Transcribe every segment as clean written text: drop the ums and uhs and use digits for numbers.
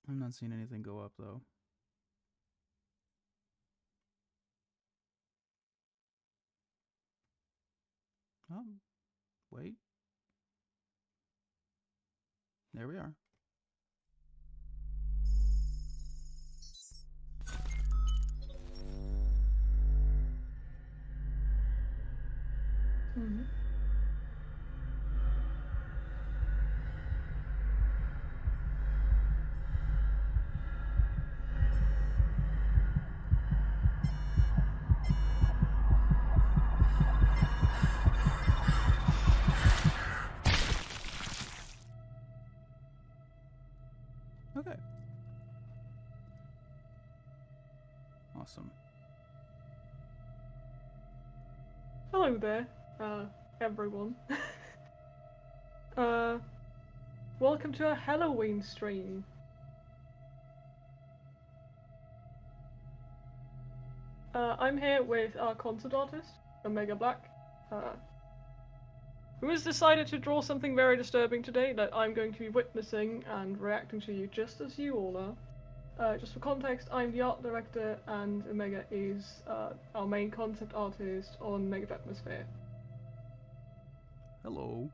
I'm not seeing anything go up though. Wait. There we are. Mhm. Okay. Awesome. Hello there, everyone. uh, Welcome to a Halloween stream. I'm here with our concept artist, OmegaBlack, who has decided to draw something very disturbing today that I'm going to be witnessing and reacting to you just as you all are. Just for context, I'm the art director and Omega is our main concept artist on Negative Atmosphere. Hello.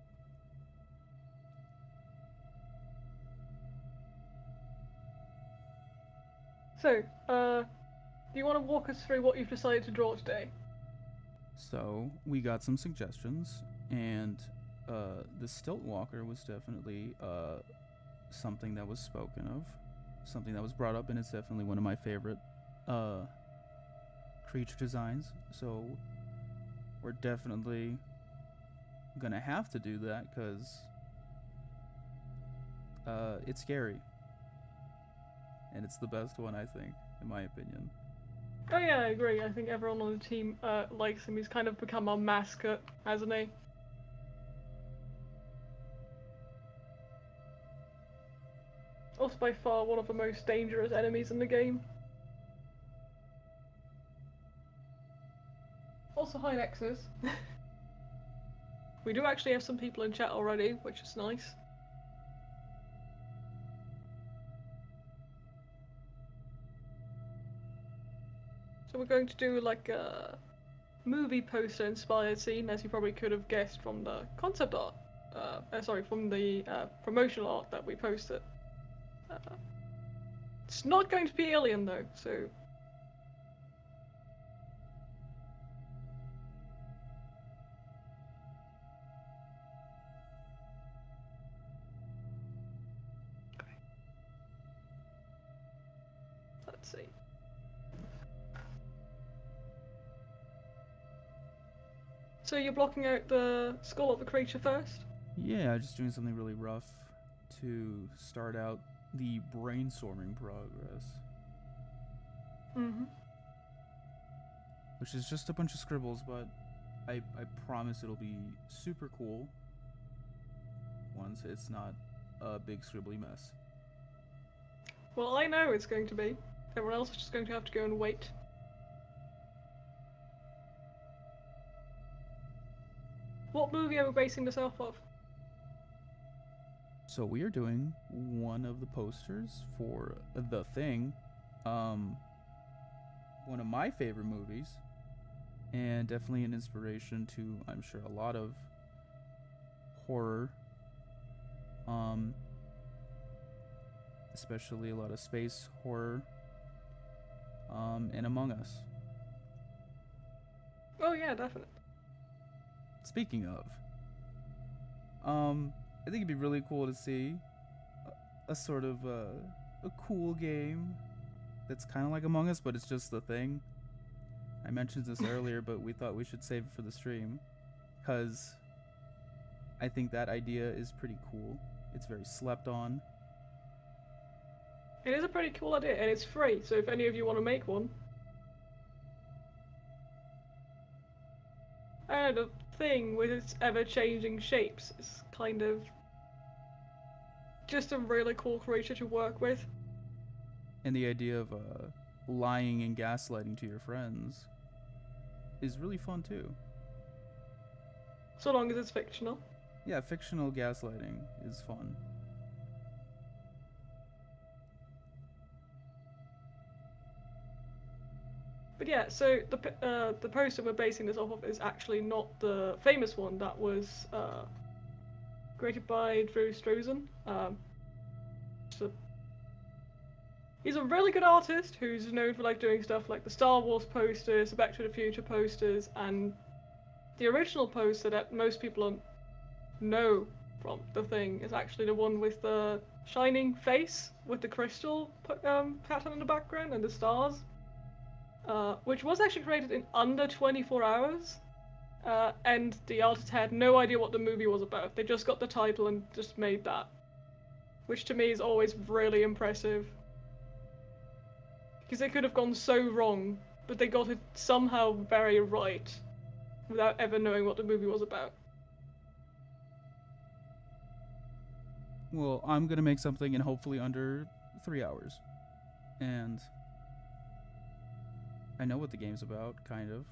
So, do you want to walk us through what you've decided to draw today? So we got some suggestions, and the Stilt Walker was definitely something that was spoken of, something that was brought up, and it's definitely one of my favorite uh, creature designs. So we're definitely gonna have to do that because it's scary, and it's the best one, I think, in my opinion. Oh yeah, I agree. I think everyone on the team likes him. He's kind of become our mascot, hasn't he? Also by far one of the most dangerous enemies in the game. Also high Nexus. We do actually have some people in chat already, which is nice. So we're going to do like a movie poster inspired scene, as you probably could have guessed from the concept art. Sorry, from the promotional art that we posted. Uh, it's not going to be Alien though, so let's see. So you're blocking out the skull of the creature first? Yeah, just doing something really rough to start out the brainstorming progress, Mm-hmm. which is just a bunch of scribbles, but I promise it'll be super cool once it's not a big scribbly mess. Well, I know it's going to be. Everyone else is just going to have to go and wait. What movie are we basing this off of? So we are doing one of the posters for The Thing, um, one of my favorite movies, and definitely an inspiration to, I'm sure, a lot of horror, um, especially a lot of space horror, and Among Us. Oh yeah, definitely. Speaking of, I think it'd be really cool to see a sort of a cool game that's kind of like Among Us, but it's just The Thing. I mentioned this earlier, but we thought we should save it for the stream because I think that idea is pretty cool. It's very slept on. It is a pretty cool idea, and it's free, so if any of you want to make one. And the thing with its ever-changing shapes is kind of just a really cool creature to work with. And the idea of lying and gaslighting to your friends is really fun too. So long as it's fictional. Yeah, fictional gaslighting is fun. But yeah, so the poster we're basing this off of is actually not the famous one that was created by Drew Struzan. So he's a really good artist who's known for like doing stuff like the Star Wars posters, the Back to the Future posters, and the original poster that most people know from the thing is actually the one with the shining face with the crystal pattern in the background and the stars, which was actually created in under 24 hours. And the artist had no idea what the movie was about. They just got the title and just made that, which to me is always really impressive. Because they could have gone so wrong, but they got it somehow very right without ever knowing what the movie was about. Well, I'm gonna make something in hopefully under 3 hours, and I know what the game's about, kind of.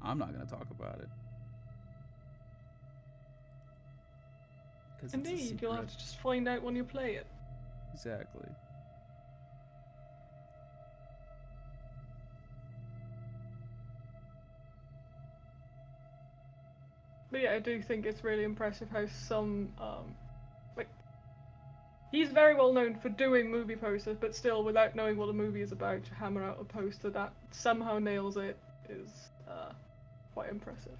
I'm not gonna talk about it. 'Cause it's a Indeed, you'll have secret. to just find out when you play it. Exactly. But yeah, I do think it's really impressive how some, like, he's very well known for doing movie posters, but still, without knowing what the movie is about, to hammer out a poster that somehow nails it is quite impressive.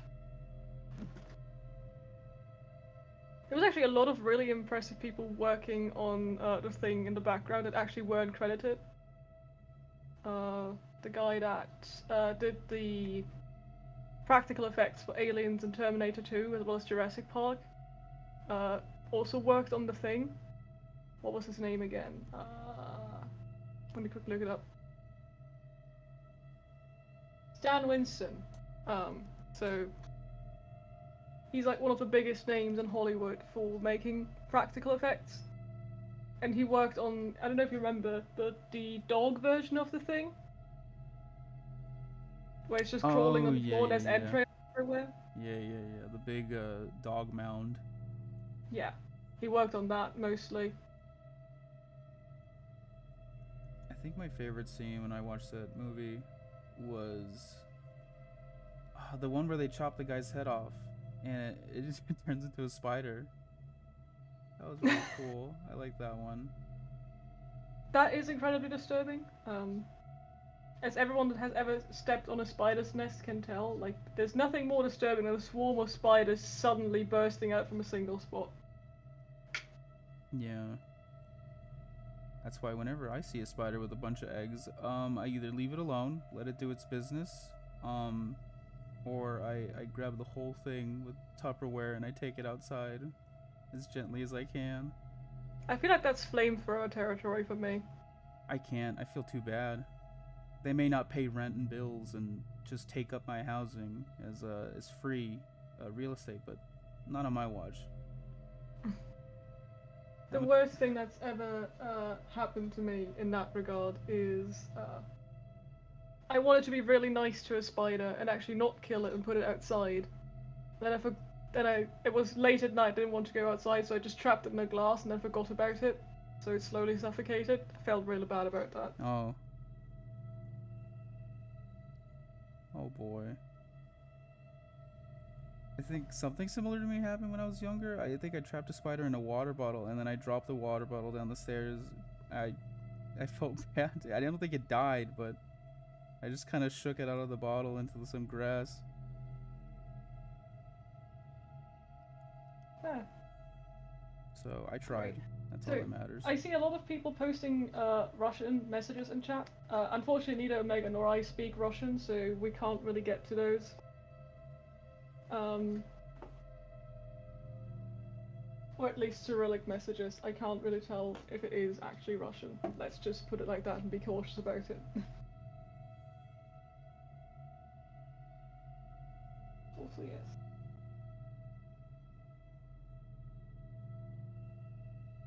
There was actually a lot of really impressive people working on the thing in the background that actually weren't credited. The guy that did the practical effects for Aliens and Terminator 2, as well as Jurassic Park, also worked on the thing. What was his name again? Let me quickly look it up. Stan Winston. So he's like one of the biggest names in Hollywood for making practical effects. And he worked on, I don't know if you remember, the dog version of the thing? Where it's just crawling on the floor, there's entrails everywhere. Yeah. The big dog mound. Yeah, he worked on that mostly. I think my favorite scene when I watched that movie was the one where they chop the guy's head off and it just turns into a spider. That was really cool. I like that one. That is incredibly disturbing. As everyone that has ever stepped on a spider's nest can tell, like, there's nothing more disturbing than a swarm of spiders suddenly bursting out from a single spot. Yeah. That's why whenever I see a spider with a bunch of eggs, I either leave it alone, let it do its business, or I grab the whole thing with Tupperware and I take it outside as gently as I can. I feel like that's flamethrower territory for me. I can't. I feel too bad. They may not pay rent and bills and just take up my housing as free real estate, but not on my watch. The worst thing that's ever happened to me in that regard is I wanted to be really nice to a spider and actually not kill it and put it outside. It was late at night, didn't want to go outside, so I just trapped it in a glass and then forgot about it. So it slowly suffocated. I felt really bad about that. Oh. Oh boy. I think something similar to me happened when I was younger. I think I trapped a spider in a water bottle and then I dropped the water bottle down the stairs. I felt bad. I don't think it died, but I just kind of shook it out of the bottle into some grass. Yeah. So I tried. That's all So, that matters. I see a lot of people posting Russian messages in chat. Unfortunately, neither Omega nor I speak Russian, so we can't really get to those. Or at least Cyrillic messages. I can't really tell if it is actually Russian. Let's just put it like that and be cautious about it. Also, yes.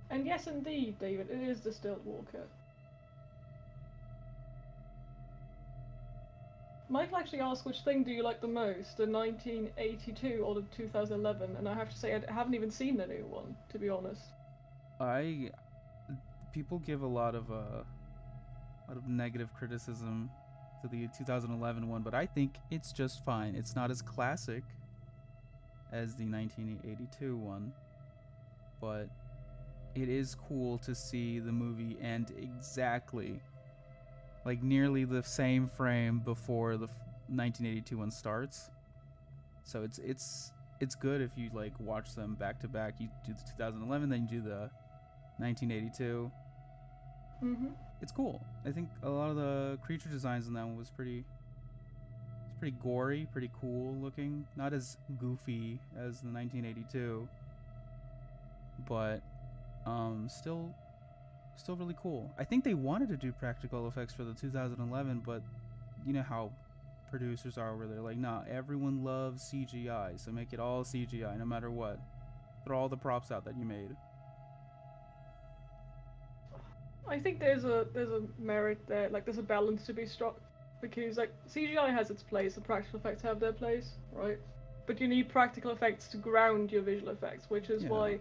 And yes, indeed, David, it is the Stilt Walker. Michael actually asked which thing do you like the most, the 1982 or the 2011, and I have to say I haven't even seen the new one, to be honest. People give a lot of negative criticism to the 2011 one, but I think it's just fine. It's not as classic as the 1982 one, but it is cool to see the movie end exactly, like nearly the same frame before the 1982 one starts. So it's good if you like watch them back to back. You do the 2011, then you do the 1982. It's cool. I think a lot of the creature designs in that one was pretty gory, pretty cool looking. Not as goofy as the 1982, but still really cool. I think they wanted to do practical effects for the 2011, but you know how producers are, where they're like, nah, everyone loves CGI, so make it all CGI no matter what. Throw all the props out that you made. I think there's a merit there, like there's a balance to be struck, because like CGI has its place, the practical effects have their place, right? But you need practical effects to ground your visual effects, which is why,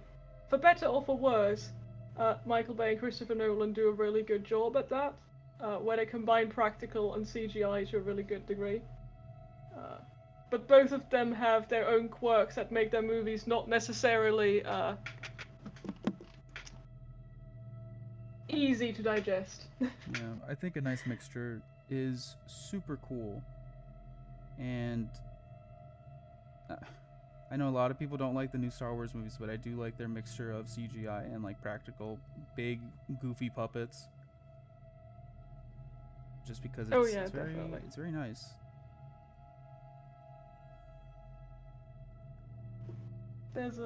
for better or for worse, Michael Bay and Christopher Nolan do a really good job at that, where they combine practical and CGI to a really good degree. But both of them have their own quirks that make their movies not necessarily easy to digest. Yeah, I think a nice mixture is super cool. And I know a lot of people don't like the new Star Wars movies, but I do like their mixture of CGI and like practical, big, goofy puppets. Just because it's very nice. There's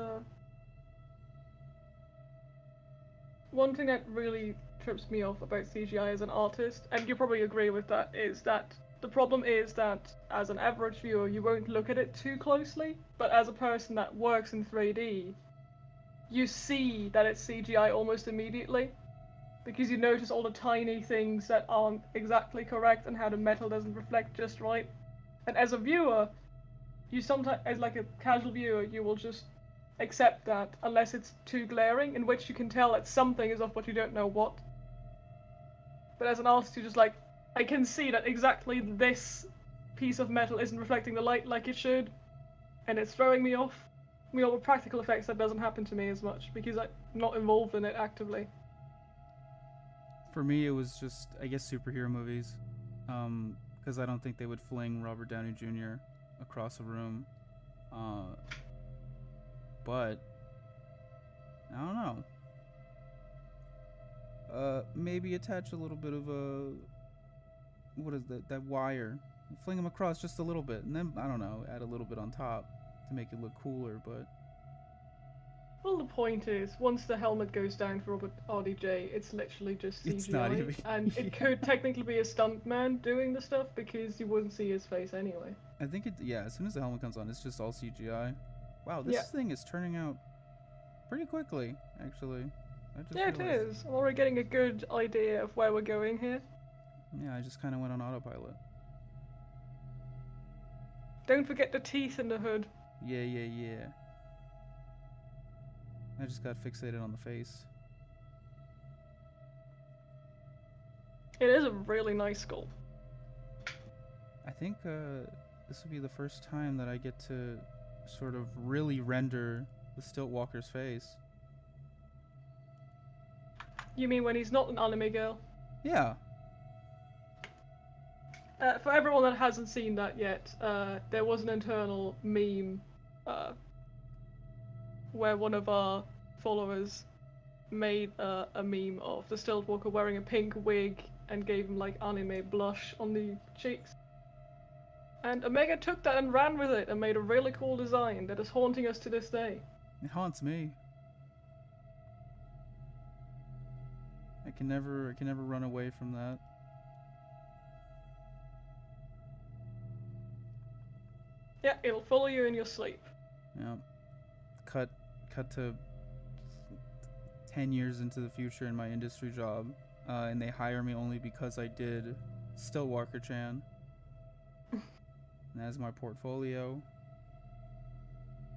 one thing that really trips me off about CGI as an artist, and you probably agree with that, is that the problem is that as an average viewer you won't look at it too closely, but as a person that works in 3D, you see that it's CGI almost immediately, because you notice all the tiny things that aren't exactly correct and how the metal doesn't reflect just right. And as a viewer, you sometimes, as like a casual viewer, you will just accept that unless it's too glaring, in which you can tell that something is off but you don't know what. But as an artist, you're just like, I can see that exactly this piece of metal isn't reflecting the light like it should, and it's throwing me off. You know, with practical effects that doesn't happen to me as much, because I'm not involved in it actively. For me, it was just, I guess, superhero movies. Because I don't think they would fling Robert Downey Jr. across a room. But I don't know. Maybe attach a little bit of a, what is that wire? Fling him across just a little bit, and then I don't know, add a little bit on top to make it look cooler. But well, the point is, once the helmet goes down for Robert RDJ, it's literally just CGI, it's not even, and it could technically be a stuntman doing the stuff because you wouldn't see his face anyway. I think as soon as the helmet comes on, it's just all CGI. Wow, this thing is turning out pretty quickly, actually. It is. I'm already getting a good idea of where we're going here. Yeah, I just kind of went on autopilot. Don't forget the teeth in the hood. Yeah. I just got fixated on the face. It is a really nice sculpt. I think this will be the first time that I get to sort of really render the Stiltwalker's face. You mean when he's not an anime girl? Yeah. For everyone that hasn't seen that yet, there was an internal meme where one of our followers made a meme of the Stiltwalker wearing a pink wig and gave him like anime blush on the cheeks. And Omega took that and ran with it and made a really cool design that is haunting us to this day. It haunts me. I can never run away from that. Yeah, it'll follow you in your sleep. Yeah. Cut to 10 years into the future in my industry job, and they hire me only because I did Stillwalker-chan. And as my portfolio.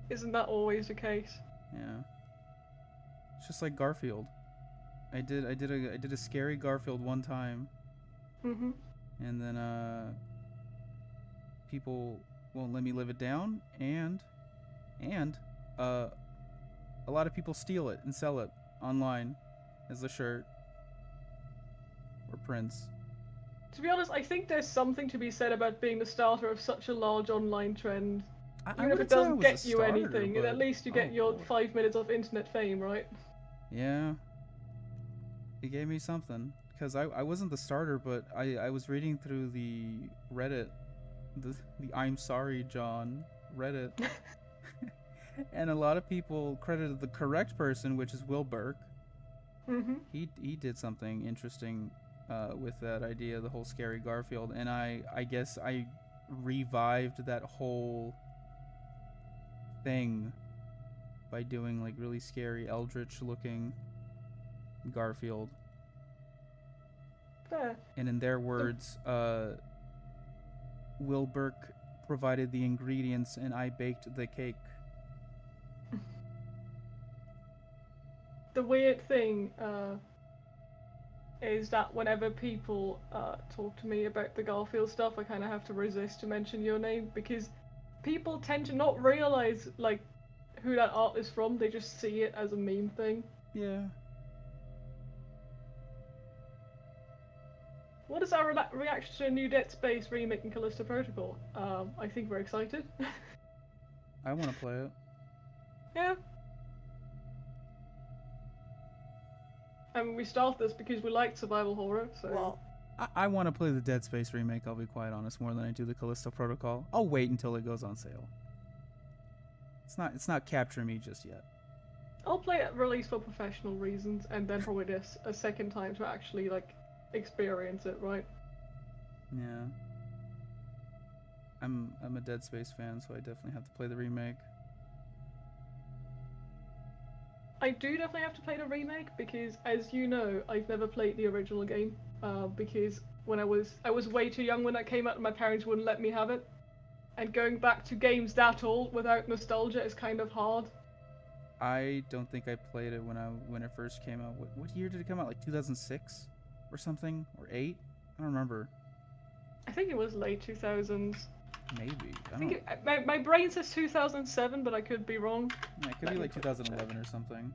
Isn't that always the case? Yeah. It's just like Garfield. I did a scary Garfield one time. Mm-hmm. and then people won't let me live it down, and uh, a lot of people steal it and sell it online as a shirt or prints. To be honest, I think there's something to be said about being the starter of such a large online trend. I Even if it wouldn't say I doesn't was a get you starter, anything, but at least you oh get your boy, 5 minutes of internet fame, right? yeah, it gave me something because I wasn't the starter, but I was reading through the Reddit, the I'm sorry John Reddit, and a lot of people credited the correct person, which is Will Burke. Mm-hmm. He did something interesting with that idea, the whole scary Garfield, and I guess I revived that whole thing by doing like really scary eldritch looking Garfield. Fair. And in their words, Will Burke provided the ingredients and I baked the cake. The weird thing is that whenever people talk to me about the Garfield stuff, I kind of have to resist to mention your name because people tend to not realize like who that art is from. They just see it as a meme thing. Yeah. What is our reaction to a new Dead Space remake in Callisto Protocol? I think we're excited. I want to play it. Yeah. I mean, we started this because we liked survival horror, so. Well, I want to play the Dead Space remake, I'll be quite honest, more than I do the Callisto Protocol. I'll wait until it goes on sale. It's not capturing me just yet. I'll play it release for professional reasons, and then probably this a second time to actually like experience it, right? Yeah. I'm a Dead Space fan, so I definitely have to play the remake. I do definitely have to play the remake because, as you know, I've never played the original game. Because when I was way too young when that came out, and my parents wouldn't let me have it. And going back to games that old without nostalgia is kind of hard. I don't think I played it when it first came out. What year did it come out? Like 2006 or something, or 8? I don't remember. I think it was late 2000s. Maybe. I think my brain says 2007, but I could be wrong. Yeah, it could be like 2011 or something.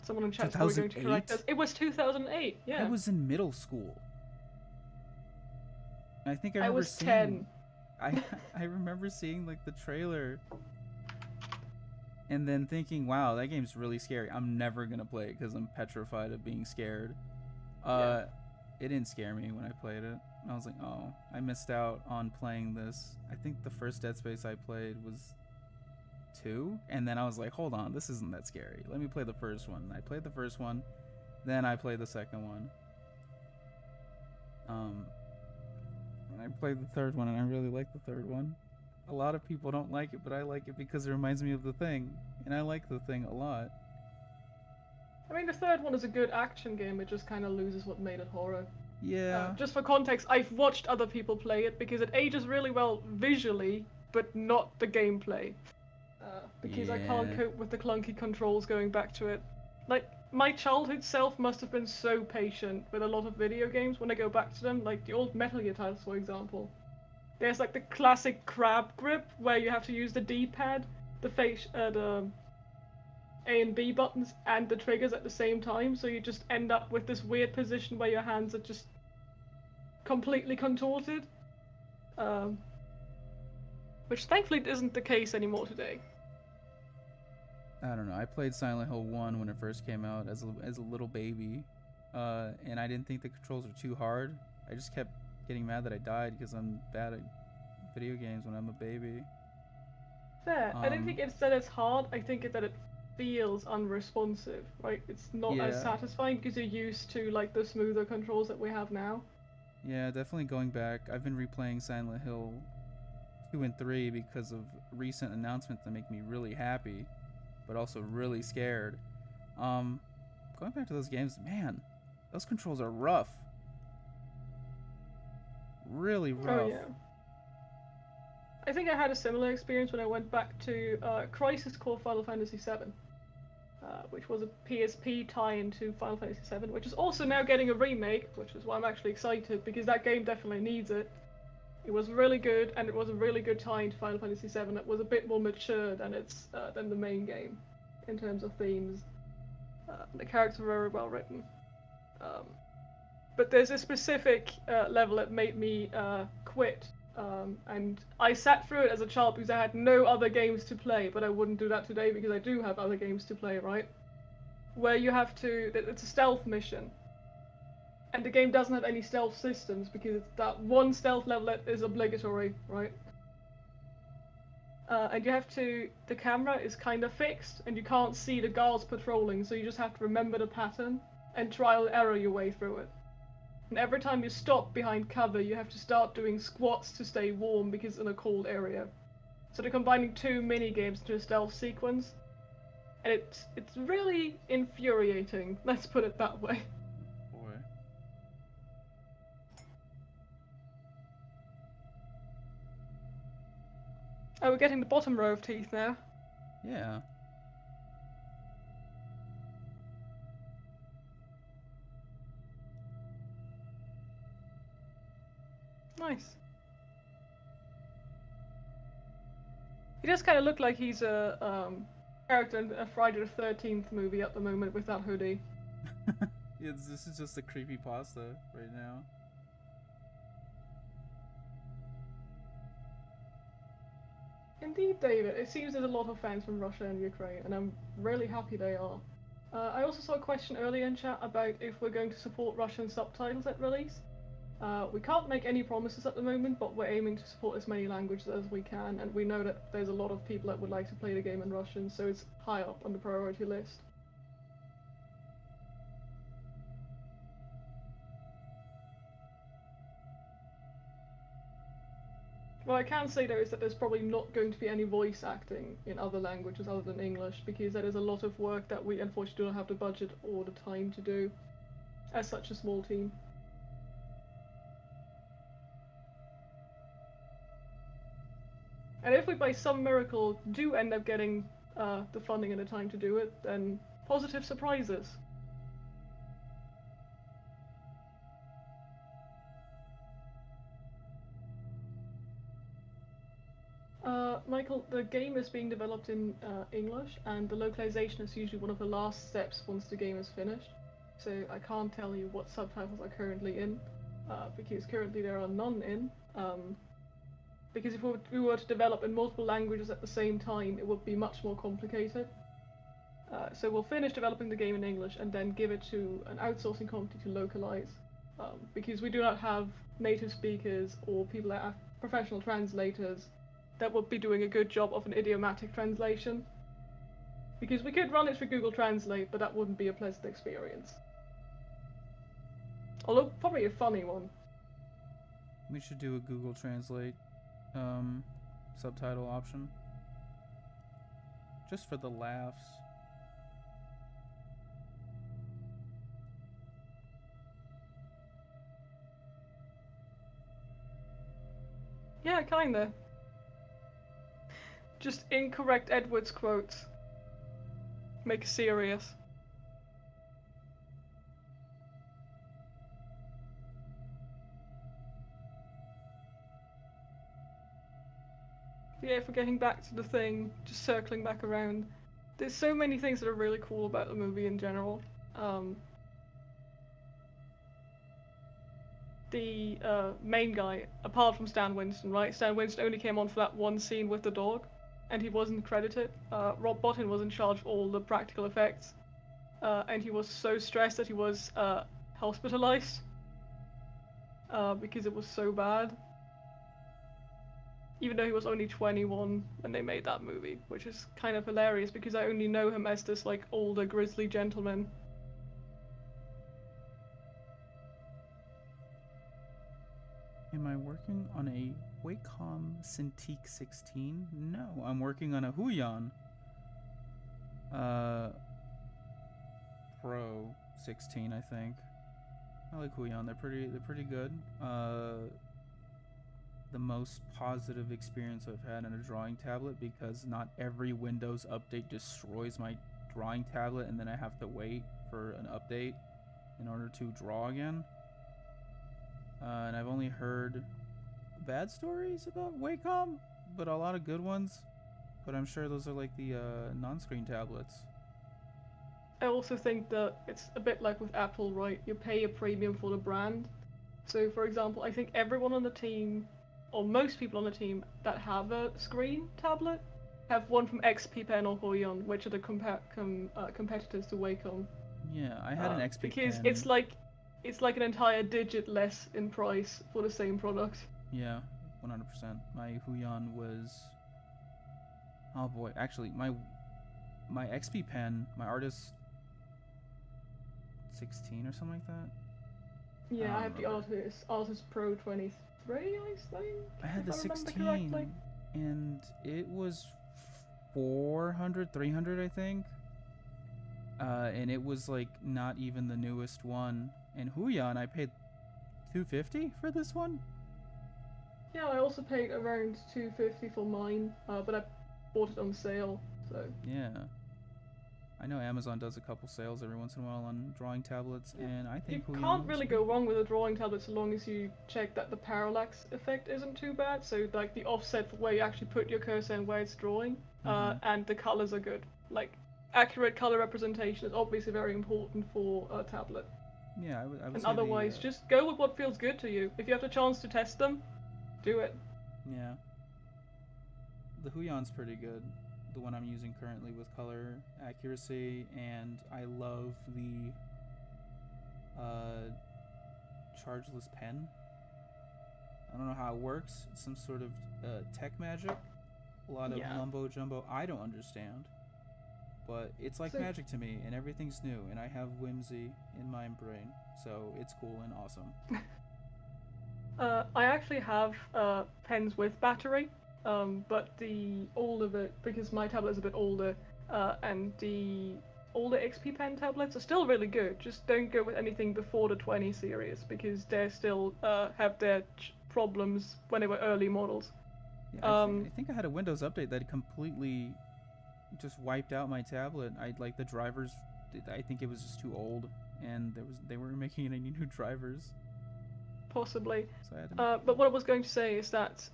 Someone in chat's probably going to correct us. It was 2008. Yeah. I was in middle school. I think I remember was 10. I remember seeing like the trailer and then thinking, wow, that game's really scary. I'm never gonna play it because I'm petrified of being scared. It didn't scare me when I played it. I was like, oh, I missed out on playing this. I think the first Dead Space I played was 2, and then I was like, hold on, this isn't that scary. Let me play the first one. I played the first one, then I played the second one. And I played the third one, and I really like the third one. A lot of people don't like it, but I like it because it reminds me of The Thing, and I like The Thing a lot. I mean, the third one is a good action game, it just kind of loses what made it horror. Yeah. Just for context, I've watched other people play it because it ages really well visually, but not the gameplay. Because I can't cope with the clunky controls going back to it. Like, my childhood self must have been so patient with a lot of video games when I go back to them, like the old Metal Gear titles, for example. There's like the classic crab grip, where you have to use the D-pad, the A and B buttons, and the triggers at the same time, so you just end up with this weird position where your hands are just completely contorted. Which thankfully isn't the case anymore today. I don't know. I played Silent Hill 1 when it first came out as a little baby, and I didn't think the controls were too hard. I just kept getting mad that I died because I'm bad at video games when I'm a baby. Fair. I don't think it's that it's hard, I think it's that it feels unresponsive, right? It's not as satisfying because you're used to like the smoother controls that we have now. Yeah, definitely going back. I've been replaying Silent Hill 2 and 3 because of recent announcements that make me really happy, but also really scared. Going back to those games, man, those controls are rough. Really rough. Oh, yeah. I think I had a similar experience when I went back to Crisis Core Final Fantasy VII. which was a PSP tie-in to Final Fantasy VII, which is also now getting a remake, which is why I'm actually excited, because that game definitely needs it. It was really good, and it was a really good tie-in to Final Fantasy VII. It was a bit more mature than than the main game, in terms of themes. The characters were very well written. But there's a specific level that made me quit. And I sat through it as a child because I had no other games to play, but I wouldn't do that today because I do have other games to play, right? Where you have to, it's a stealth mission. And the game doesn't have any stealth systems because that one stealth level is obligatory, right? And you have to, the camera is kind of fixed and you can't see the guards patrolling, so you just have to remember the pattern and trial and error your way through it. And every time you stop behind cover, you have to start doing squats to stay warm because it's in a cold area. So they're combining two mini games into a stealth sequence, and it's really infuriating. Let's put it that way. Boy. Oh, we're getting the bottom row of teeth now. Yeah. Nice. He does kind of look like he's a character in a Friday the 13th movie at the moment with that hoodie. Yeah, this is just a creepypasta right now. Indeed, David. It seems there's a lot of fans from Russia and Ukraine, and I'm really happy they are. I also saw a question earlier in chat about if we're going to support Russian subtitles at release. We can't make any promises at the moment, but we're aiming to support as many languages as we can, and we know that there's a lot of people that would like to play the game in Russian, so it's high up on the priority list. What I can say though is that there's probably not going to be any voice acting in other languages other than English, because that is a lot of work that we unfortunately don't have the budget or the time to do as such a small team. And if we by some miracle do end up getting the funding and the time to do it, then positive surprises. Michael, the game is being developed in English, and the localization is usually one of the last steps once the game is finished. So I can't tell you what subtitles are currently in, because currently there are none in. Because if we were to develop in multiple languages at the same time, it would be much more complicated. So we'll finish developing the game in English and then give it to an outsourcing company to localize, because we do not have native speakers or people that are professional translators that would be doing a good job of an idiomatic translation. Because we could run it through Google Translate, but that wouldn't be a pleasant experience. Although, probably a funny one. We should do a Google Translate subtitle option. Just for the laughs. Yeah, kinda. Just incorrect Edwards quotes. Make it serious. Yeah, if we're getting back to the thing, just circling back around, there's so many things that are really cool about the movie in general. The main guy, apart from Stan Winston, right? Stan Winston only came on for that one scene with the dog, and he wasn't credited. Rob Bottin was in charge of all the practical effects, and he was so stressed that he was hospitalized because it was so bad. Even though he was only 21 when they made that movie, which is kind of hilarious because I only know him as this like older grizzly gentleman. Am I working on a Wacom Cintiq 16? No, I'm working on a Huion Pro 16, I think. I like Huion. They're pretty good. The most positive experience I've had in a drawing tablet, because not every Windows update destroys my drawing tablet and then I have to wait for an update in order to draw again. And I've only heard bad stories about Wacom, but a lot of good ones. But I'm sure those are like the non-screen tablets. I also think that it's a bit like with Apple, right? You pay a premium for the brand. So, for example, I think everyone on the team, or most people on the team that have a screen tablet, have one from XP Pen or Huion, which are the competitors to Wacom. Yeah, I had an XP because pen. it's like an entire digit less in price for the same product. Yeah, 100%. My Huion was, oh boy, actually my XP pen, my Artist 16 or something like that. Yeah, I have remember. the Artist Pro 23, I think. I had the if I remember 16, correctly. and it was 400, 300, I think. And it was like not even the newest one. And Huion, I paid 250 for this one. Yeah, I also paid around 250 for mine, but I bought it on sale, so. Yeah. I know Amazon does a couple sales every once in a while on drawing tablets, and I think You Huion can't was really go wrong with a drawing tablet so long as you check that the parallax effect isn't too bad. So like the offset for where you actually put your cursor and where it's drawing, and the colors are good. Like accurate color representation is obviously very important for a tablet. Yeah, I would And say otherwise, just go with what feels good to you. If you have the chance to test them, do it. yeah. The Huion's pretty good. The one I'm using currently with color accuracy, and I love the chargeless pen. I don't know how it works. It's some sort of tech magic. A lot of mumbo jumbo I don't understand. But it's like magic to me, and everything's new, and I have whimsy in my brain, so it's cool and awesome. I actually have pens with battery, but the older bit, because my tablet is a bit older, and the older XP Pen tablets are still really good. Just don't go with anything before the 20 series, because they still have their problems when they were early models. Yeah, I think I had a Windows update that completely just wiped out my tablet. I like the drivers. I think it was just too old, and they weren't making any new drivers. Possibly. So I had to but what I was going to say is that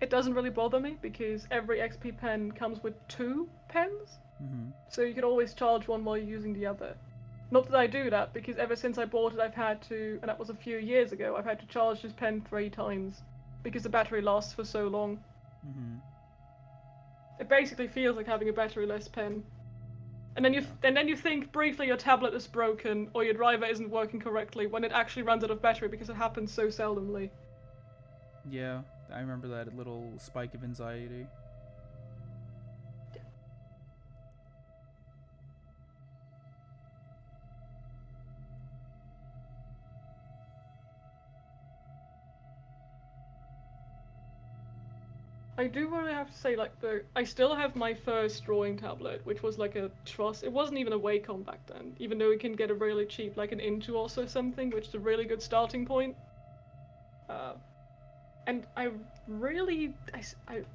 it doesn't really bother me because every XP pen comes with 2 pens, so you can always charge one while you're using the other. Not that I do that, because ever since I bought it, I've had to, and that was a few years ago, I've had to charge this pen 3 times because the battery lasts for so long. It basically feels like having a battery-less pen. And then you think briefly your tablet is broken or your driver isn't working correctly when it actually runs out of battery because it happens so seldomly. Yeah, I remember that little spike of anxiety. I do really have to say, like, though, I still have my first drawing tablet, which was like a Trust. It wasn't even a Wacom back then, even though you can get a really cheap, like an Intuos or something, which is a really good starting point. And I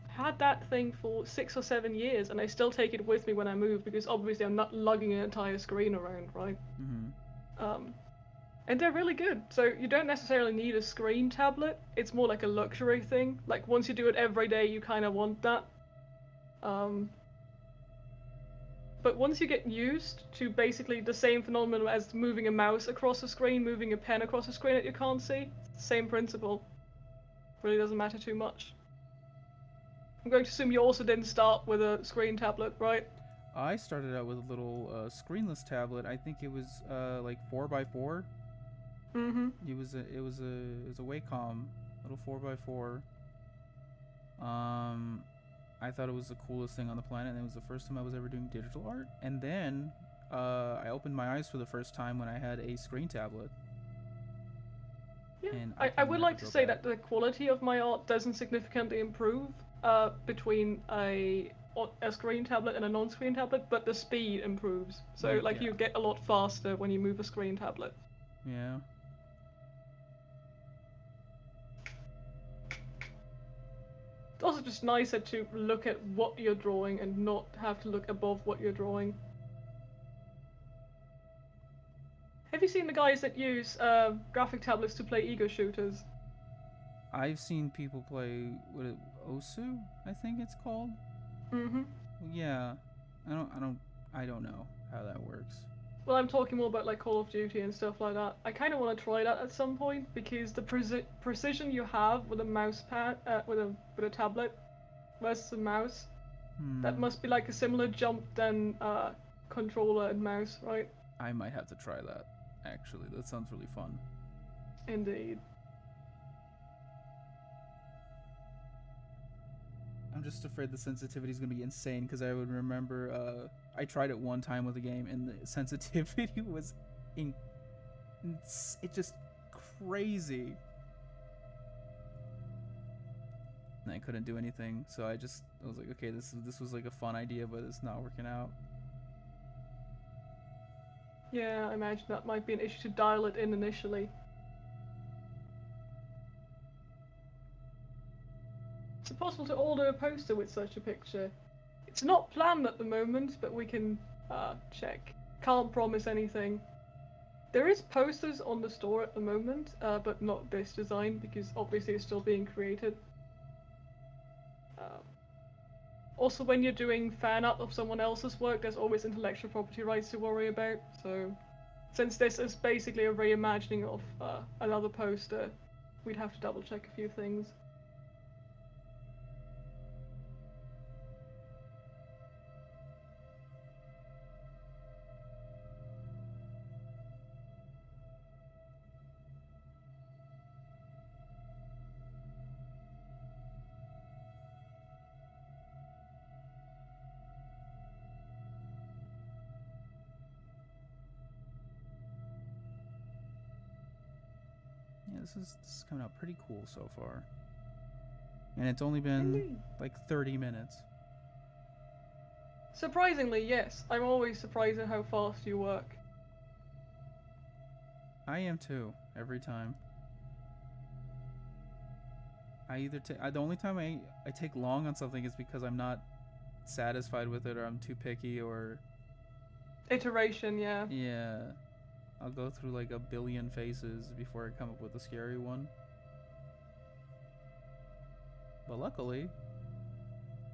had that thing for 6 or 7 years, and I still take it with me when I move, because obviously I'm not lugging an entire screen around, right? And they're really good. So you don't necessarily need a screen tablet. It's more like a luxury thing. Like once you do it every day, you kind of want that. But once you get used to basically the same phenomenon as moving a mouse across a screen, moving a pen across a screen that you can't see, same principle. Really doesn't matter too much. I'm going to assume you also didn't start with a screen tablet, right? I started out with a little screenless tablet. I think it was like 4x4. It was a Wacom, little 4x4. I thought it was the coolest thing on the planet, and it was the first time I was ever doing digital art. And then I opened my eyes for the first time when I had a screen tablet. Yeah, I would like to say that the quality of my art doesn't significantly improve between a screen tablet and a non-screen tablet, but the speed improves. So like you get a lot faster when you move a screen tablet. Yeah. also just nicer to look at what you're drawing and not have to look above what you're drawing. Have you seen the guys that use graphic tablets to play ego shooters? I've seen people play Osu, I think it's called. Mm-hmm. Yeah, I don't know how that works. Well, I'm talking more about like Call of Duty and stuff like that. I kind of want to try that at some point because the precision you have with a mouse pad, with a tablet versus a mouse, that must be like a similar jump than controller and mouse, right? I might have to try that. Actually, that sounds really fun. Indeed. I'm just afraid the sensitivity is gonna be insane because I would remember I tried it one time with a game and the sensitivity was it just crazy. And I couldn't do anything, so I was like, okay, this was like a fun idea, but it's not working out. Yeah, I imagine that might be an issue to dial it in initially. Is it possible to order a poster with such a picture? It's not planned at the moment, but we can check. Can't promise anything. There is posters on the store at the moment, but not this design because obviously it's still being created. Also, when you're doing fan art of someone else's work, there's always intellectual property rights to worry about. So, since this is basically a reimagining of another poster, we'd have to double check a few things. Yeah, this is coming out pretty cool so far. And it's only been like 30 minutes. Surprisingly, yes. I'm always surprised at how fast you work. I am too, every time. I either the only time I take long on something is because I'm not satisfied with it or I'm too picky or Iteration, yeah. yeah. I'll go through like a billion faces before I come up with a scary one. But luckily,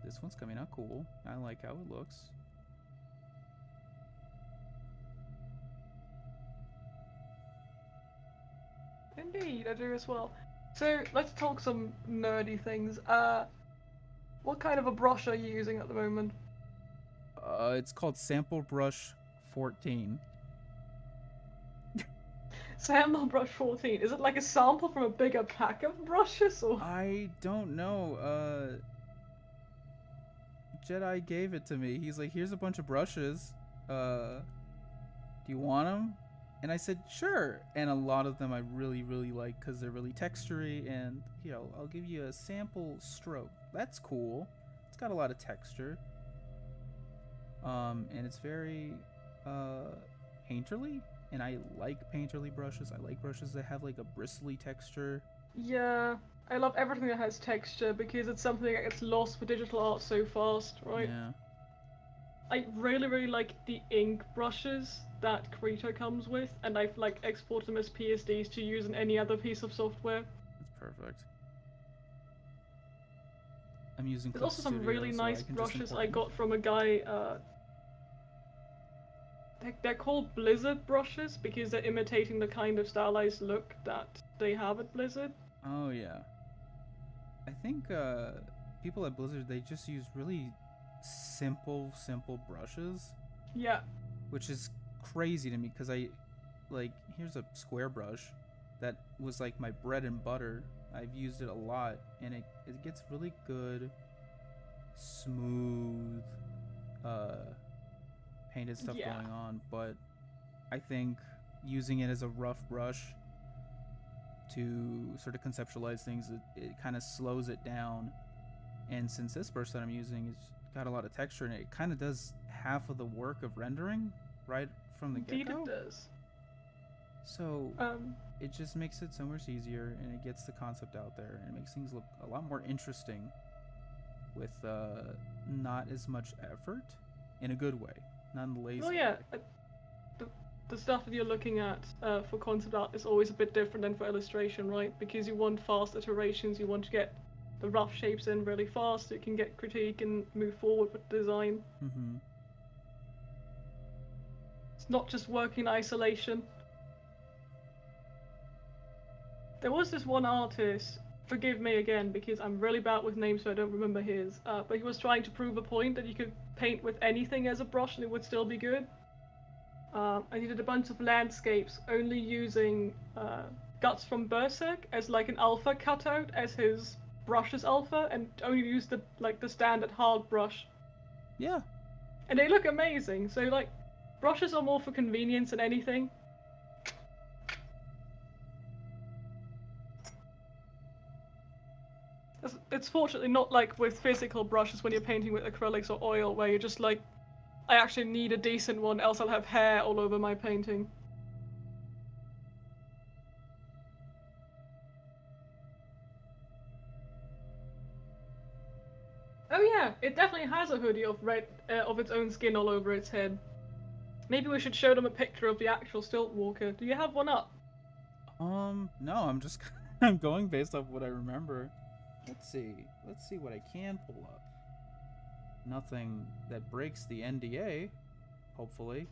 this one's coming out cool. I like how it looks. Indeed, I do as well. So let's talk some nerdy things. What kind of a brush are you using at the moment? It's called Sample Brush 14. Sample brush 14. Is it like a sample from a bigger pack of brushes, or? I don't know. Jedi gave it to me. He's like, here's a bunch of brushes. Do you want them? And I said, sure. And a lot of them I really, really like because they're really textury. And, you know, I'll give you a sample stroke. That's cool. It's got a lot of texture. And it's very painterly. And I like painterly brushes. I like brushes that have like a bristly texture. Yeah, I love everything that has texture because it's something that gets lost with digital art so fast, right? Yeah. I really, really like the ink brushes that Krita comes with, and I've like exported them as PSDs to use in any other piece of software. That's perfect. I'm using There's Clip also some Studio, really so nice I can just brushes import I got from a guy. They're called Blizzard brushes because they're imitating the kind of stylized look that they have at Blizzard. Oh yeah. I think people at Blizzard, they just use really simple brushes. Yeah. Which is crazy to me because here's a square brush that was like my bread and butter. I've used it a lot and it gets really good, smooth, painted stuff going on. But I think using it as a rough brush to sort of conceptualize things, it kind of slows it down. And since this brush that I'm using has got a lot of texture in it, it kind of does half of the work of rendering right from the get-go. Indeed it does. So it just makes it so much easier, and it gets the concept out there, and it makes things look a lot more interesting with not as much effort, in a good way, not in the lazy Well, yeah, way. the, the stuff that you're looking at for concept art is always a bit different than for illustration, right? Because you want fast iterations, you want to get the rough shapes in really fast so you can get critique and move forward with design. Mm-hmm. It's not just work in isolation. There was this one artist, forgive me again because I'm really bad with names so I don't remember his, but he was trying to prove a point that you could paint with anything as a brush and it would still be good. And he did a bunch of landscapes only using Guts from Berserk as like an alpha cutout as his brush's alpha and only used the standard hard brush. Yeah. And they look amazing. So like brushes are more for convenience than anything. It's fortunately not like with physical brushes when you're painting with acrylics or oil where you're just like, I actually need a decent one else I'll have hair all over my painting. Oh yeah, it definitely has a hoodie of red of its own skin all over its head. Maybe we should show them a picture of the actual stilt walker. Do you have one up? No, I'm just I'm going based off what I remember. Let's see. Let's see what I can pull up. Nothing that breaks the NDA, hopefully.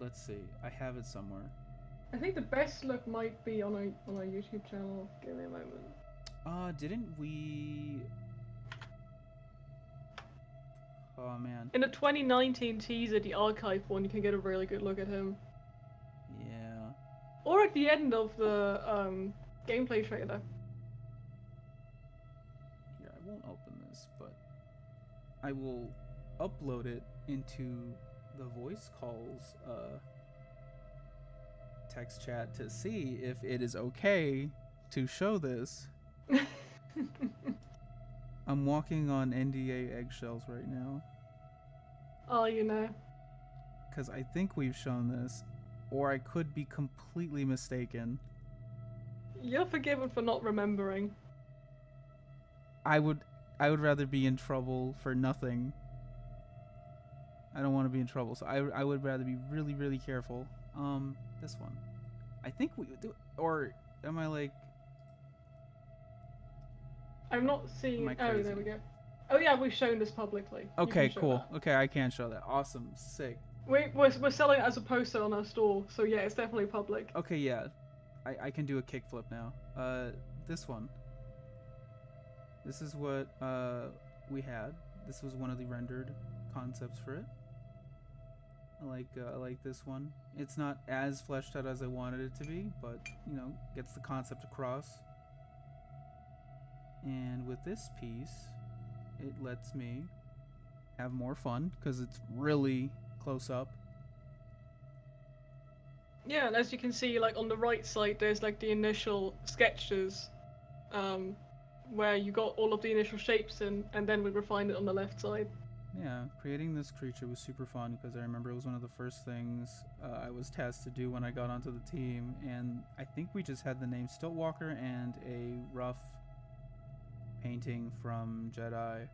Let's see. I have it somewhere. I think the best look might be on our YouTube channel. Give me a moment. Didn't we? Oh man. In the 2019 teaser, the archive one, you can get a really good look at him. Yeah. Or at the end of the gameplay trailer. Here, I won't open this, but I will upload it into the voice calls text chat to see if it is okay to show this. I'm walking on NDA eggshells right now. Oh, you know. Because I think we've shown this, or I could be completely mistaken. You're forgiven for not remembering. I would rather be in trouble for nothing. I don't want to be in trouble, so I would rather be really, really careful. This one. I think we do, or am I like? I'm not seeing. Am I Oh, crazy? there we go. Oh yeah, we've shown this publicly. Okay, cool. That. Okay, I can show that. Awesome, sick. We're selling it as a poster on our store, so yeah, it's definitely public. Okay, yeah, I can do a kickflip now. This one. This is what we had. This was one of the rendered concepts for it. I like this one. It's not as fleshed out as I wanted it to be, but you know, gets the concept across. And with this piece, it lets me have more fun because it's really close up. Yeah, and as you can see, like on the right side, there's like the initial sketches, where you got all of the initial shapes in, and then we refined it on the left side. Yeah, creating this creature was super fun because I remember it was one of the first things I was tasked to do when I got onto the team, and I think we just had the name Stiltwalker and a rough painting from Jedi.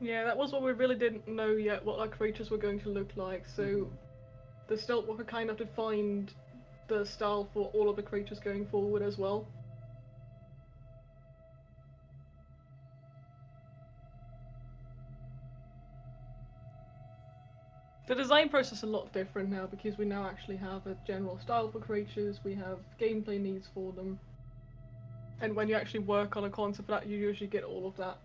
Yeah, that was what we really didn't know yet, what our creatures were going to look like, so the Stiltwalker kind of defined the style for all of the creatures going forward as well. The design process is a lot different now because we now actually have a general style for creatures, we have gameplay needs for them, and when you actually work on a concept for that, you usually get all of that.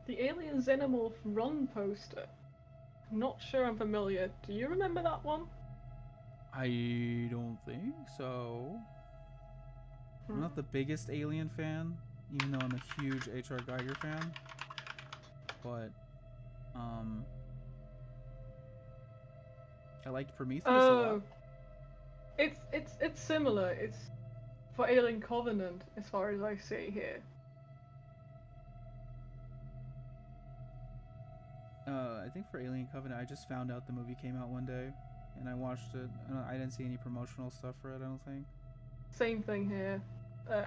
The Alien Xenomorph Run poster. I'm not sure I'm familiar. Do you remember that one? I don't think so. I'm not the biggest Alien fan, even though I'm a huge H.R. Geiger fan. But, I liked Prometheus a lot. It's similar. It's for Alien Covenant, as far as I see here. I think for Alien Covenant, I just found out the movie came out one day, and I watched it. I didn't see any promotional stuff for it. I don't think. Same thing here.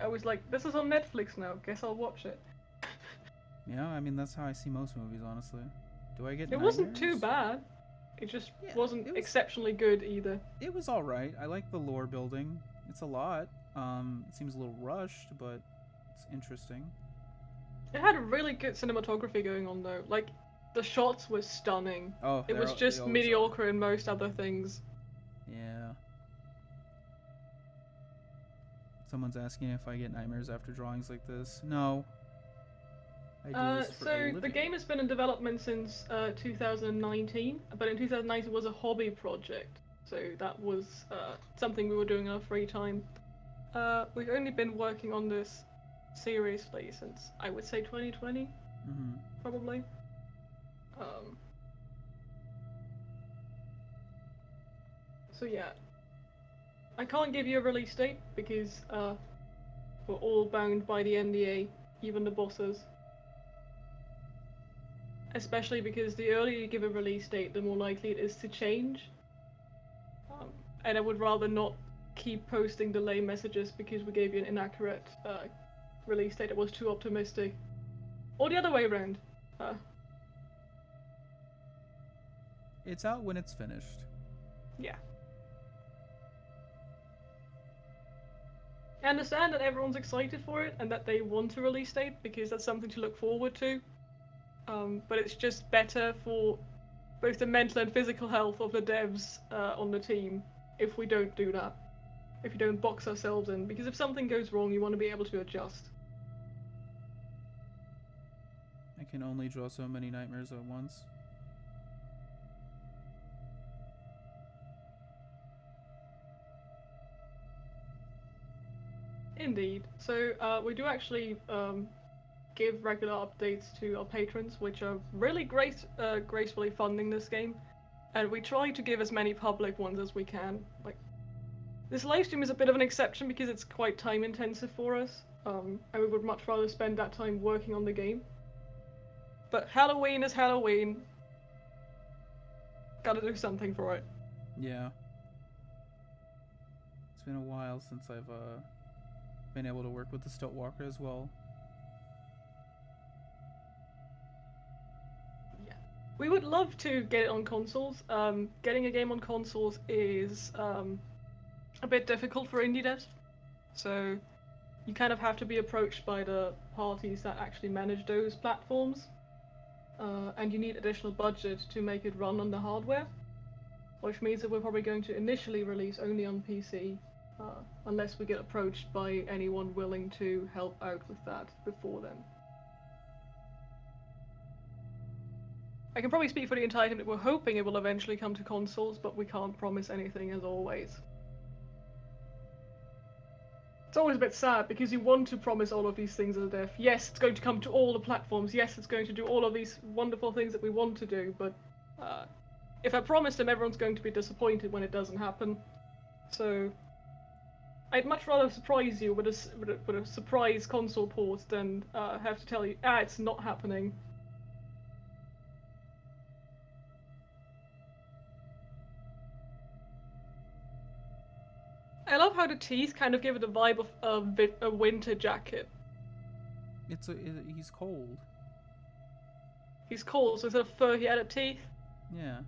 I was like, this is on Netflix now. Guess I'll watch it. Yeah, I mean that's how I see most movies, honestly. Do I get It nightmares? wasn't too bad. It just Yeah, wasn't it was. exceptionally good either. It was all right. I like the lore building. It's a lot. It seems a little rushed, but it's interesting. It had a really good cinematography going on though. Like, the shots were stunning. Oh, It was they just always mediocre in most other things. are. Yeah. Someone's asking if I get nightmares after drawings like this. No. I do this for a So the living. game has been in development since 2019, but in 2019 it was a hobby project. So that was something we were doing in our free time. We've only been working on this seriously since I would say 2020, Mm-hmm. probably. So yeah, I can't give you a release date because we're all bound by the NDA, even the bosses. Especially because the earlier you give a release date, the more likely it is to change. And I would rather not keep posting delay messages because we gave you an inaccurate release date that was too optimistic. Or the other way around. It's out when it's finished. Yeah. I understand that everyone's excited for it and that they want a release date because that's something to look forward to. But it's just better for both the mental and physical health of the devs on the team if we don't do that. If you don't box ourselves in. Because if something goes wrong, you want to be able to adjust. I can only draw so many nightmares at once. Indeed. So we do actually give regular updates to our patrons, which are really gracefully funding this game. And we try to give as many public ones as we can. Like, this livestream is a bit of an exception because it's quite time intensive for us. And we would much rather spend that time working on the game. But Halloween is Halloween. Gotta do something for it. Yeah. It's been a while since I've been able to work with the Stiltwalker as well. Yeah. We would love to get it on consoles. Getting a game on consoles is a bit difficult for indie devs. So you kind of have to be approached by the parties that actually manage those platforms. And you need additional budget to make it run on the hardware. Which means that we're probably going to initially release only on PC, unless we get approached by anyone willing to help out with that before then. I can probably speak for the entire team that we're hoping it will eventually come to consoles, but we can't promise anything as always. It's always a bit sad because you want to promise all of these things as a dev. Yes, it's going to come to all the platforms. Yes, it's going to do all of these wonderful things that we want to do, but if I promise them, everyone's going to be disappointed when it doesn't happen. So I'd much rather surprise you with a surprise console port than have to tell you, it's not happening. I love how the teeth kind of give it a vibe of a winter jacket. He's cold. He's cold, so instead of fur, he added teeth. Yeah.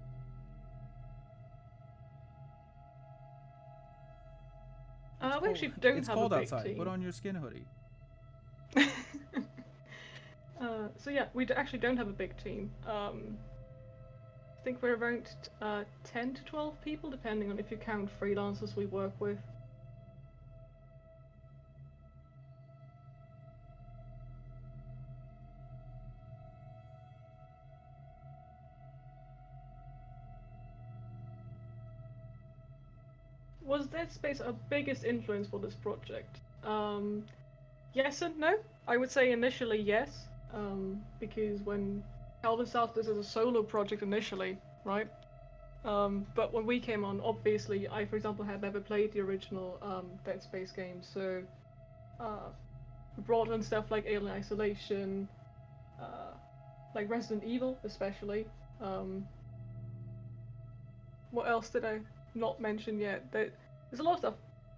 We actually don't it's have cold a big outside. team. Put on your skin hoodie. So yeah, we actually don't have a big team. I think we're around 10 to 12 people, depending on if you count freelancers we work with. Was Dead Space our biggest influence for this project? Yes and no. I would say initially yes, because when Calvin started this as a solo project initially, right? But when we came on, obviously, I, for example, had never played the original Dead Space game, so we brought in stuff like Alien Isolation, like Resident Evil, especially. What else did I not mention yet? There's a lot of stuff.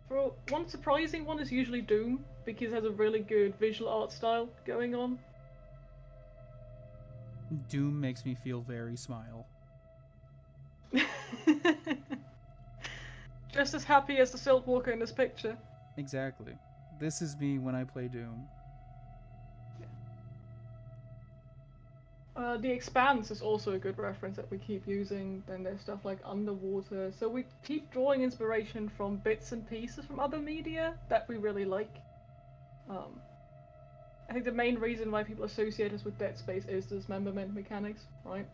For one surprising one is usually Doom, because it has a really good visual art style going on. Doom makes me feel very smile. Just as happy as the Siltwalker in this picture. Exactly. This is me when I play Doom. The Expanse is also a good reference that we keep using. Then there's stuff like Underwater. So we keep drawing inspiration from bits and pieces from other media that we really like. I think the main reason why people associate us with Dead Space is the dismemberment mechanics, right?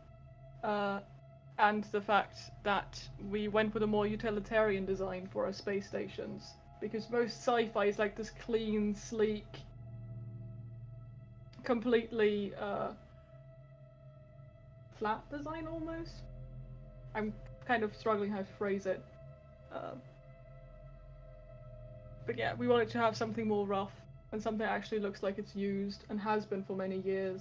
And the fact that we went with a more utilitarian design for our space stations. Because most sci-fi is like this clean, sleek, completely flat design almost. I'm kind of struggling how to phrase it. But yeah, we wanted to have something more rough and something that actually looks like it's used and has been for many years.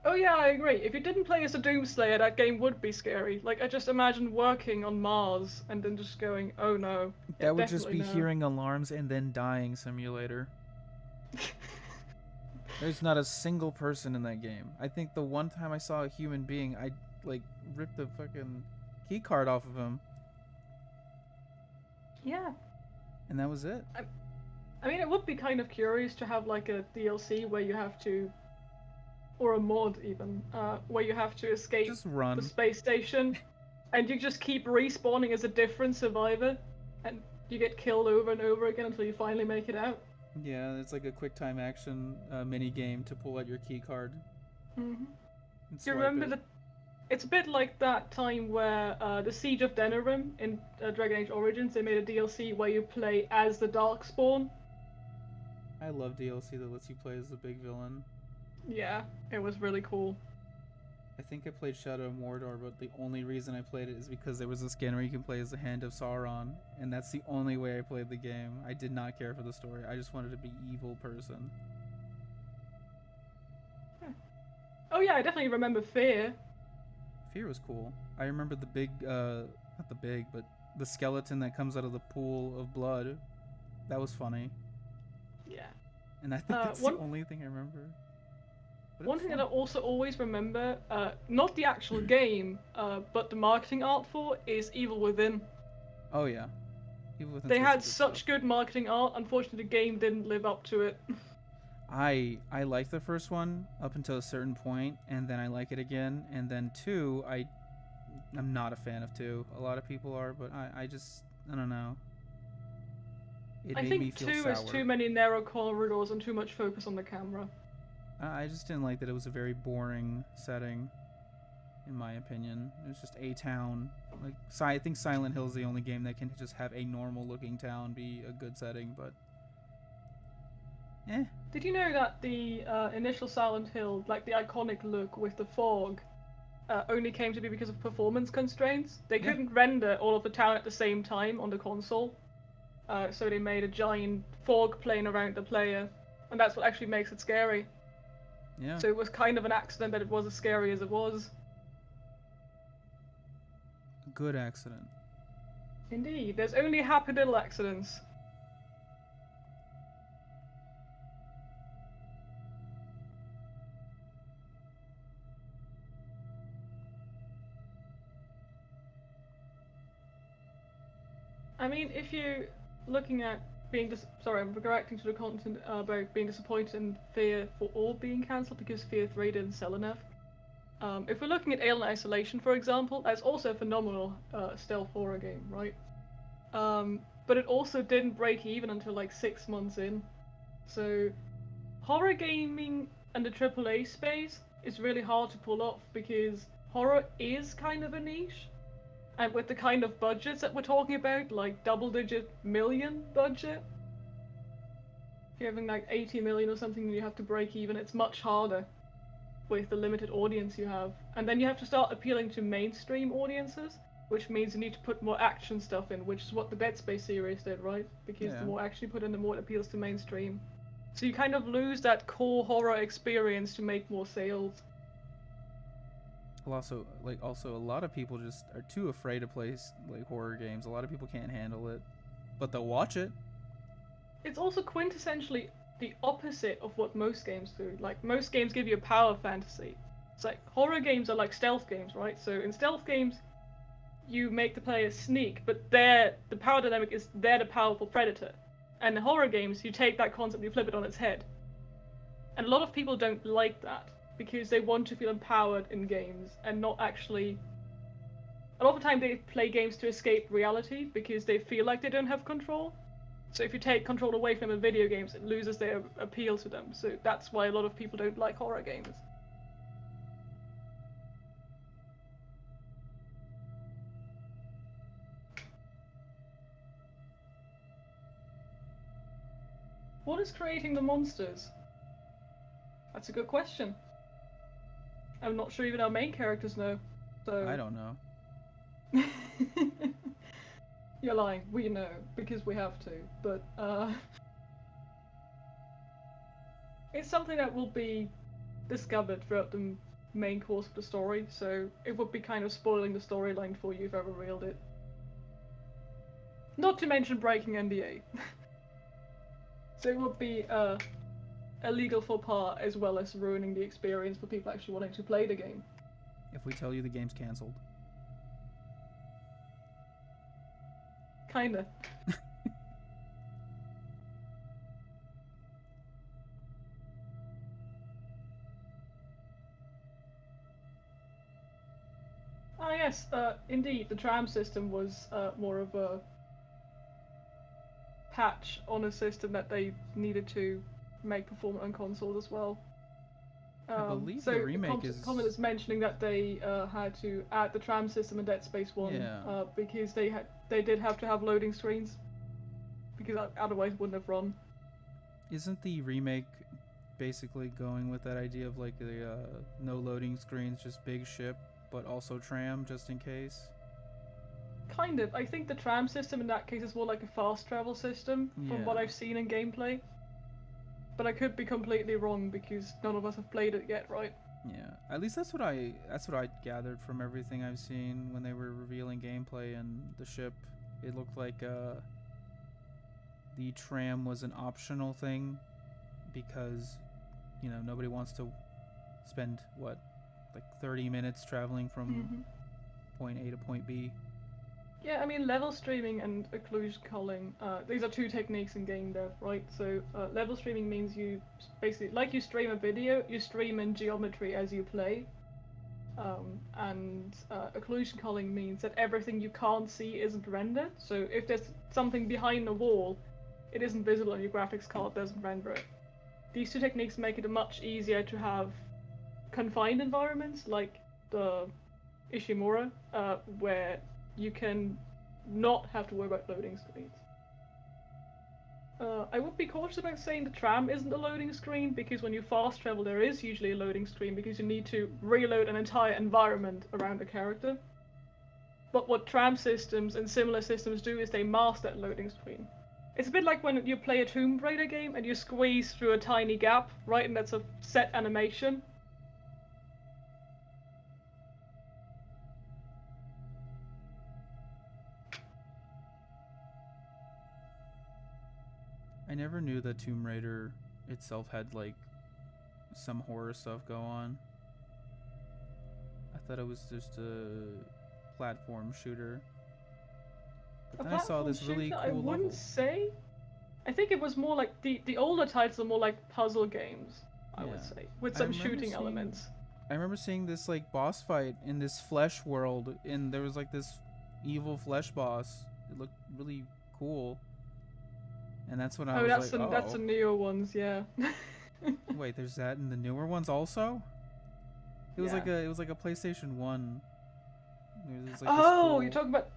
Oh yeah, I agree. If you didn't play as a Doomslayer, that game would be scary. Like, I just imagine working on Mars and then just going, oh no. Yeah, That would just be no. hearing alarms and then dying simulator. There's not a single person in that game. I think the one time I saw a human being, I ripped the fucking key card off of him. Yeah. And that was it. I mean, it would be kind of curious to have like a DLC where you have to, or a mod even, where you have to escape the space station, and you just keep respawning as a different survivor, and you get killed over and over again until you finally make it out. Yeah, it's like a quick time action mini game to pull out your key card. Mm-hmm. Do you remember that? It's a bit like that time where the Siege of Denerim in Dragon Age Origins, they made a DLC where you play as the Darkspawn. I love DLC that lets you play as the big villain. Yeah, it was really cool. I think I played Shadow of Mordor, but the only reason I played it is because there was a skin where you can play as the Hand of Sauron, and that's the only way I played the game. I did not care for the story. I just wanted to be evil person. Oh yeah, I definitely remember Fear. Fear was cool. I remember the big, not the big, but the skeleton that comes out of the pool of blood. That was funny. Yeah. And I think that's the only thing I remember. One thing that I also always remember, not the actual game, but the marketing art for, is Evil Within. Oh yeah. Evil Within. They had such good marketing art. Unfortunately, the game didn't live up to it. I liked the first one up until a certain point, and then I like it again, and then 2, I'm not a fan of 2. A lot of people are, but I don't know. I think 2 is too many narrow corridors and too much focus on the camera. I just didn't like that it was a very boring setting, in my opinion. It was just a town. Like, I think Silent Hill is the only game that can just have a normal-looking town be a good setting, but... eh. Did you know that the initial Silent Hill, like the iconic look with the fog, only came to be because of performance constraints? They couldn't render all of the town at the same time on the console, so they made a giant fog plane around the player, and that's what actually makes it scary. Yeah. So it was kind of an accident that it was as scary as it was. Good accident. Indeed, there's only happy little accidents. I mean, if you're looking at sorry, I'm reacting to the content about being disappointed in Fear 4 being cancelled because Fear 3 didn't sell enough. If we're looking at Alien Isolation, for example, that's also a phenomenal stealth horror game, right? But it also didn't break even until like 6 months in. So, horror gaming and the AAA space is really hard to pull off because horror is kind of a niche. And with the kind of budgets that we're talking about, like double-digit million budget, if you're having like 80 million or something and you have to break even, it's much harder with the limited audience you have. And then you have to start appealing to mainstream audiences, which means you need to put more action stuff in, which is what the Dead Space series did, right? Because the more action you put in, the more it appeals to mainstream. So you kind of lose that core horror experience to make more sales. Well, also a lot of people just are too afraid to play like horror games. A lot of people can't handle it, but they'll watch it. It's also quintessentially the opposite of what most games do. Like, most games give you a power fantasy. It's like, horror games are like stealth games, right? So in stealth games, you make the player sneak, but the power dynamic is they're the powerful predator. And in horror games, you take that concept and you flip it on its head. And a lot of people don't like that, because they want to feel empowered in games and not actually... A lot of the time they play games to escape reality because they feel like they don't have control. So if you take control away from them in video games, it loses their appeal to them. So that's why a lot of people don't like horror games. What is creating the monsters? That's a good question. I'm not sure even our main characters know. So I don't know. You're lying. We know because we have to. But it's something that will be discovered throughout the main course of the story. So it would be kind of spoiling the storyline for you if I ever revealed it. Not to mention breaking NDA. So it would be a legal faux pas as well as ruining the experience for people actually wanting to play the game. If we tell you the game's cancelled. Kinda. Ah yes, indeed, the tram system was more of a patch on a system that they needed to make performant on consoles as well. I believe so the remake is... Comment is mentioning that they had to add the tram system in Dead Space 1 Yeah. because they did have to have loading screens because otherwise it wouldn't have run. Isn't the remake basically going with that idea of like the no loading screens, just big ship, but also tram just in case? Kind of. I think the tram system in that case is more like a fast travel system from what Yeah. I've seen in gameplay. But I could be completely wrong because none of us have played it yet, right? Yeah, at least that's what I gathered from everything I've seen when they were revealing gameplay and the ship. It looked like the tram was an optional thing because, you know, nobody wants to spend like 30 minutes traveling from point A to point B. Yeah, I mean, level streaming and occlusion culling, these are two techniques in game dev, right? So level streaming means you basically, like you stream a video, you stream in geometry as you play. And occlusion culling means that everything you can't see isn't rendered. So if there's something behind the wall, it isn't visible on your graphics card, doesn't render it. These two techniques make it much easier to have confined environments like the Ishimura, where you can not have to worry about loading screens. I would be cautious about saying the tram isn't a loading screen, because when you fast travel there is usually a loading screen because you need to reload an entire environment around a character. But what tram systems and similar systems do is they mask that loading screen. It's a bit like when you play a Tomb Raider game and you squeeze through a tiny gap, right, and that's a set animation. I never knew that Tomb Raider itself had like some horror stuff go on. I thought it was just a platform shooter. But then I saw this really cool I wouldn't level. say. I think it was more like the older titles are more like puzzle games, I would say, with some shooting elements. I remember seeing this like boss fight in this flesh world, and there was like this evil flesh boss. It looked really cool. And that's when I was like, oh. That's the newer ones, yeah. Wait, there's that in the newer ones also? It was like a PlayStation 1. There was, like, you're talking about...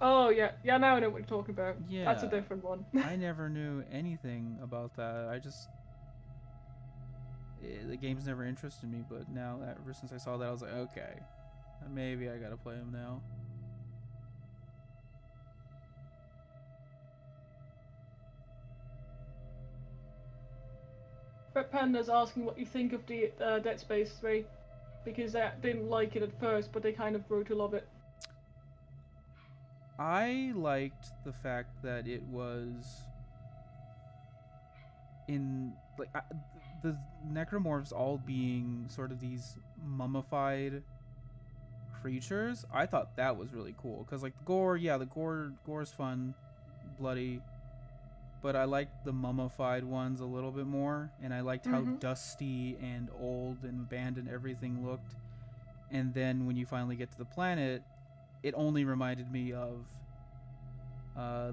Oh, yeah. Yeah, now I know what you're talking about. Yeah. That's a different one. I never knew anything about that. The game's never interested me, but now, ever since I saw that, I was like, okay. Maybe I gotta play them now. Red Panda's asking what you think of Dead Space 3, because they didn't like it at first, but they kind of grew to love it. I liked the fact that it was in like the necromorphs all being sort of these mummified creatures. I thought that was really cool because like the gore is fun, bloody, but I liked the mummified ones a little bit more, and I liked how dusty and old and abandoned everything looked. And then when you finally get to the planet, it only reminded me of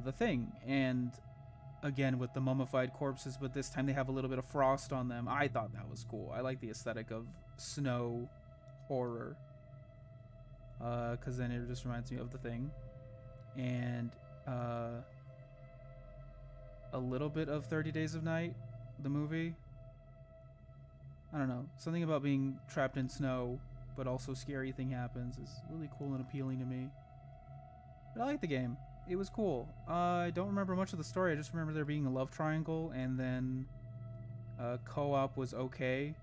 the Thing, and again with the mummified corpses, but this time they have a little bit of frost on them. I thought that was cool. I like the aesthetic of snow horror, because then it just reminds me of the Thing, and a little bit of 30 Days of Night, the movie. I don't know, something about being trapped in snow but also scary thing happens is really cool and appealing to me. But I like the game. It was cool. I don't remember much of the story. I just remember there being a love triangle, and then co-op was okay,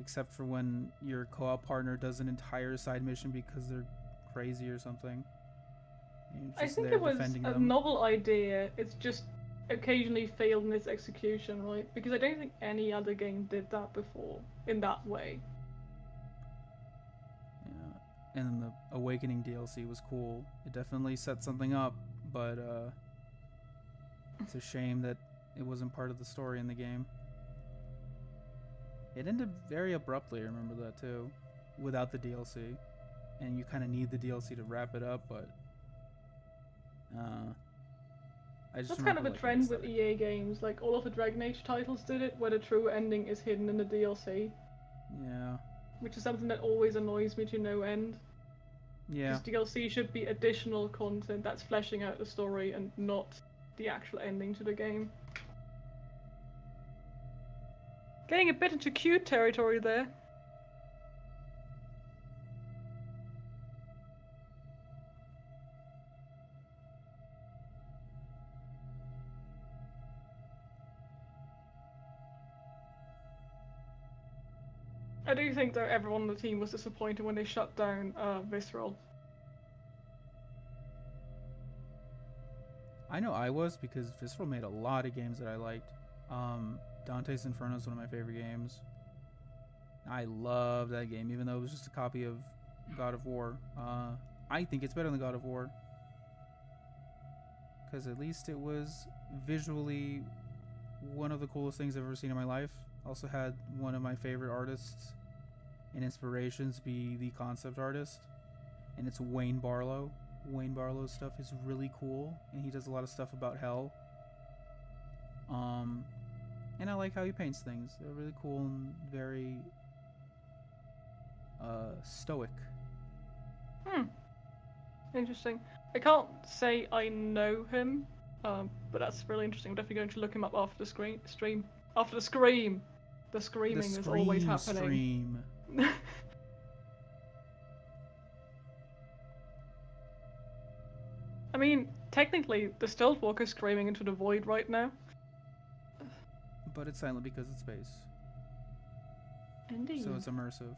except for when your co-op partner does an entire side mission because they're crazy or something. I think it was a novel idea. It's just occasionally failed in its execution, right? Because I don't think any other game did that before in that way. Yeah, and the Awakening DLC was cool. It definitely set something up, but it's a shame that it wasn't part of the story in the game. It ended very abruptly, I remember that too, without the DLC. And you kind of need the DLC to wrap it up, but I just that's kind of a trend with EA games. Like all of the Dragon Age titles did it, where the true ending is hidden in the DLC. Yeah. Which is something that always annoys me to no end. Yeah. Because DLC should be additional content that's fleshing out the story and not the actual ending to the game. Getting a bit into cute territory there. I do think that everyone on the team was disappointed when they shut down Visceral. I know I was, because Visceral made a lot of games that I liked. Dante's Inferno is one of my favorite games. I love that game, even though it was just a copy of God of War. I think it's better than God of War, because at least it was visually one of the coolest things I've ever seen in my life. Also had one of my favorite artists and inspirations be the concept artist, and it's Wayne Barlow. Wayne Barlow's stuff is really cool, and he does a lot of stuff about hell. And I like how he paints things. They're really cool and very stoic. Interesting. I can't say I know him, but that's really interesting. I'm definitely going to look him up after the stream. After the scream! The screaming is always happening. I mean, technically, the Stealth Walker's screaming into the void right now. But it's silent because it's space. Indeed. So it's immersive.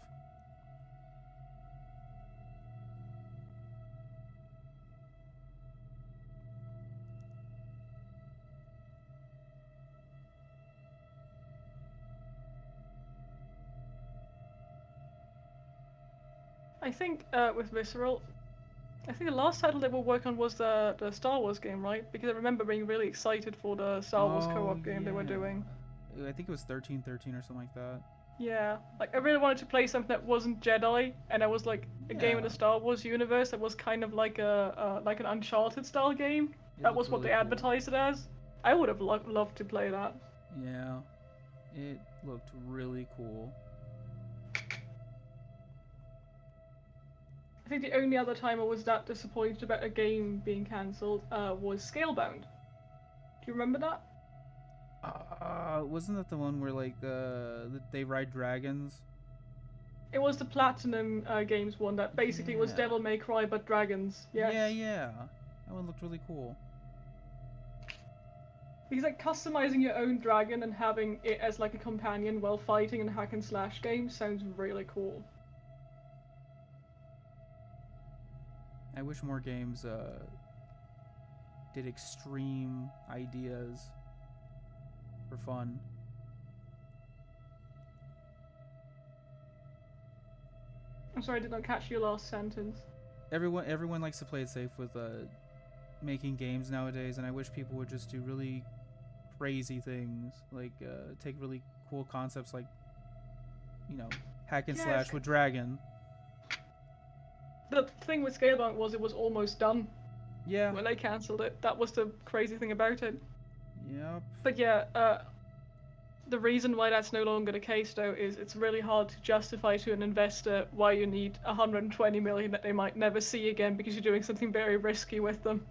I think with Visceral, I think the last title they were working on was the Star Wars game, right? Because I remember being really excited for the Star Wars co-op game they were doing. I think it was 1313 or something like that. Yeah, like I really wanted to play something that wasn't Jedi, and it was like a game in the Star Wars universe that was kind of like like an Uncharted style game. That was what they advertised it as. I would have loved to play that. Yeah, it looked really cool. I think the only other time I was that disappointed about a game being cancelled was Scalebound. Do you remember that? Wasn't that the one where like they ride dragons? It was the Platinum Games one that basically was Devil May Cry but dragons. Yes. Yeah. That one looked really cool. Because like customizing your own dragon and having it as like a companion while fighting in hack and slash games sounds really cool. I wish more games did extreme ideas for fun. I'm sorry, I did not catch your last sentence. Everyone likes to play it safe with making games nowadays, and I wish people would just do really crazy things, like take really cool concepts, like hack and slash with dragon. The thing with Scalebound was it was almost done. Yeah. When they cancelled it, that was the crazy thing about it. Yep. But yeah, the reason why that's no longer the case though is it's really hard to justify to an investor why you need 120 million that they might never see again because you're doing something very risky with them.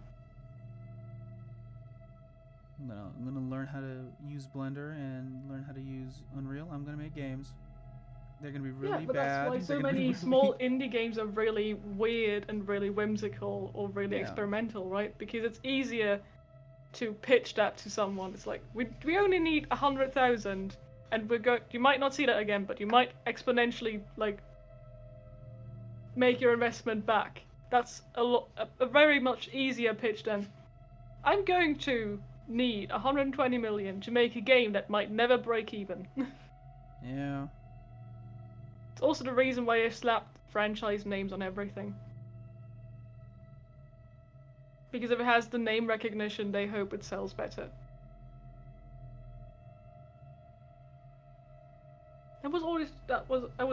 I'm gonna learn how to use Blender and learn how to use Unreal. I'm gonna make games. They're gonna be really but bad. that's why so many small indie games are really weird and really whimsical or really experimental, right? Because it's easier to pitch that to someone. It's like we only need 100,000, and you might not see that again, but you might exponentially like make your investment back. That's a very much easier pitch than I'm going to need 120 million to make a game that might never break even. Yeah. It's also the reason why they've slapped franchise names on everything. Because if it has the name recognition, they hope it sells better. I was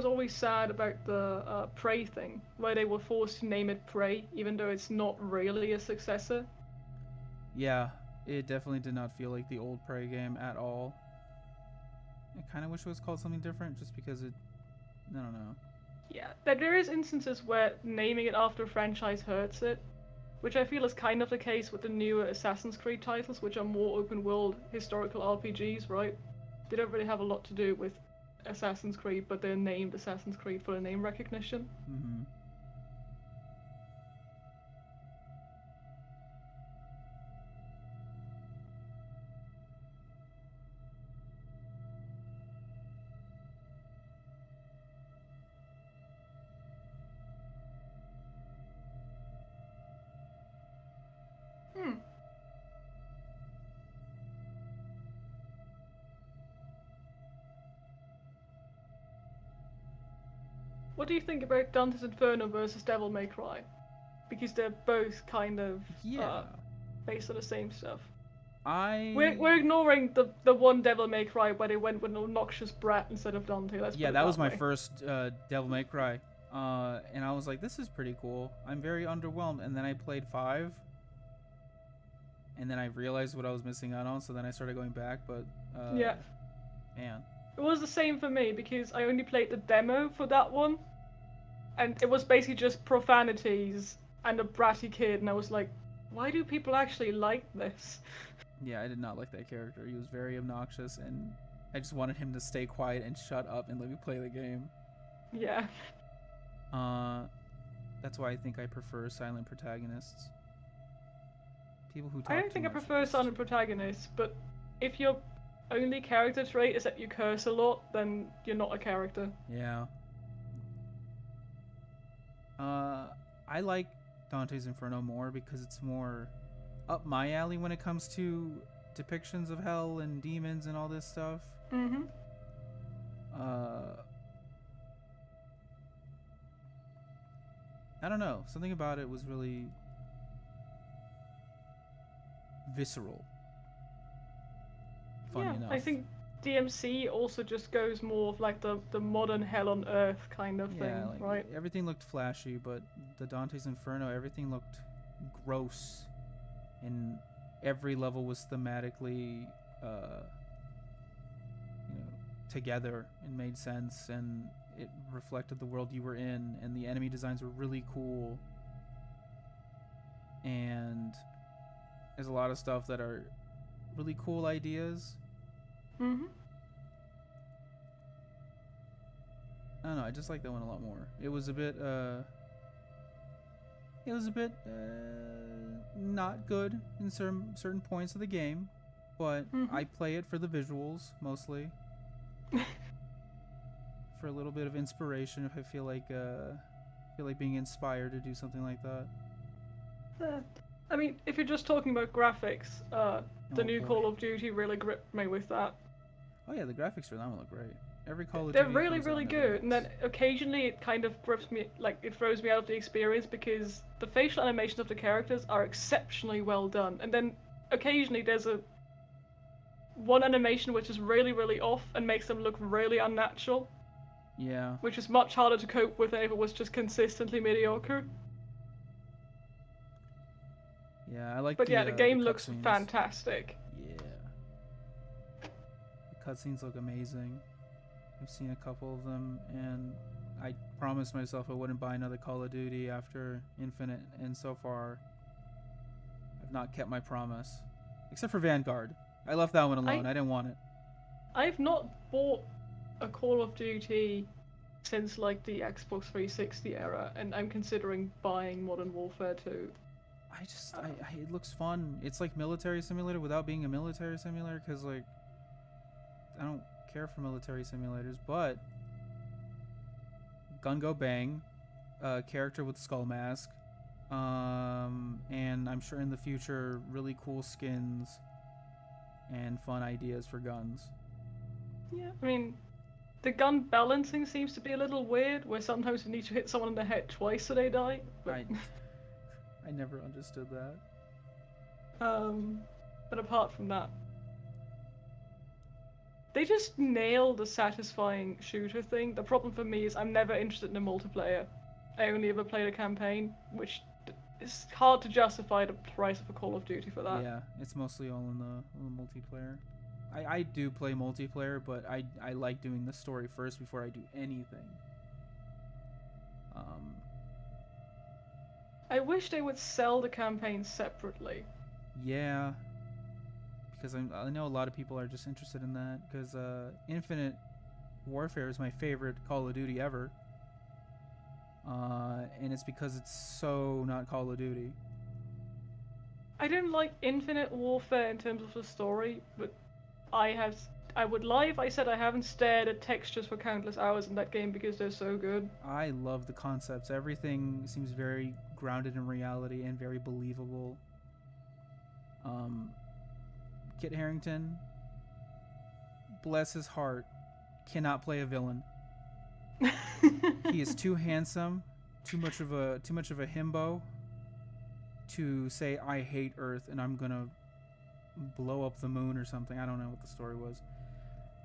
always sad about the Prey thing, where they were forced to name it Prey, even though it's not really a successor. Yeah, it definitely did not feel like the old Prey game at all. I kind of wish it was called something different, just because I don't know. Yeah, there is instances where naming it after a franchise hurts it, which I feel is kind of the case with the newer Assassin's Creed titles, which are more open-world historical RPGs, right? They don't really have a lot to do with Assassin's Creed, but they're named Assassin's Creed for the name recognition. Mm-hmm. What do you think about Dante's Inferno versus Devil May Cry? Because they're both kind of based on the same stuff. We're ignoring the one Devil May Cry where they went with an obnoxious brat instead of Dante. That was my first Devil May Cry, and I was like, this is pretty cool. I'm very underwhelmed, and then I played 5, and then I realized what I was missing out on. So then I started going back, but man. It was the same for me because I only played the demo for that one, and it was basically just profanities and a bratty kid, and I was like, why do people actually like this? Yeah, I did not like that character. He was very obnoxious, and I just wanted him to stay quiet and shut up and let me play the game. Yeah. That's why I think I prefer silent protagonists. People who talk I don't think I prefer silent protagonists, but if your only character trait is that you curse a lot, then you're not a character. Yeah. I like Dante's Inferno more because it's more up my alley when it comes to depictions of hell and demons and all this stuff. Mm-hmm. I don't know. Something about it was really visceral. Funny enough. I think DMC also just goes more of like the modern hell on earth kind of thing, right? Everything looked flashy, but the Dante's Inferno, everything looked gross, and every level was thematically, together and made sense, and it reflected the world you were in, and the enemy designs were really cool, and there's a lot of stuff that are really cool ideas. Mm-hmm. I don't know, I just like that one a lot more. It was a bit not good in certain points of the game, but Mhm. I play it for the visuals mostly. For a little bit of inspiration if I feel like being inspired to do something like that. I mean, if you're just talking about graphics, the Oh new boy. Call of Duty really gripped me with that. Oh yeah, the graphics for them look great. Every Call of They're Duty that really, comes out really never good, and looks. then occasionally it kind of grips me, like it throws me out of the experience because the facial animations of the characters are exceptionally well done, and then occasionally there's one animation which is really, really off and makes them look really unnatural, Yeah. which is much harder to cope with than if it was just consistently mediocre. Yeah, I like But yeah, the the game looks cutscenes. fantastic. Yeah. The cutscenes look amazing. I've seen a couple of them, and I promised myself I wouldn't buy another Call of Duty after Infinite, and so far, I've not kept my promise. Except for Vanguard. I left that one alone. I didn't want it. I've not bought a Call of Duty since like the Xbox 360 era, and I'm considering buying Modern Warfare 2. It looks fun. It's like military simulator without being a military simulator, because, like, I don't care for military simulators, but gun go bang, character with skull mask, and I'm sure in the future, really cool skins and fun ideas for guns. Yeah, I mean, the gun balancing seems to be a little weird, where sometimes you need to hit someone in the head twice so they die. But, I never understood that. but apart from that, they just nailed the satisfying shooter thing. The problem for me is I'm never interested in a multiplayer. I only ever played a campaign, which is hard to justify the price of a Call of Duty for that. Yeah, it's mostly all in the multiplayer. I do play multiplayer, but I like doing the story first before I do anything. I wish they would sell the campaign separately. Yeah, because I know a lot of people are just interested in that, because Infinite Warfare is my favorite Call of Duty ever. And it's because it's so not Call of Duty. I don't like Infinite Warfare in terms of the story, but I would lie if I said I haven't stared at textures for countless hours in that game because they're so good. I love the concepts. Everything seems very grounded in reality and very believable. Kit Harington, bless his heart, cannot play a villain. He is too handsome, too much of a himbo to say I hate Earth and I'm gonna blow up the moon or something. I don't know what the story was.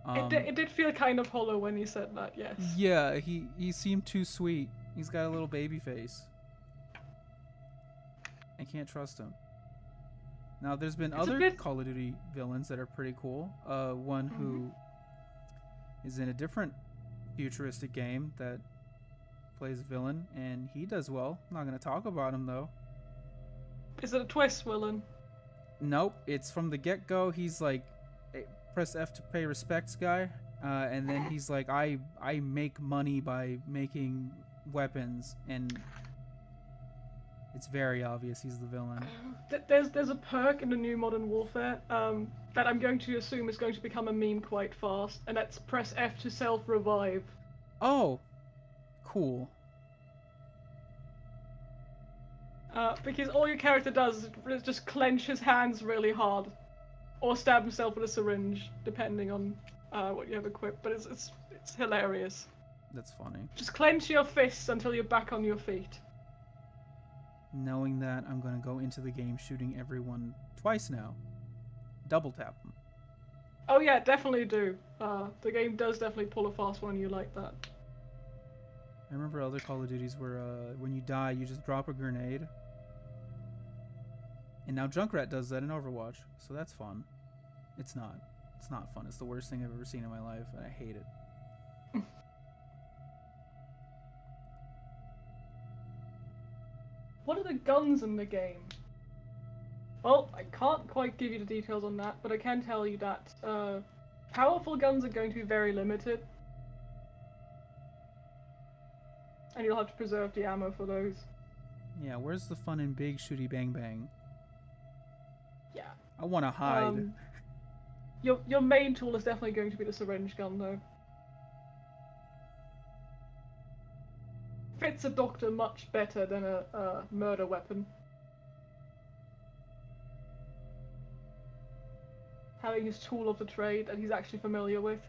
It did feel kind of hollow when you said that, yes. Yeah, he seemed too sweet. He's got a little baby face. I can't trust him. Now, there's been other Call of Duty villains that are pretty cool. One who is in a different futuristic game that plays a villain, and he does well. I'm not going to talk about him, though. Is it a twist villain? Nope, it's from the get-go. He's like, press F to pay respects guy, and then he's like, I make money by making weapons, and it's very obvious he's the villain. There's a perk in the new Modern Warfare that I'm going to assume is going to become a meme quite fast, and that's press F to self-revive. Oh, cool. Because all your character does is just clench his hands really hard, or stab himself with a syringe, depending on what you have equipped. But it's hilarious. That's funny. Just clench your fists until you're back on your feet. Knowing that, I'm gonna go into the game shooting everyone twice now. Double tap them. Oh yeah, definitely do. The game does definitely pull a fast one on you like that. I remember other Call of Duties where when you die, you just drop a grenade. And now Junkrat does that in Overwatch, so that's fun. It's not. It's not fun. It's the worst thing I've ever seen in my life, and I hate it. What are the guns in the game? Well, I can't quite give you the details on that, but I can tell you that powerful guns are going to be very limited. And you'll have to preserve the ammo for those. Yeah, where's the fun in big shooty bang bang? Yeah. I want to hide. Your main tool is definitely going to be the syringe gun, though. Fits a doctor much better than a murder weapon. Having his tool of the trade that he's actually familiar with.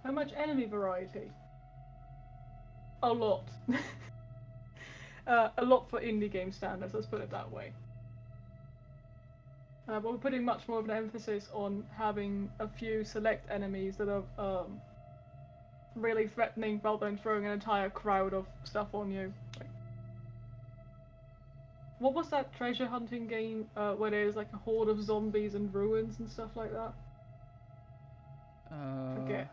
How much enemy variety? A lot. A lot for indie game standards, let's put it that way. But we're putting much more of an emphasis on having a few select enemies that are really threatening rather than throwing an entire crowd of stuff on you. Like, what was that treasure hunting game where there's like a horde of zombies and ruins and stuff like that? Forget.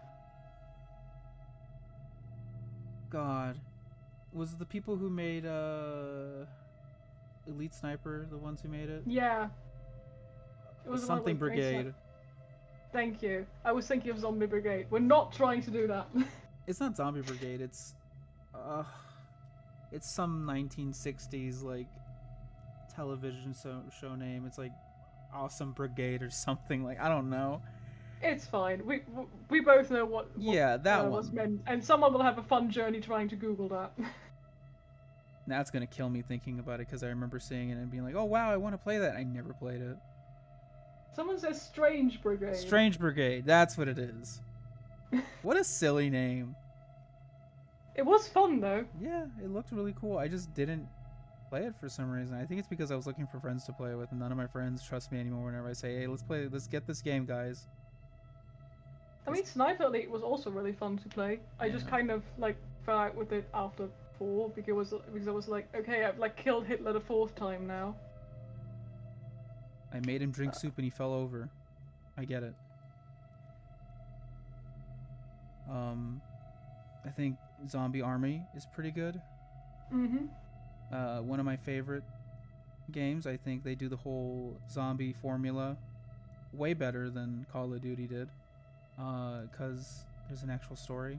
God. Was it the people who made Elite Sniper the ones who made it? Yeah. It was Something Brigade. Thank you. I was thinking of Zombie Brigade. We're not trying to do that. It's not Zombie Brigade, it's some 1960s like television show name. It's like Awesome Brigade or something, like I don't know. It's fine. We both know what that was one. meant, and someone will have a fun journey trying to Google that. Now it's gonna kill me thinking about it because I remember seeing it and being like, oh wow, I want to play that. I never played it. Someone says Strange Brigade. Strange Brigade, that's what it is. What a silly name. It was fun though. Yeah, it looked really cool. I just didn't play it for some reason. I think it's because I was looking for friends to play with, and none of my friends trust me anymore whenever I say, hey, let's get this game, guys. I mean, Sniper Elite was also really fun to play. I just kind of like fell out with it after 4 because I was like, okay, I've like killed Hitler the 4th time now. I made him drink soup and he fell over. I get it. I think Zombie Army is pretty good. One of my favorite games. I think they do the whole zombie formula way better than Call of Duty did. Because there's an actual story.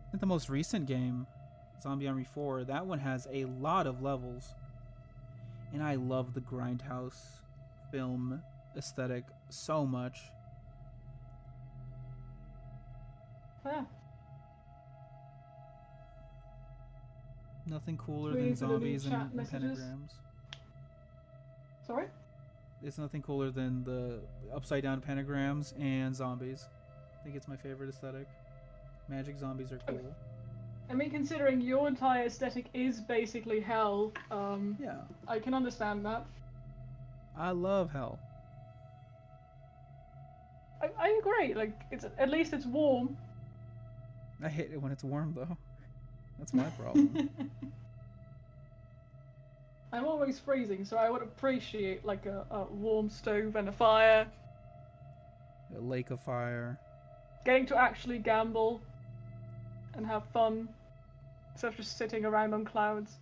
I think the most recent game, Zombie Army 4, that one has a lot of levels. And I love the Grindhouse film aesthetic so much. Yeah. Nothing cooler than zombies and pentagrams. Sorry? It's nothing cooler than the upside down pentagrams and zombies. I think it's my favorite aesthetic. Magic zombies are cool. I mean, considering your entire aesthetic is basically hell, yeah, I can understand that. I love hell. I agree. Like, at least it's warm. I hate it when it's warm though. That's my problem. I'm always freezing, so I would appreciate like a warm stove and a fire. A lake of fire. Getting to actually gamble and have fun instead of just sitting around on clouds.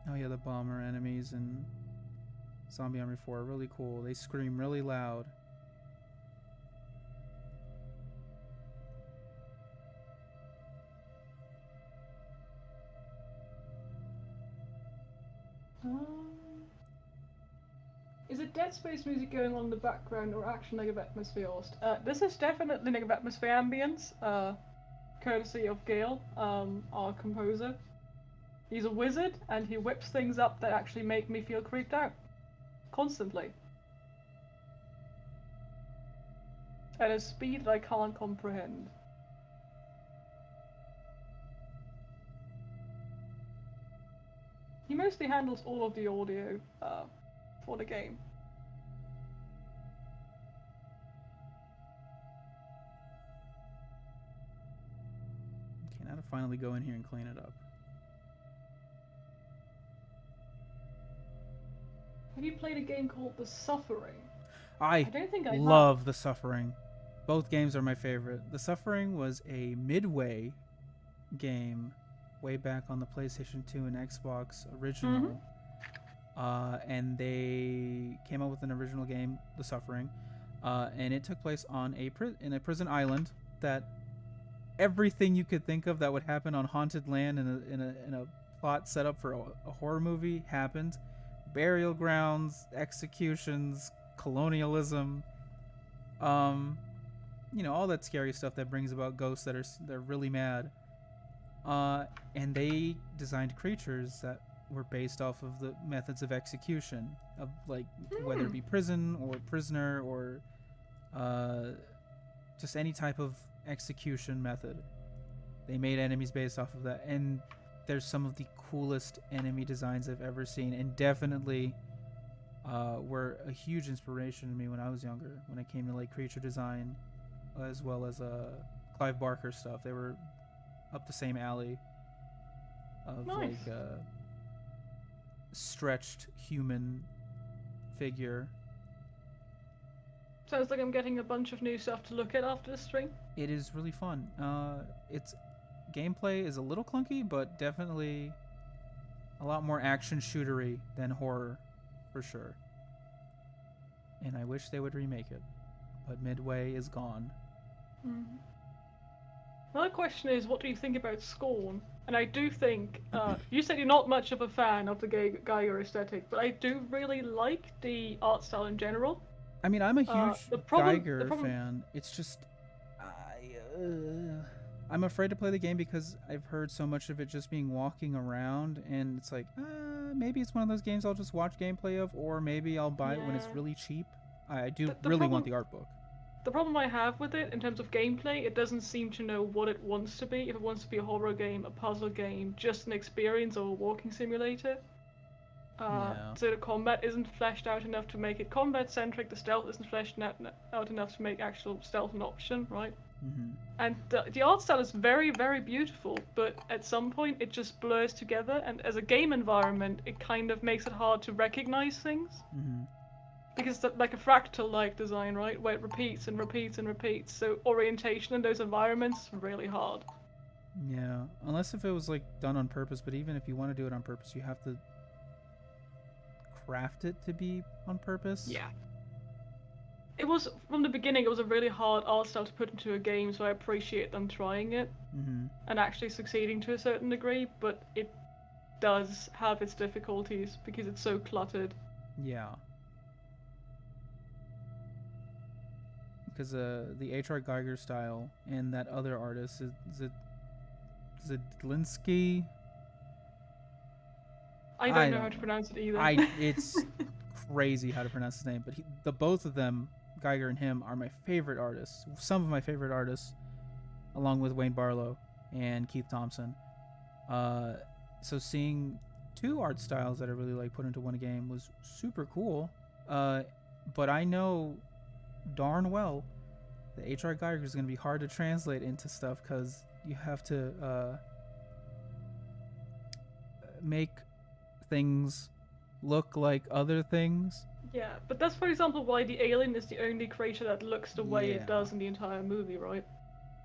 Oh yeah, the bomber enemies in Zombie Army 4 are really cool. They scream really loud. Is it Dead Space music going on in the background or actual negative atmosphere host? This is definitely negative atmosphere ambience, courtesy of Gale, our composer. He's a wizard and he whips things up that actually make me feel creeped out. Constantly. At a speed that I can't comprehend. He mostly handles all of the audio for the game. Okay, now to finally go in here and clean it up. Have you played a game called The Suffering? I don't think I love The Suffering. Both games are my favorite. The Suffering was a Midway game way back on the PlayStation 2 and Xbox original. Mm-hmm. And they came out with an original game, The Suffering. And it took place on in a prison island that everything you could think of that would happen on haunted land in a plot set up for a horror movie happened. Burial grounds, executions, colonialism, all that scary stuff that brings about ghosts they're really mad. And they designed creatures that were based off of the methods of execution of like whether it be prison or prisoner or just any type of execution method. They made enemies based off of that, and there's some of the coolest enemy designs I've ever seen, and definitely were a huge inspiration to me when I was younger. When it came to like creature design, as well as Clive Barker stuff, they were up the same alley of Nice. like stretched human figure. Sounds like I'm getting a bunch of new stuff to look at after the stream. It is really fun. Its gameplay is a little clunky, but definitely a lot more action shootery than horror, for sure. And I wish they would remake it, but Midway is gone. Another question is, what do you think about Scorn? And I do think, you said you're not much of a fan of the Geiger aesthetic, but I do really like the art style in general. I mean, I'm a huge the problem- Geiger the problem- fan. It's just, I'm afraid to play the game because I've heard so much of it just being walking around, and it's like, maybe it's one of those games I'll just watch gameplay of, or maybe I'll buy it when it's Yeah. really cheap. I do The really problem- want the art book. The problem I have with it, in terms of gameplay, it doesn't seem to know what it wants to be. If it wants to be a horror game, a puzzle game, just an experience, or a walking simulator. Yeah. So the combat isn't fleshed out enough to make it combat-centric, the stealth isn't fleshed out enough to make actual stealth an option, right? Mm-hmm. And the art style is very, very beautiful, but at some point it just blurs together, and as a game environment, it kind of makes it hard to recognize things. Mm-hmm. Because it's like a fractal-like design, right? Where it repeats and repeats and repeats. So orientation in those environments is really hard. Yeah, unless if it was like done on purpose, but even if you want to do it on purpose, you have to craft it to be on purpose. Yeah. It was, from the beginning, it was a really hard art style to put into a game, so I appreciate them trying it Mm-hmm. and actually succeeding to a certain degree, but it does have its difficulties because it's so cluttered. Yeah. Because the HR Geiger style and that other artist is it Zidlinsky? I don't know how to pronounce it either. It's crazy how to pronounce his name, but the both of them, Geiger and him, are my favorite artists. Some of my favorite artists, along with Wayne Barlow and Keith Thompson. So seeing two art styles that I really like put into one game was super cool. But I know darn well that HR Geiger is going to be hard to translate into stuff because you have to make things look like other things. Yeah, but that's, for example, why the alien is the only creature that looks the way Yeah. it does in the entire movie, right?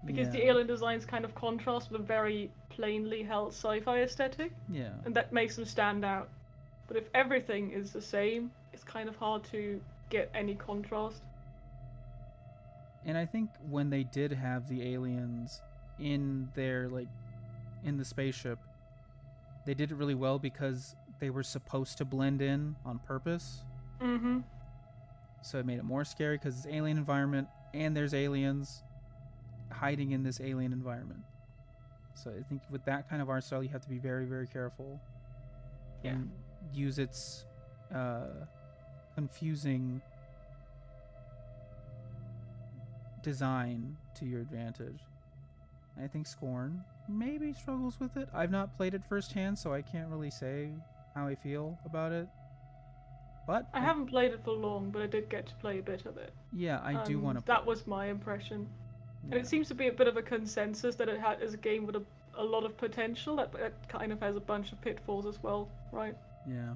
Because the Yeah. alien designs kind of contrast with a very plainly held sci-fi aesthetic, Yeah. and that makes them stand out. But if everything is the same, it's kind of hard to get any contrast. And I think when they did have the aliens in their in the spaceship, they did it really well because they were supposed to blend in on purpose. Mm-hmm. So it made it more scary because it's alien environment and there's aliens hiding in this alien environment. So I think with that kind of art style, you have to be very, very careful and use its confusing design to your advantage. I think Scorn maybe struggles with it. I've not played it firsthand, so I can't really say how I feel about it. But I haven't played it for long, but I did get to play a bit of it. Yeah, I do want to play. That was my impression. Yeah. And it seems to be a bit of a consensus that it is a game with a lot of potential, that kind of has a bunch of pitfalls as well, right? Yeah.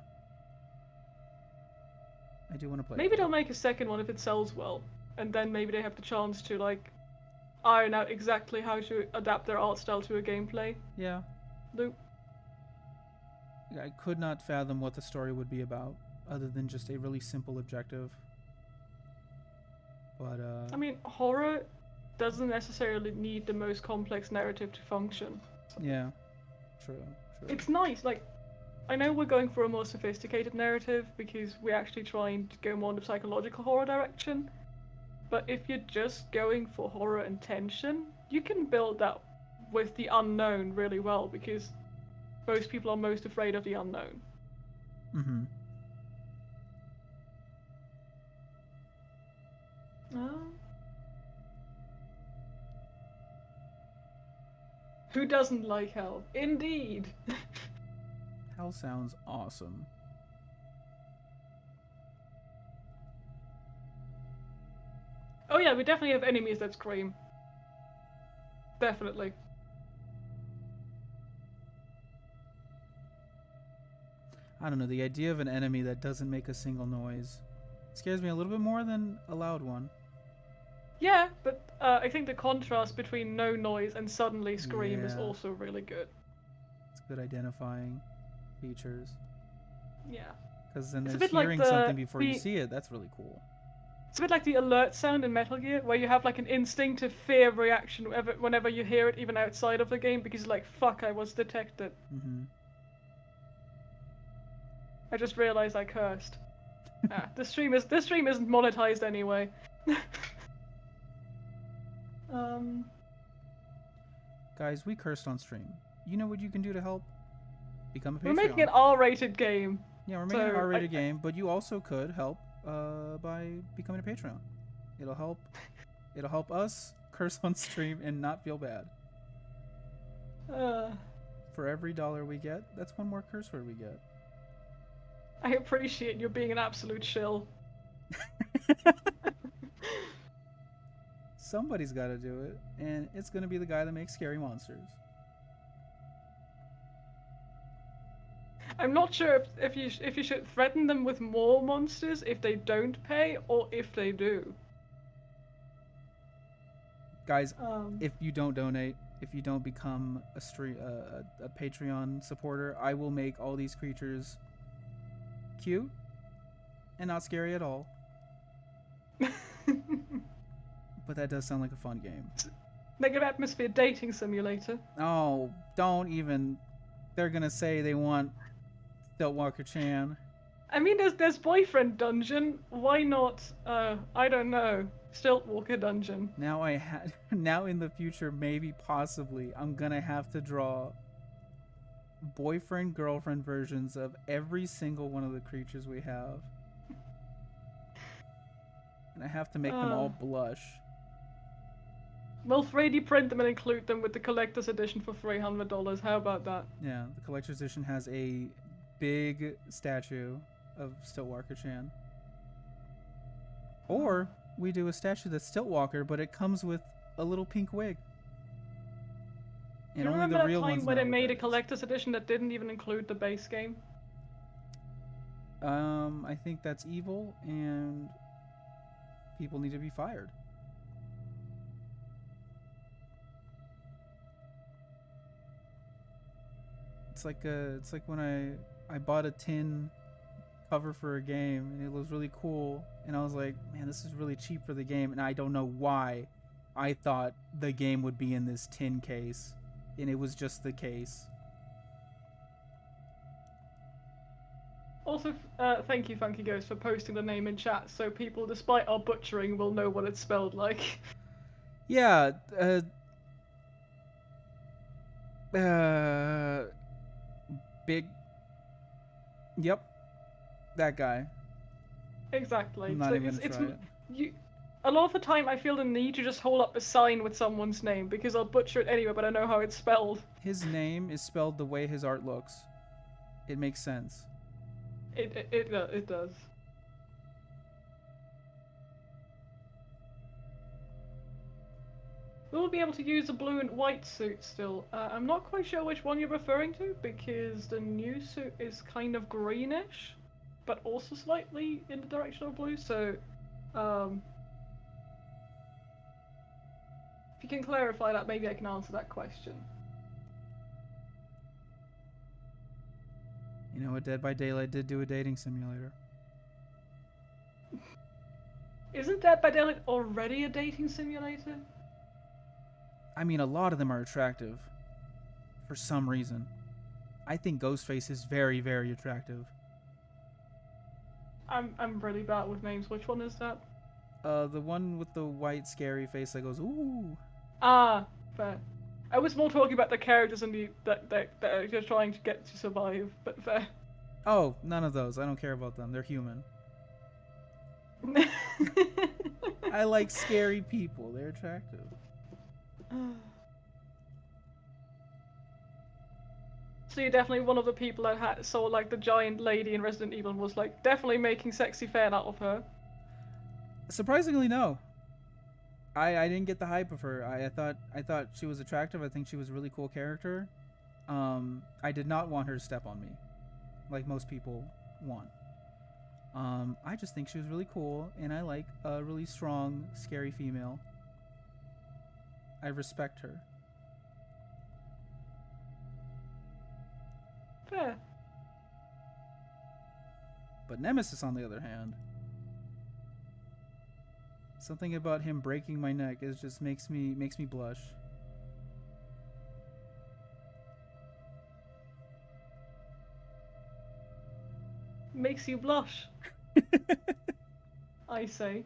I do want to play. Maybe they'll make a second one if it sells well, and then maybe they have the chance to iron out exactly how to adapt their art style to a gameplay Yeah. loop. I could not fathom what the story would be about, other than just a really simple objective. But I mean, horror doesn't necessarily need the most complex narrative to function. yeah, true. It's nice, like, I know we're going for a more sophisticated narrative because we're actually trying to go more in the psychological horror direction. But if you're just going for horror and tension, you can build that with the unknown really well because most people are most afraid of the unknown. Mm-hmm. Um, who doesn't like hell? Indeed. Hell sounds awesome. Oh yeah, we definitely have enemies that scream. Definitely. I don't know, the idea of an enemy that doesn't make a single noise scares me a little bit more than a loud one. Yeah, but I think the contrast between no noise and suddenly scream is Yeah. also really good. It's good identifying features. Yeah. Because then It's a there's bit like hearing the something before you the see it. That's really cool. it's a bit like the alert sound in Metal Gear, where you have like an instinctive fear reaction whenever you hear it, even outside of the game, because like fuck, I was detected. Mm-hmm. I just realized I cursed. This stream isn't monetized anyway. um. Guys, we cursed on stream. You know what you can do to help? Become a Patreon. We're making an R-rated game. Yeah, we're making an R-rated game, but you also could help by becoming a Patreon. It'll help. It'll help us curse on stream and not feel bad. For every $1 we get, that's one more curse word we get. I appreciate you being an absolute shill. Somebody's got to do it, and it's going to be the guy that makes scary monsters. I'm not sure if you should threaten them with more monsters if they don't pay or if they do. Guys, if you don't donate, if you don't become a Patreon supporter, I will make all these creatures cute and not scary at all. But that does sound like a fun game. Negative atmosphere dating simulator. Oh, don't even. They're gonna say they want Stiltwalker Chan. I mean, there's boyfriend dungeon. Why not? I don't know. Stiltwalker dungeon. Now now in the future, maybe possibly, I'm gonna have to draw boyfriend girlfriend versions of every single one of the creatures we have, and I have to make them all blush. We'll 3D print them and include them with the collector's edition for $300. How about that? Yeah, the collector's edition has a big statue of Stiltwalker Chan. Or we do a statue that's Stiltwalker, but it comes with a little pink wig. Do you remember that time when they made a collector's edition that didn't even include the base game? I think that's evil, and people need to be fired. It's like when I bought a tin cover for a game and it was really cool, and I was like, man, this is really cheap for the game, and I don't know why I thought the game would be in this tin case, and it was just the case. Also, thank you, Funky Ghost, for posting the name in chat so people, despite our butchering, will know what it's spelled like. Yeah, big. Yep, that guy. Exactly. I'm not even gonna try it. A lot of the time, I feel the need to just hold up a sign with someone's name because I'll butcher it anyway, but I know how it's spelled. His name is spelled the way his art looks. It makes sense. It does. We'll be able to use a blue and white suit still. I'm not quite sure which one you're referring to because the new suit is kind of greenish, but also slightly in the direction of blue. So, if you can clarify that, maybe I can answer that question. You know what, Dead by Daylight did do a dating simulator. Isn't Dead by Daylight already a dating simulator? I mean, a lot of them are attractive for some reason. I think Ghostface is very, very attractive. I'm really bad with names. Which one is that? The one with the white scary face that goes ooh. Ah, fair. I was more talking about the characters and that are just trying to get to survive, but fair. Oh, none of those. I don't care about them. They're human. I like scary people. They're attractive. So you're definitely one of the people that saw like the giant lady in Resident Evil and was like definitely making sexy fan out of her. Surprisingly, no. I didn't get the hype of her. I thought she was attractive. I think she was a really cool character. I did not want her to step on me, like most people want. I just think she was really cool, and I like a really strong, scary female. I respect her. Fair. But Nemesis, on the other hand, something about him breaking my neck is just makes me blush. Makes you blush. I say.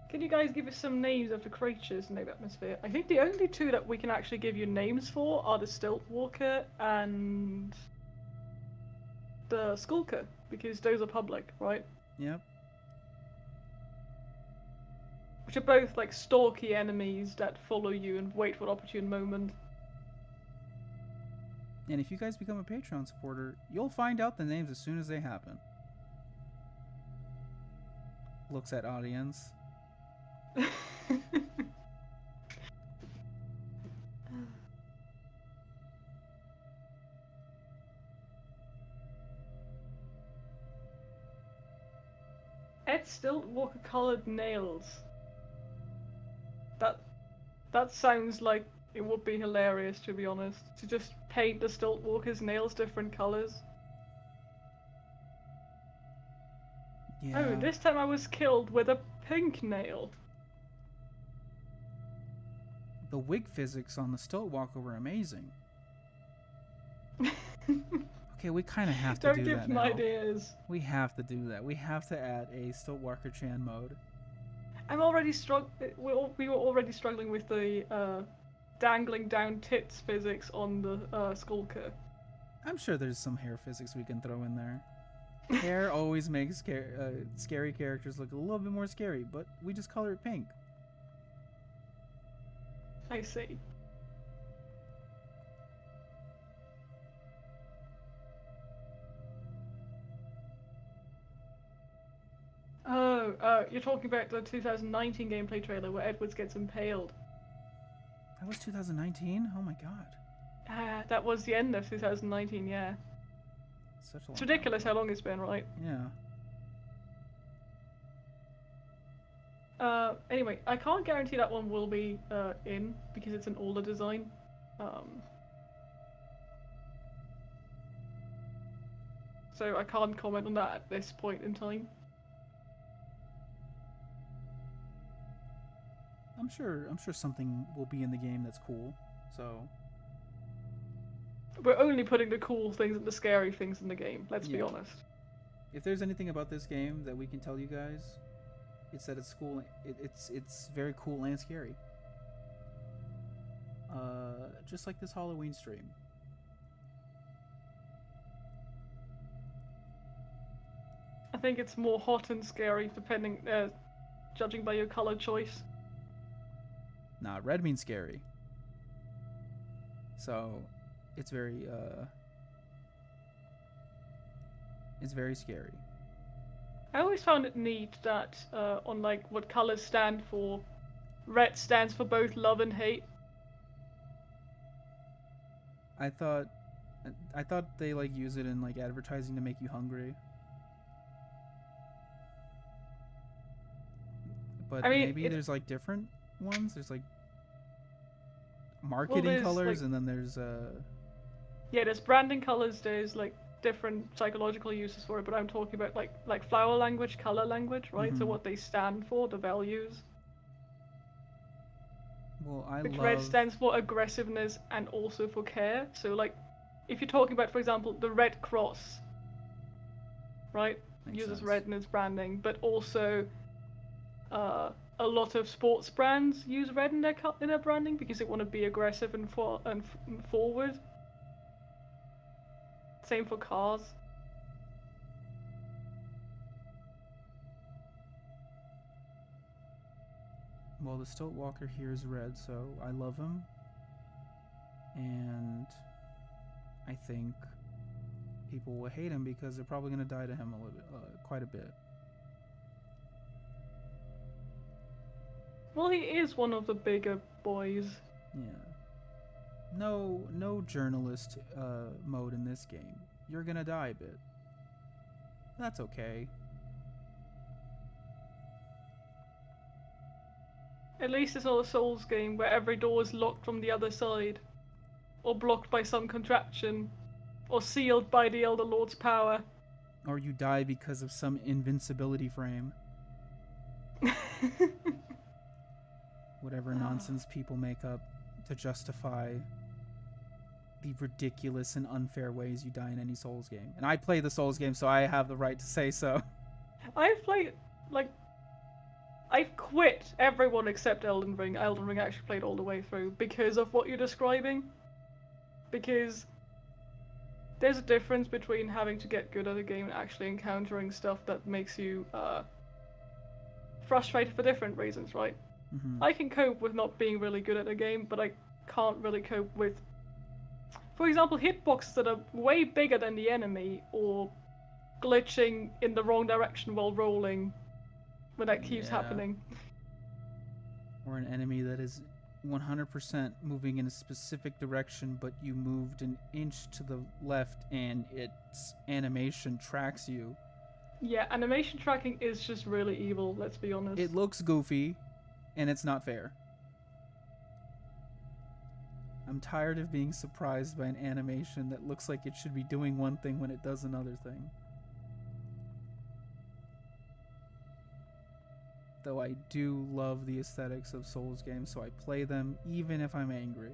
Can you guys give us some names of the creatures in the atmosphere? I think the only two that we can actually give you names for are the Stiltwalker and the Skulker, because those are public, right? Yep. Which are both like stalky enemies that follow you and wait for an opportune moment. And if you guys become a Patreon supporter, you'll find out the names as soon as they happen. Looks at audience. Ed Stiltwalker colored nails. That sounds like it would be hilarious, to be honest, to just paint the Stiltwalker's nails different colors. Yeah. Oh, this time I was killed with a pink nail. The wig physics on the Stiltwalker were amazing. Okay, we kind of have to Don't do give that them now. ideas. We have to do that. We have to add a Stiltwalker Chan mode. I'm already we were already struggling with the dangling down tits physics on the Skulker. I'm sure there's some hair physics we can throw in there. Hair always makes scary characters look a little bit more scary, but we just color it pink. I see. Oh, you're talking about the 2019 gameplay trailer where Edwards gets impaled. That was 2019? Oh my god. That was the end of 2019, yeah. Such a It's ridiculous how long it's been, right? Yeah. Anyway, I can't guarantee that one will be in because it's an older design. So I can't comment on that at this point in time. I'm sure something will be in the game that's cool. So We're only putting the cool things and the scary things in the game, let's be Yeah. honest. if there's anything about this game that we can tell you guys, it's that it's cool. It's very cool and scary. Just like this Halloween stream. I think it's more hot and scary depending, judging by your color choice. Nah, red means scary. So, it's very scary. I always found it neat that on like what colors stand for, red stands for both love and hate. I thought they like use it in like advertising to make you hungry. But I mean, maybe it- there's like different ones. There's like marketing there's, colors, like- and then there's Yeah, there's branding colors, there's like different psychological uses for it, but I'm talking about like flower language, color language, right? So Mhm. what they stand for, the values. Well, I Which red love. stands for aggressiveness and also for care. So like, if you're talking about, for example, the Red Cross, right, Makes uses sense. red in its branding, but also a lot of sports brands use red in their branding because they want to be aggressive and forward. Same for cars. Well, the Stilt Walker here is red, so I love him, and I think people will hate him because they're probably going to die to him a little bit, quite a bit. Well, he is one of the bigger boys. Yeah. No journalist mode in this game. You're gonna die a bit. That's okay. At least it's not a Souls game where every door is locked from the other side, or blocked by some contraption, or sealed by the Elder Lord's power. Or you die because of some invincibility frame. Whatever nonsense people make up to justify the ridiculous and unfair ways you die in any Souls game. And I play the Souls game, so I have the right to say so. I've played, like, I've quit everyone except Elden Ring. Elden Ring I actually played all the way through because of what you're describing. Because there's a difference between having to get good at a game and actually encountering stuff that makes you frustrated for different reasons, right? Mm-hmm. I can cope with not being really good at a game, but I can't really cope with, for example, hitboxes that are way bigger than the enemy, or glitching in the wrong direction while rolling when that keeps happening. Or an enemy that is 100% moving in a specific direction, but you moved an inch to the left and its animation tracks you. Yeah, animation tracking is just really evil, let's be honest. It looks goofy, and it's not fair. I'm tired of being surprised by an animation that looks like it should be doing one thing when it does another thing. Though I do love the aesthetics of Souls games, so I play them even if I'm angry.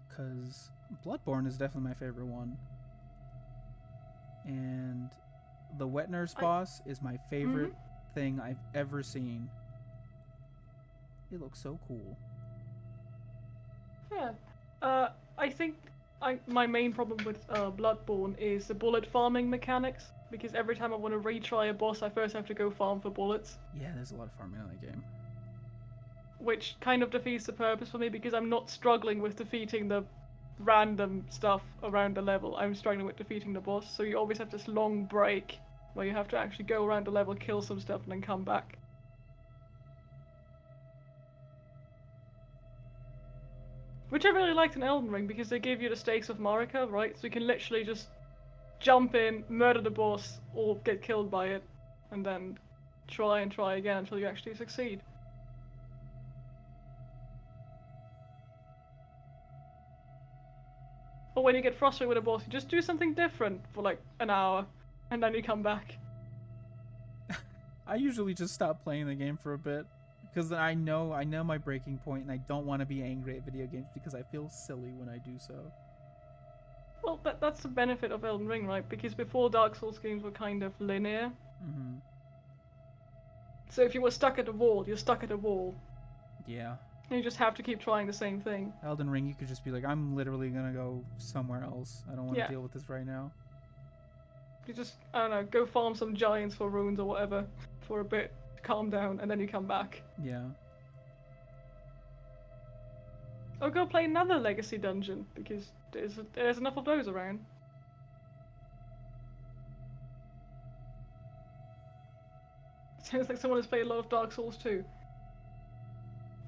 Because Bloodborne is definitely my favorite one. And the wet nurse boss is my favorite thing I've ever seen. It looks so cool. Yeah. I think my main problem with Bloodborne is the bullet farming mechanics, because every time I want to retry a boss, I first have to go farm for bullets. Yeah, there's a lot of farming in that game. Which kind of defeats the purpose for me, because I'm not struggling with defeating the random stuff around the level. I'm struggling with defeating the boss, so you always have this long break where you have to actually go around the level, kill some stuff, and then come back. Which I really liked in Elden Ring, because they give you the stakes of Marika, right? So you can literally just jump in, murder the boss, or get killed by it, and then try and try again until you actually succeed. Or when you get frustrated with a boss, you just do something different for like an hour, and then you come back. I usually just stop playing the game for a bit, because I know my breaking point, and I don't want to be angry at video games because I feel silly when I do so. Well, that's the benefit of Elden Ring, right? Because before, Dark Souls games were kind of linear. Mm-hmm. So if you were stuck at a wall, you're stuck at a wall. Yeah. And you just have to keep trying the same thing. Elden Ring, you could just be like, I'm literally gonna go somewhere else. I don't want to deal with this right now. You just, I don't know, go farm some giants for runes or whatever for a bit, calm down, and then you come back. Yeah. Or go play another Legacy dungeon, because there's enough of those around. Sounds like someone has played a lot of Dark Souls too.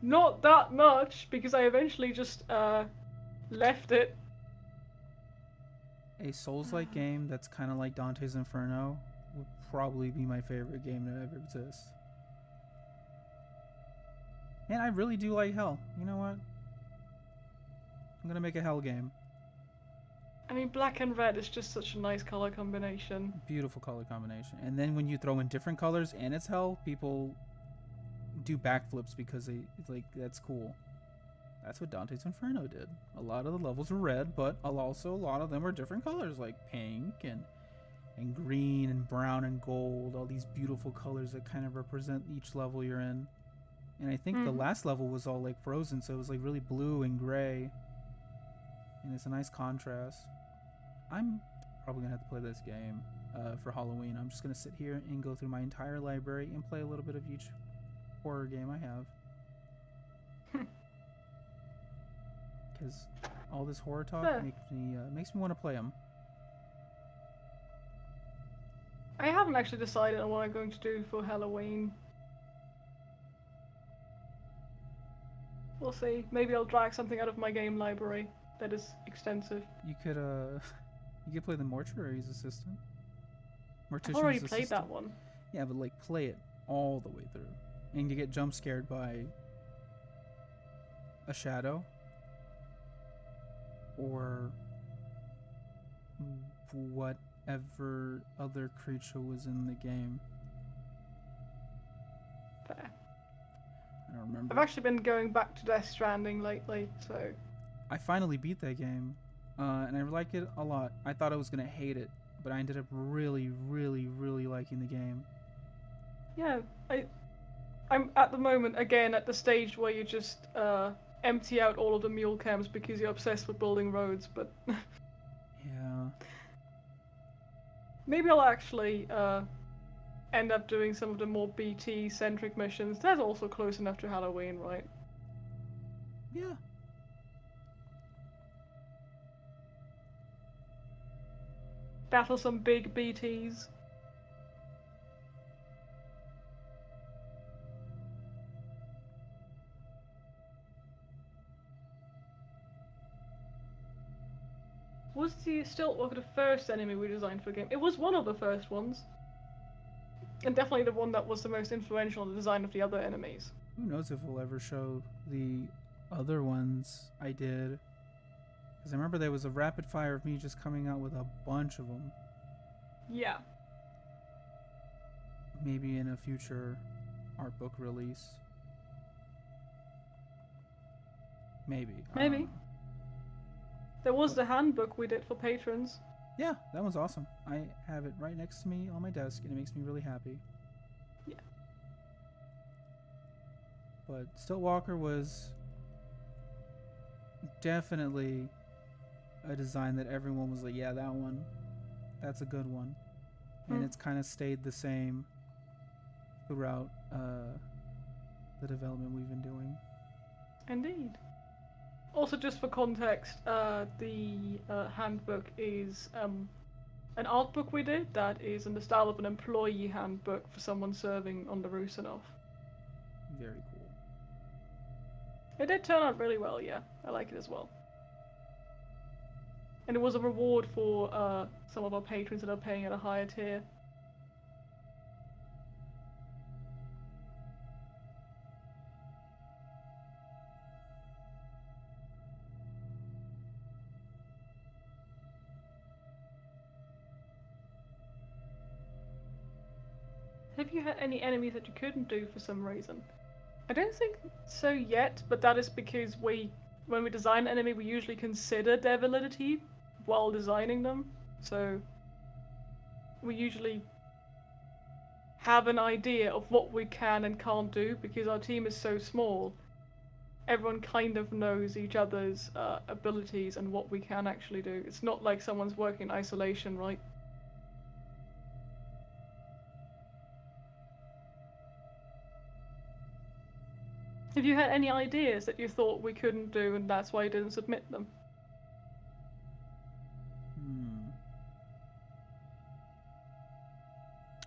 Not that much, because I eventually just left it. A Souls-like game that's kind of like Dante's Inferno would probably be my favorite game to ever exist. And I really do like hell. You know what? I'm gonna make a hell game. I mean, black and red is just such a nice color combination. Beautiful color combination. And then when you throw in different colors and it's hell, people do backflips because they like that's cool. That's what Dante's Inferno did. A lot of the levels were red, but also a lot of them were different colors, like pink and green and brown and gold. All these beautiful colors that kind of represent each level you're in. And I think the last level was all like frozen, so it was like really blue and gray. And it's a nice contrast. I'm probably gonna have to play this game for Halloween. I'm just gonna sit here and go through my entire library and play a little bit of each horror game I have. Because all this horror talk makes me want to play them. I haven't actually decided on what I'm going to do for Halloween. We'll see. Maybe I'll drag something out of my game library that is extensive. You could play the Mortuary's Assistant. I've already played that one. Yeah, but like play it all the way through, and you get jump scared by a shadow or whatever other creature was in the game. Fair. I don't remember. I've actually been going back to Death Stranding lately, so... I finally beat that game, and I like it a lot. I thought I was going to hate it, but I ended up really, really, really liking the game. Yeah, I'm at the moment, again, at the stage where you just empty out all of the mule camps because you're obsessed with building roads, but... Yeah. Maybe I'll actually end up doing some of the more BT-centric missions. That's also close enough to Halloween, right? Yeah. Battle some big BTs. Was the Stiltwalker the first enemy we designed for the game? It was one of the first ones. And definitely the one that was the most influential in the design of the other enemies. Who knows if we'll ever show the other ones I did. Because I remember there was a rapid fire of me just coming out with a bunch of them. Yeah. Maybe in a future art book release. Maybe. Maybe. There was the handbook we did for patrons. Yeah, that was awesome. I have it right next to me on my desk, and it makes me really happy. Yeah. But Stiltwalker was definitely a design that everyone was like, yeah, that one, that's a good one. And it's kind of stayed the same throughout the development we've been doing. Indeed. Also, just for context, the handbook is an art book we did that is in the style of an employee handbook for someone serving on the Rusanov. Very cool. It did turn out really well, yeah. I like it as well. And it was a reward for some of our patrons that are paying at a higher tier. Have you had any enemies that you couldn't do for some reason? I don't think so yet, but that is because when we design an enemy, we usually consider their validity while designing them. So we usually have an idea of what we can and can't do because our team is so small. Everyone kind of knows each other's abilities and what we can actually do. It's not like someone's working in isolation, right? Have you had any ideas that you thought we couldn't do and that's why you didn't submit them?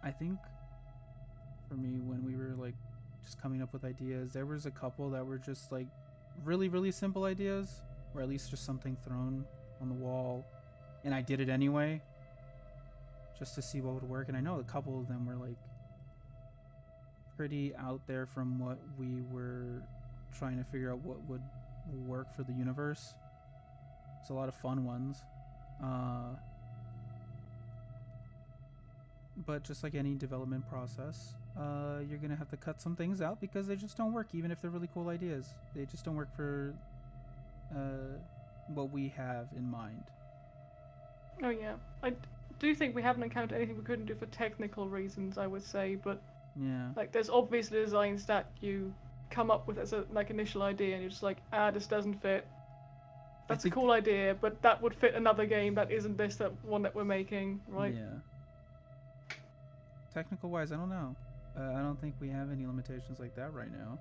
I think for me, when we were like just coming up with ideas, there was a couple that were just like really, really simple ideas, or at least just something thrown on the wall, and I did it anyway, just to see what would work. And I know a couple of them were like pretty out there from what we were trying to figure out what would work for the universe. There's a lot of fun ones. But just like any development process, you're going to have to cut some things out because they just don't work, even if they're really cool ideas. They just don't work for what we have in mind. Oh yeah, I do think we haven't encountered anything we couldn't do for technical reasons, I would say, but Yeah. like there's obvious designs that you come up with as a like initial idea and you're just like, this doesn't fit. That's a cool idea, but that would fit another game that isn't this that one that we're making, right? Yeah. Technical wise, I don't know. I don't think we have any limitations like that right now.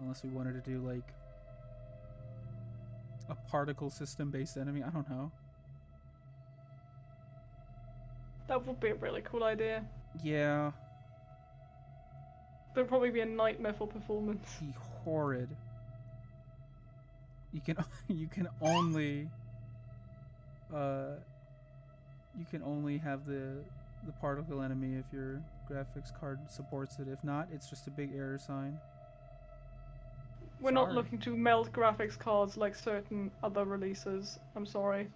Unless we wanted to do like a particle system based enemy, I don't know. That would be a really cool idea. Yeah. But it'd probably be a nightmare for performance. Be horrid. You can only have the particle enemy if your graphics card supports it. If not, it's just a big error sign. We're not looking to melt graphics cards like certain other releases. I'm sorry.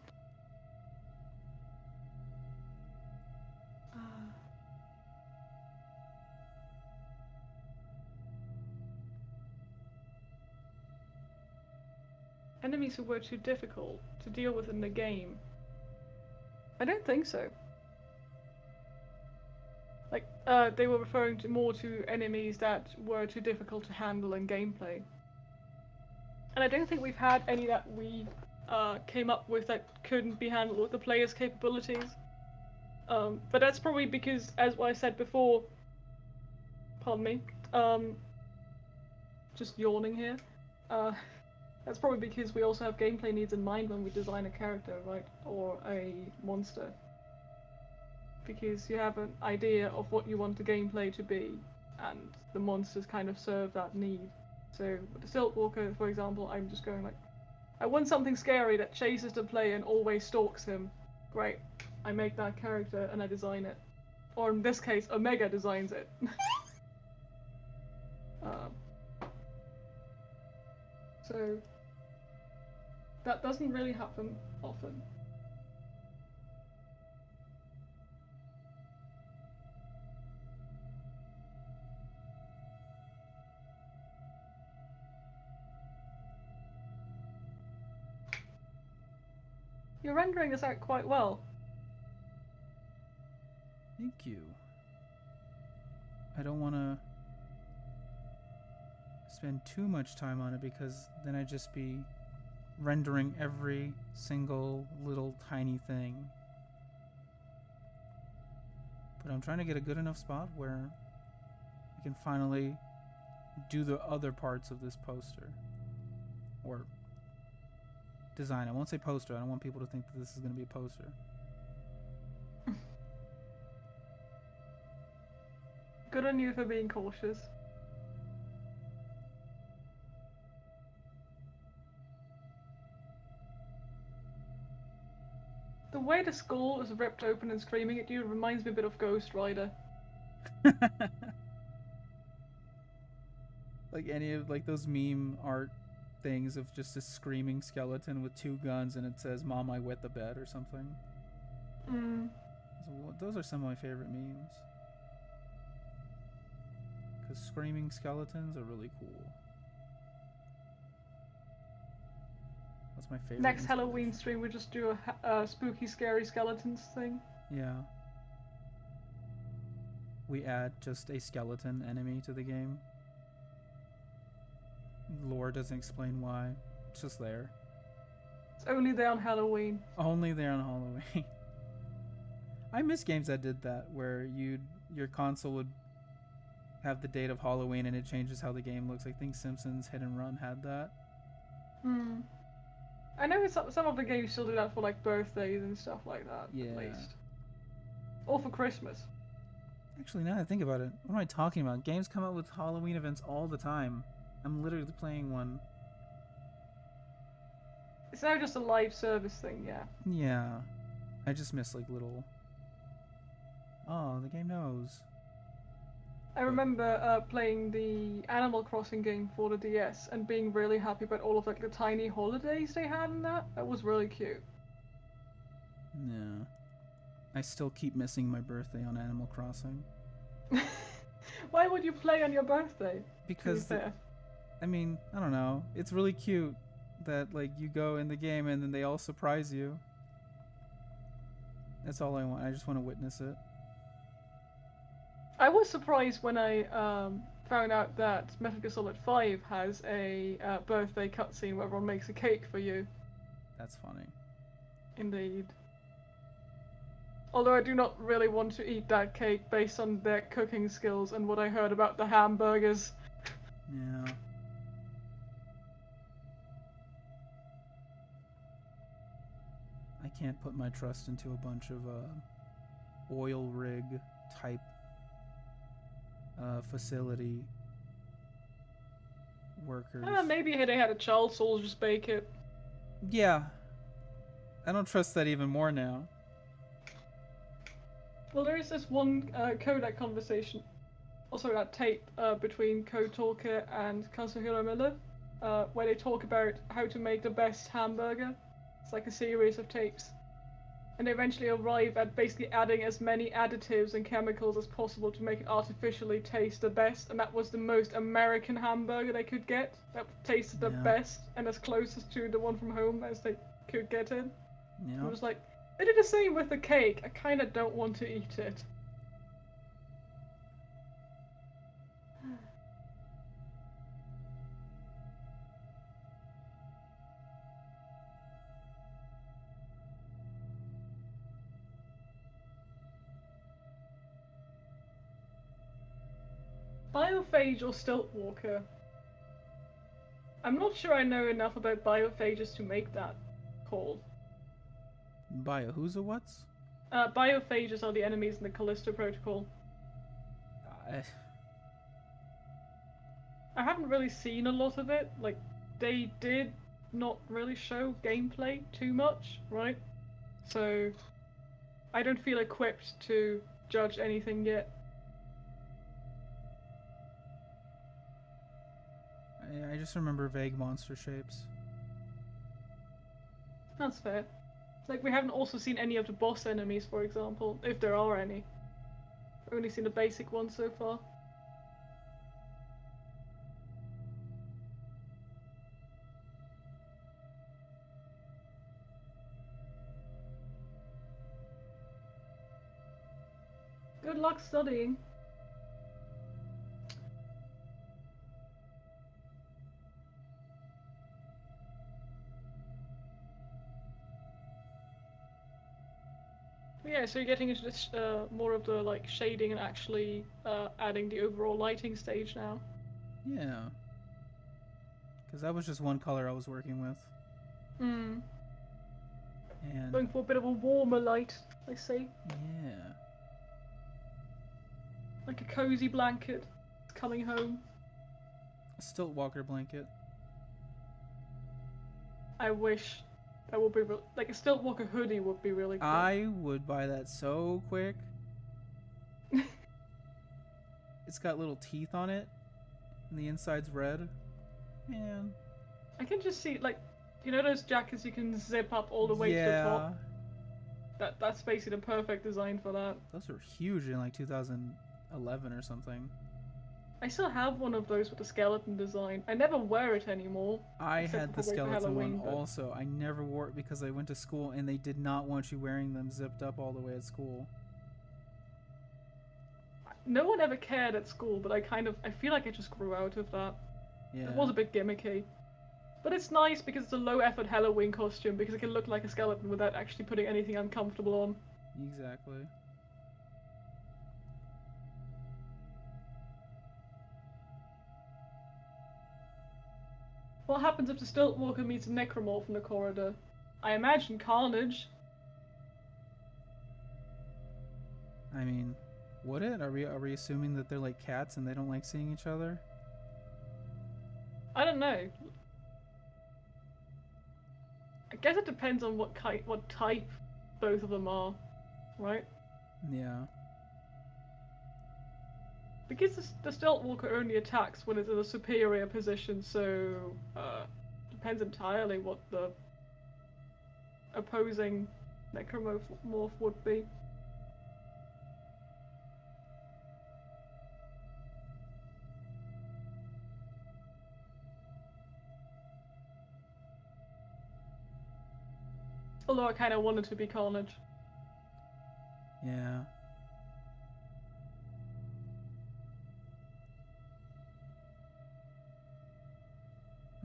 Enemies who were too difficult to deal with in the game. I don't think so. Like, they were referring to more to enemies that were too difficult to handle in gameplay. And I don't think we've had any that we came up with that couldn't be handled with the player's capabilities. But that's probably because, as I said before, pardon me, just yawning here. That's probably because we also have gameplay needs in mind when we design a character, right? Or a monster. Because you have an idea of what you want the gameplay to be, and the monsters kind of serve that need. So, with the Stilt Walker, for example, I'm just going like, I want something scary that chases the player and always stalks him. Great. I make that character and I design it. Or in this case, Omega designs it. So, that doesn't really happen often. You're rendering this out quite well. Thank you. I don't want to spend too much time on it because then I'd just be rendering every single little tiny thing. But I'm trying to get a good enough spot where I can finally do the other parts of this poster. Or design. I won't say poster. I don't want people to think that this is going to be a poster. Good on you for being cautious. The way the skull is ripped open and screaming at you reminds me a bit of Ghost Rider. Like any of like those meme art things of just a screaming skeleton with two guns and it says "Mom, I wet the bed" or something. Those are some of my favorite memes. Because screaming skeletons are really cool. That's my favorite. Next Halloween stream, we just do a spooky, scary skeletons thing. Yeah. We add just a skeleton enemy to the game. Lore doesn't explain why. It's just there. It's only there on Halloween. Only there on Halloween. I miss games that did that, where your console would have the date of Halloween and it changes how the game looks. I think Simpsons Hit and Run had that. I know some of the games still do that for like birthdays and stuff like that, at least. Or for Christmas. Actually, now that I think about it, what am I talking about? Games come out with Halloween events all the time. I'm literally playing one. It's now just a live service thing, yeah. Yeah. I just miss like little... Oh, the game knows. I remember playing the Animal Crossing game for the DS and being really happy about all of like the tiny holidays they had in that. That was really cute. Yeah. I still keep missing my birthday on Animal Crossing. Why would you play on your birthday? Because, I mean, I don't know. It's really cute that, like, you go in the game and then they all surprise you. That's all I want. I just want to witness it. I was surprised when I found out that Metal Gear Solid 5 has a birthday cutscene where everyone makes a cake for you. That's funny. Indeed. Although I do not really want to eat that cake based on their cooking skills and what I heard about the hamburgers. Yeah. I can't put my trust into a bunch of oil rig type facility workers. Maybe they had a child soldiers bake it. Yeah. I don't trust that even more now. Well, there is this one codec conversation, also that tape between Code Talker and Kazuhiro Miller, where they talk about how to make the best hamburger. It's like a series of tapes. And they eventually arrive at basically adding as many additives and chemicals as possible to make it artificially taste the best, and that was the most American hamburger they could get. That tasted the best and as closest to the one from home as they could get it. Yeah. It was like, they did the same with the cake. I kind of don't want to eat it. Biophage or Stiltwalker? I'm not sure I know enough about biophages to make that call. Bio who's a what's? Biophages are the enemies in the Callisto Protocol. I haven't really seen a lot of it. Like, they did not really show gameplay too much, right? So, I don't feel equipped to judge anything yet. I just remember vague monster shapes. That's fair. Like, we haven't also seen any of the boss enemies, for example, if there are any. We've only seen the basic ones so far. Good luck studying. Yeah, so you're getting into this more of the like shading and actually adding the overall lighting stage now. Yeah. Because that was just one color I was working with. Hmm. And Going for a bit of a warmer light, I say. yeah. Like a cozy blanket. It's coming home. A Stiltwalker blanket. I wish that would be like a Stiltwalker hoodie would be really cool. I would buy that so quick. It's got little teeth on it, and the inside's red. Man. I can just see, like, you know those jackets you can zip up all the way to the top? That's basically the perfect design for that. Those were huge in like 2011 or something. I still have one of those with the skeleton design. I never wear it anymore. I had the skeleton Halloween, one also. I never wore it because I went to school and they did not want you wearing them zipped up all the way at school. No one ever cared at school, but I feel like I just grew out of that. Yeah. It was a bit gimmicky. But it's nice because it's a low effort Halloween costume because it can look like a skeleton without actually putting anything uncomfortable on. Exactly. What happens if the Stiltwalker meets a Necromorph in the corridor? I imagine carnage. I mean, would it? Are we assuming that they're like cats and they don't like seeing each other? I don't know. I guess it depends on what type both of them are, right? Yeah. Because the stealth walker only attacks when it's in a superior position, so depends entirely what the opposing necromorph would be. Although I kind of wanted to be Carnage. Yeah.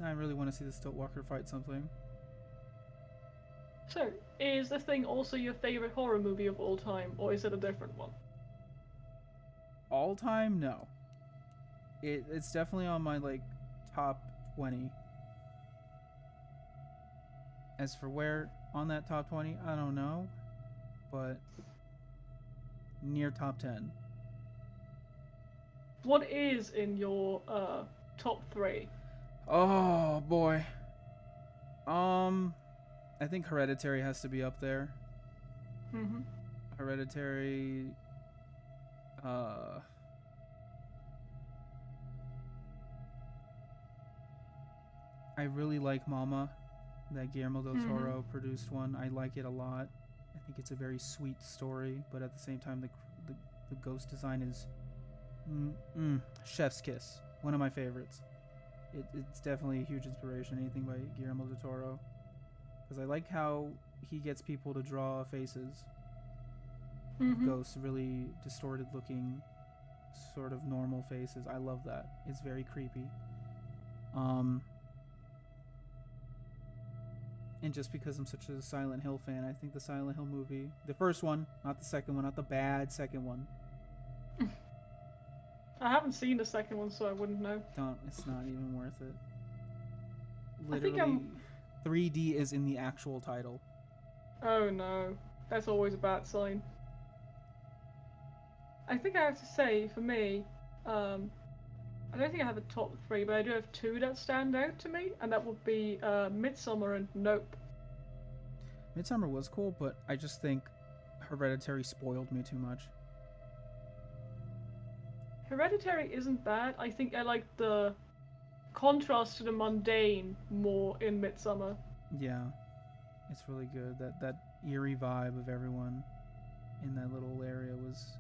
I really want to see the Stiltwalker fight something. So, is The Thing also your favorite horror movie of all time, or is it a different one? All time? No. It's definitely on my, like, top 20. As for where on that top 20, I don't know. But near top 10. What is in your top 3? Oh, boy. I think Hereditary has to be up there. Mm-hmm. Hereditary. I really like Mama, that Guillermo del Toro produced one. I like it a lot. I think it's a very sweet story, but at the same time, the ghost design is chef's kiss. One of my favorites. It's definitely a huge inspiration. Anything by Guillermo del Toro, because I like how he gets people to draw faces. Ghosts, really distorted looking, sort of normal faces. I love that. It's very creepy. And just because I'm such a Silent Hill fan, I think the Silent Hill movie, the first one, not the second one, not the bad second one. I haven't seen the second one, so I wouldn't know. It's not even worth it. Literally, 3D is in the actual title. Oh no, that's always a bad sign. I think I have to say, for me, I don't think I have a top 3, but I do have 2 that stand out to me, and that would be Midsommar and Nope. Midsommar was cool, but I just think Hereditary spoiled me too much. Hereditary isn't bad. I think I like the contrast to the mundane more in Midsommar. Yeah, it's really good. That eerie vibe of everyone in that little area was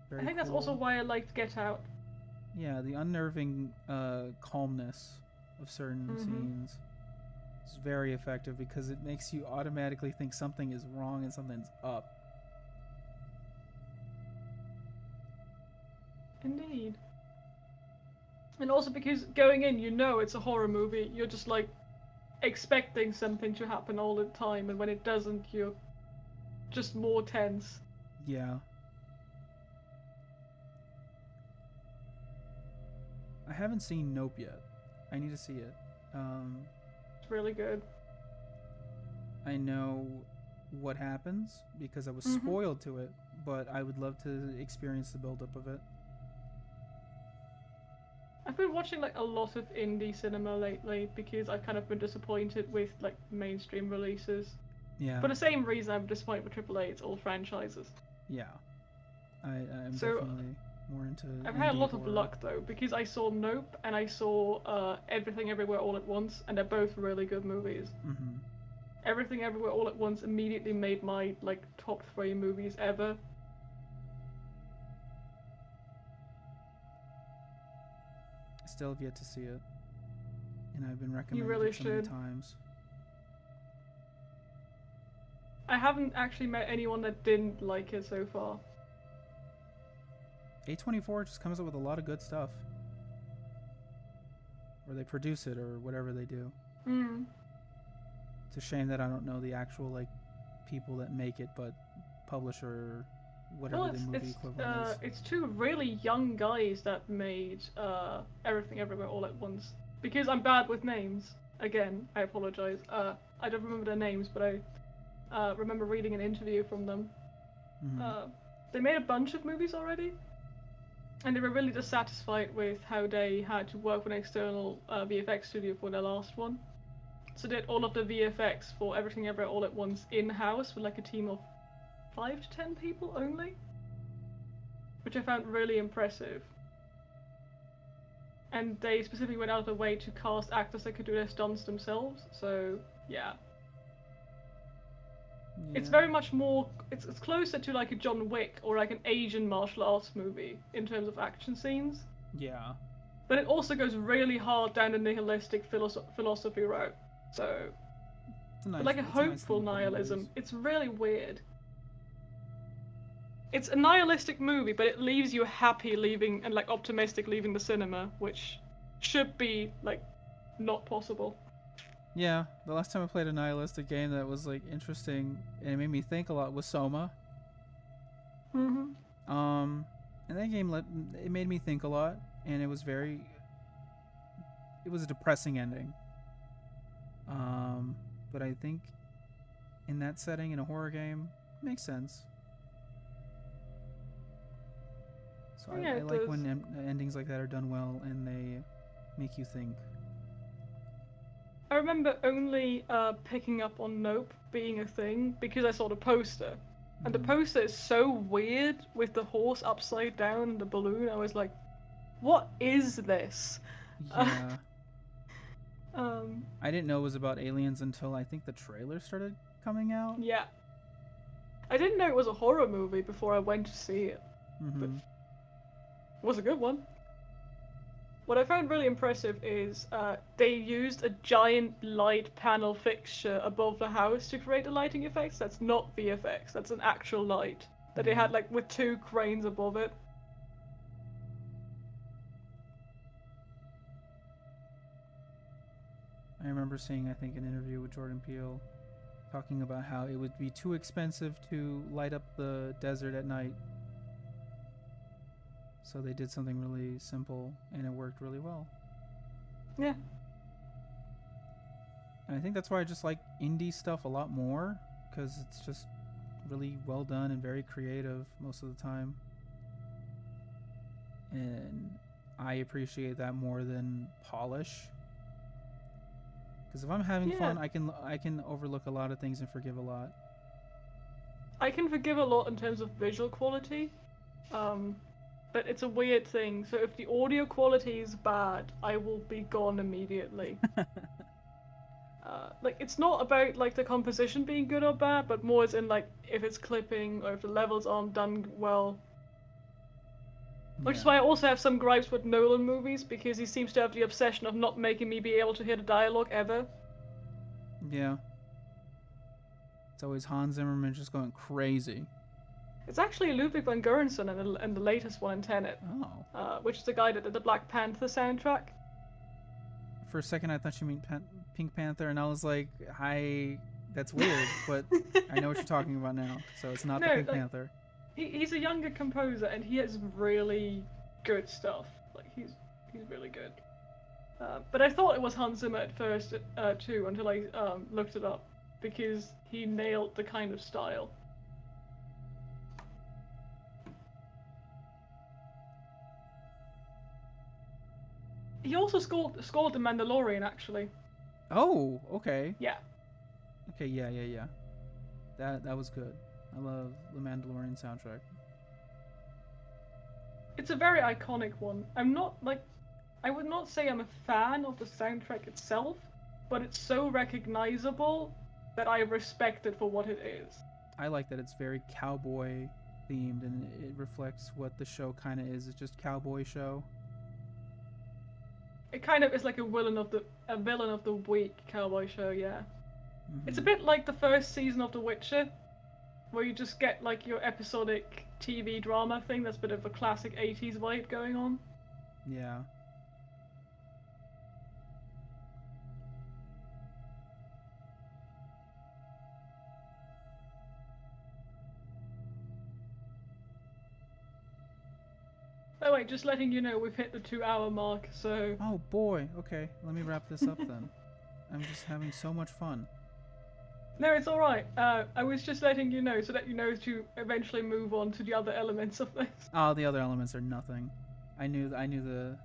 very I think cool. that's also why I liked Get Out. Yeah, the unnerving calmness of certain scenes is very effective because it makes you automatically think something is wrong and something's up. Indeed. And also because going in, you know it's a horror movie, you're just like expecting something to happen all the time, and when it doesn't, you're just more tense. Yeah. I haven't seen Nope yet. I need to see it. It's really good. I know what happens because I was spoiled to it, but I would love to experience the buildup of it. I've been watching like a lot of indie cinema lately because I've kind of been disappointed with like mainstream releases. Yeah. For the same reason I'm disappointed with AAA, it's all franchises. Yeah. I'm definitely more into I've had a lot horror. of luck though, because I saw Nope and I saw Everything Everywhere All at Once, and they're both really good movies. Everything Everywhere All at Once immediately made my like top 3 movies ever. I still have yet to see it, and I've been recommended really it so many should. times. I haven't actually met anyone that didn't like it so far. A24 just comes up with a lot of good stuff. Or they produce it, or whatever they do. It's a shame that I don't know the actual like people that make it, but publisher or whatever the movie equivalent is. It's 2 really young guys that made Everything Everywhere All at Once. Because I'm bad with names. Again, I apologize. I don't remember their names, but I remember reading an interview from them. They made a bunch of movies already, and they were really dissatisfied with how they had to work with an external VFX studio for their last one. So they did all of the VFX for Everything Everywhere All at Once in-house with like a team of 5 to 10 people only. which I found really impressive. And they specifically went out of their way to cast actors that could do their stunts themselves. So yeah. It's very much more. It's closer to like a John Wick or like an Asian martial arts movie in terms of action scenes. Yeah. But it also goes really hard down the nihilistic philosophy route. So, Nice, like a hopeful nice nihilism. It's really weird. It's a nihilistic movie, but it leaves you happy leaving and like optimistic leaving the cinema, which should be like not possible. Yeah, the last time I played a nihilistic game that was like interesting and it made me think a lot was Soma. Mhm. And that game it made me think a lot, and it was a depressing ending. But I think in that setting in a horror game, it makes sense. So Yeah, I like when endings like that are done well and they make you think. I remember only picking up on Nope being a thing because I saw the poster. And the poster is so weird with the horse upside down and the balloon. I was like, what is this? Yeah. Um, I didn't know it was about aliens until I think the trailer started coming out. Yeah. I didn't know it was a horror movie before I went to see it. But it was a good one. What I found really impressive is they used a giant light panel fixture above the house to create the lighting effects. That's not VFX, that's an actual light that they had like with 2 cranes above it. I remember seeing, I think, an interview with Jordan Peele talking about how it would be too expensive to light up the desert at night. So they did something really simple and it worked really well. Yeah. And I think that's why I just like indie stuff a lot more, because it's just really well done and very creative most of the time. And I appreciate that more than polish. Because if I'm having fun, I can overlook a lot of things and forgive a lot. I can forgive a lot in terms of visual quality, but it's a weird thing. So if the audio quality is bad, I will be gone immediately. Like it's not about like the composition being good or bad, but more as in like if it's clipping or if the levels aren't done well. Which is why I also have some gripes with Nolan movies, because he seems to have the obsession of not making me be able to hear the dialogue ever. Yeah. It's always Hans Zimmerman just going crazy. It's actually Ludwig van Göransson and the latest one in Tenet. Oh. Which is the guy that did the Black Panther soundtrack. For a second, I thought you meant Pink Panther, and I was like, that's weird, but I know what you're talking about now. So it's not the Pink Panther. He's a younger composer, and he has really good stuff. Like he's really good. But I thought it was Hans Zimmer at first too, until I looked it up, because he nailed the kind of style. He also scored The Mandalorian, actually. Oh, okay. Yeah. Okay, yeah. That was good. I love the Mandalorian soundtrack. It's a very iconic one. I would not say I'm a fan of the soundtrack itself, but it's so recognizable that I respect it for what it is. I like that it's very cowboy themed, and it reflects what the show kind of is. It's just cowboy show. It kind of is like a villain of the week cowboy show, yeah. It's a bit like the first season of The Witcher, where you just get like your episodic TV drama thing that's a bit of a classic 80s vibe going on. Yeah. Oh wait, just letting you know we've hit the 2-hour mark, so... Oh boy, okay, let me wrap this up then. I'm just having so much fun. No, it's alright. I was just letting you know so that you know to eventually move on to the other elements of this. Oh, the other elements are nothing. I knew the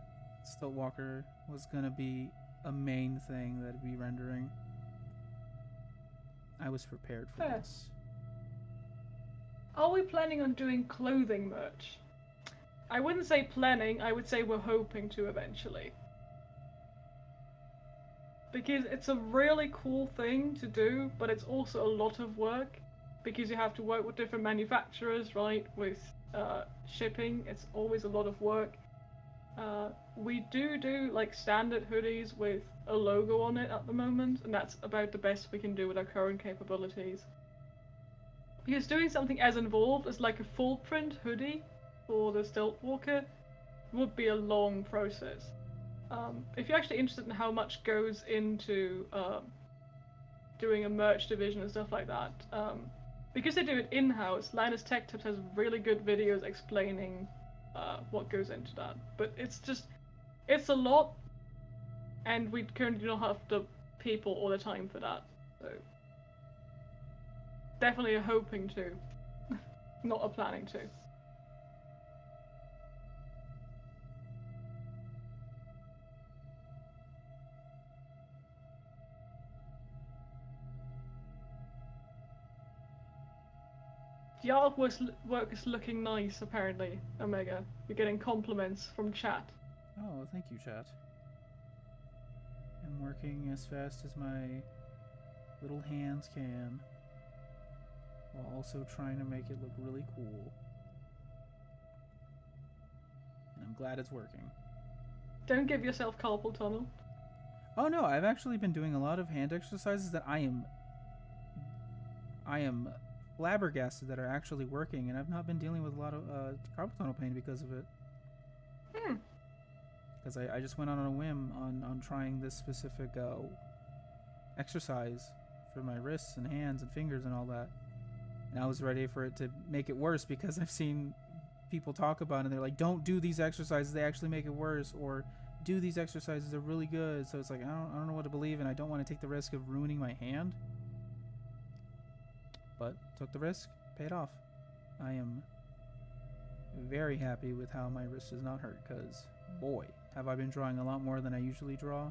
Stiltwalker was gonna be a main thing that'd be rendering. I was prepared for this. Are we planning on doing clothing merch? I wouldn't say planning, I would say we're hoping to eventually. Because it's a really cool thing to do, but it's also a lot of work. Because you have to work with different manufacturers, right? With shipping, it's always a lot of work. We do like standard hoodies with a logo on it at the moment, and that's about the best we can do with our current capabilities. Because doing something as involved as like a full print hoodie for the Stealth Walker would be a long process. If you're actually interested in how much goes into doing a merch division and stuff like that, because they do it in-house, Linus Tech Tips has really good videos explaining what goes into that. But it's a lot, and we currently don't have the people or the time for that. So definitely a hoping to, not a planning to. The artwork is looking nice, apparently, Omega. You're getting compliments from chat. Oh, thank you, chat. I'm working as fast as my little hands can, while also trying to make it look really cool. And I'm glad it's working. Don't give yourself carpal tunnel. Oh no, I've actually been doing a lot of hand exercises that I am flabbergasted that are actually working, and I've not been dealing with a lot of carpal tunnel pain because of it. Because I just went on a whim on trying this specific exercise for my wrists and hands and fingers and all that. And I was ready for it to make it worse because I've seen people talk about it and they're like, don't do these exercises, they actually make it worse, or do these exercises, they're really good. So it's like, I don't know what to believe, and I don't want to take the risk of ruining my hand. But took the risk, paid off. I am very happy with how my wrist is not hurt, because boy, have I been drawing a lot more than I usually draw.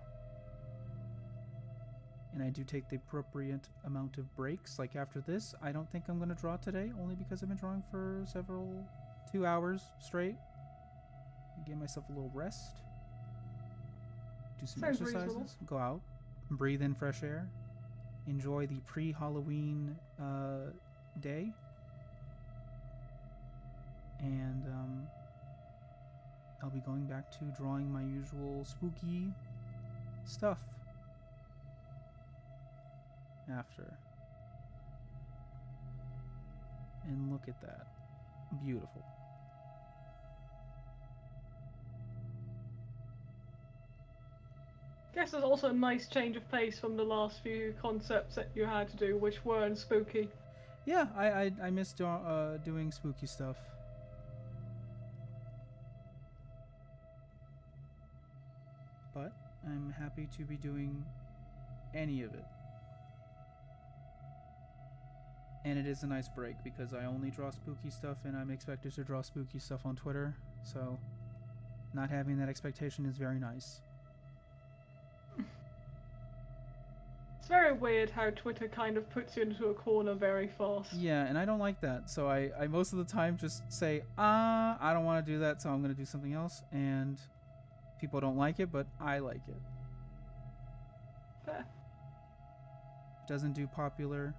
And I do take the appropriate amount of breaks. Like after this, I don't think I'm going to draw today, only because I've been drawing for 2 hours straight. Give myself a little rest. Do some Sounds exercises. reasonable. Go out. Breathe in fresh air. Enjoy the pre-Halloween day. And I'll be going back to drawing my usual spooky stuff after. And look at that. Beautiful. Guess there's also a nice change of pace from the last few concepts that you had to do, which weren't spooky. Yeah, I missed doing spooky stuff. But I'm happy to be doing any of it. And it is a nice break because I only draw spooky stuff and I'm expected to draw spooky stuff on Twitter. So not having that expectation is very nice. It's very weird how Twitter kind of puts you into a corner very fast. Yeah, and I don't like that. So I most of the time just say, I don't want to do that, so I'm going to do something else. And people don't like it, but I like it. Fair. It doesn't do popular.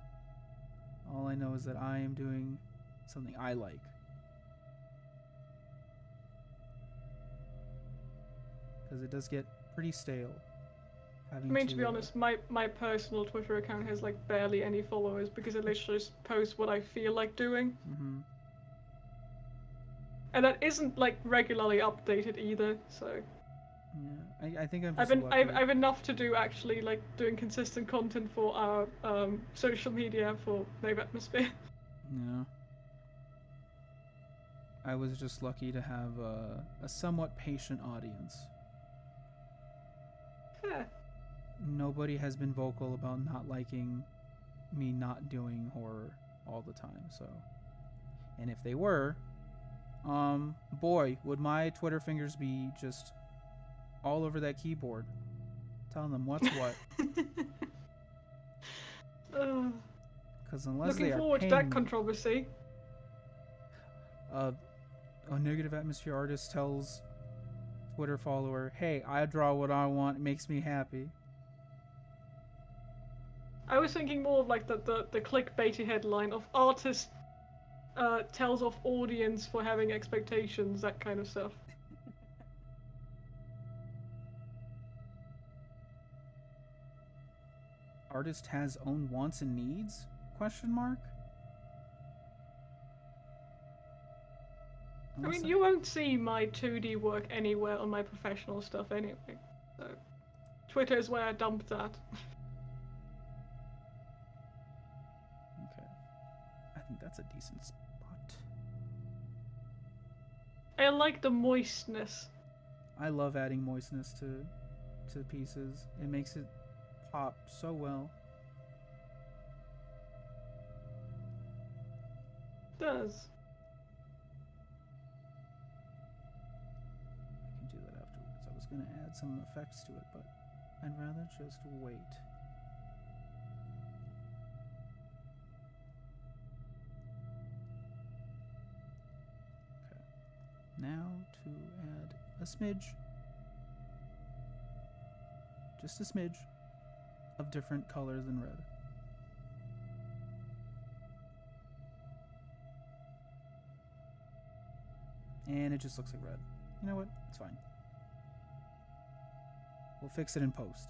All I know is that I am doing something I like. Because it does get pretty stale. I mean, to be honest, my personal Twitter account has like barely any followers because I literally just post what I feel like doing. Mm-hmm. And that isn't like regularly updated either, so. Yeah, I think I'm just lucky. I've enough to do actually, like doing consistent content for our social media for Nave Atmosphere. Yeah. I was just lucky to have a somewhat patient audience. Fair. Nobody has been vocal about not liking me not doing horror all the time, so. And if they were, boy, would my Twitter fingers be just all over that keyboard, telling them what's what. Because unless Looking they are forward to paying that controversy. a negative atmosphere artist tells Twitter follower, "Hey, I draw what I want. It makes me happy." I was thinking more of like the clickbaity headline of artist tells off audience for having expectations, that kind of stuff. Artist has own wants and needs? Question mark. I mean, you won't see my 2D work anywhere on my professional stuff anyway, so Twitter is where I dump that. Okay. I think that's a decent spot. I like the moistness. I love adding moistness to pieces. It makes it pop so well. It does. I can do that afterwards. I was going to add some effects to it, but I'd rather just wait. Okay. Now to add a smidge. Just a smidge of different colors in red. And it just looks like red. You know what? It's fine. We'll fix it in post.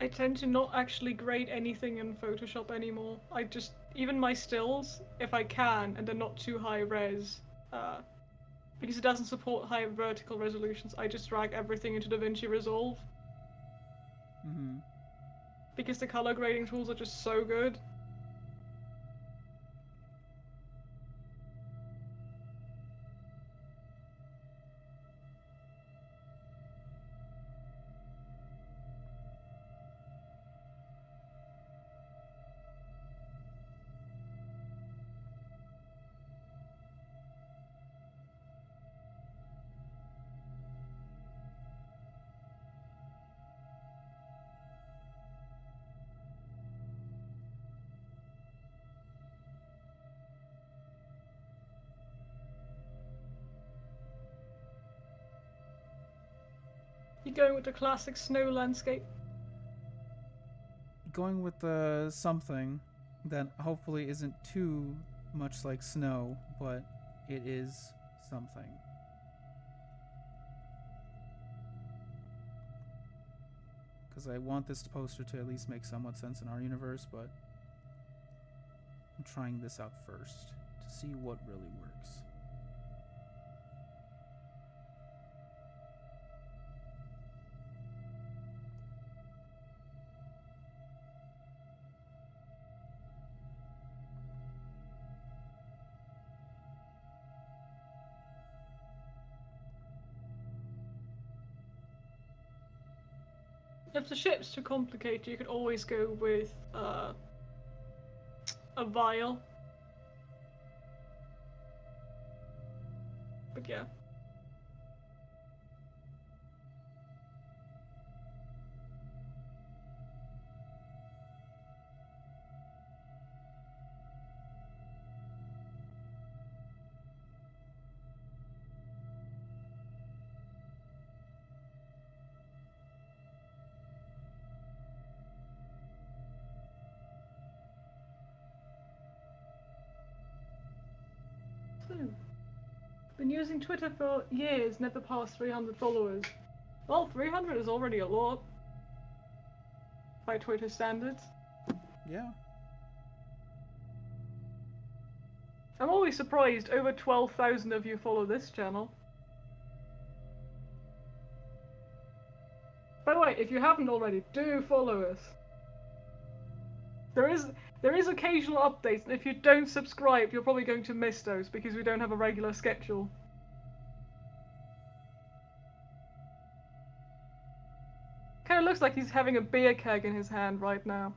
I tend to not actually grade anything in Photoshop anymore. I just, even my stills, if I can, and they're not too high res, because it doesn't support high vertical resolutions, I just drag everything into DaVinci Resolve. Mm-hmm. Because the color grading tools are just so good. You going with the classic snow landscape? Going with the something that hopefully isn't too much like snow, but it is something. Because I want this poster to at least make somewhat sense in our universe, but I'm trying this out first to see what really works. If the ship's too complicated, you could always go with a vial. But yeah. So, been using Twitter for years, never passed 300 followers. Well, 300 is already a lot. By Twitter standards. Yeah. I'm always surprised over 12,000 of you follow this channel. By the way, if you haven't already, do follow us. There is occasional updates, and if you don't subscribe, you're probably going to miss those because we don't have a regular schedule. Kinda looks like he's having a beer keg in his hand right now.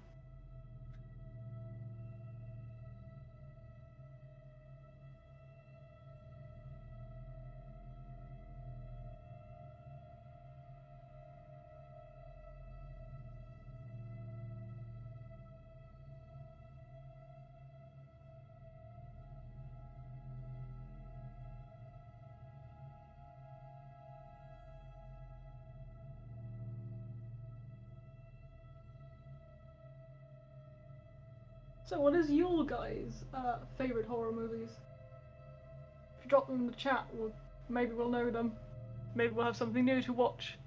So, what is your guys' favorite horror movies? If you drop them in the chat, maybe we'll know them. Maybe we'll have something new to watch.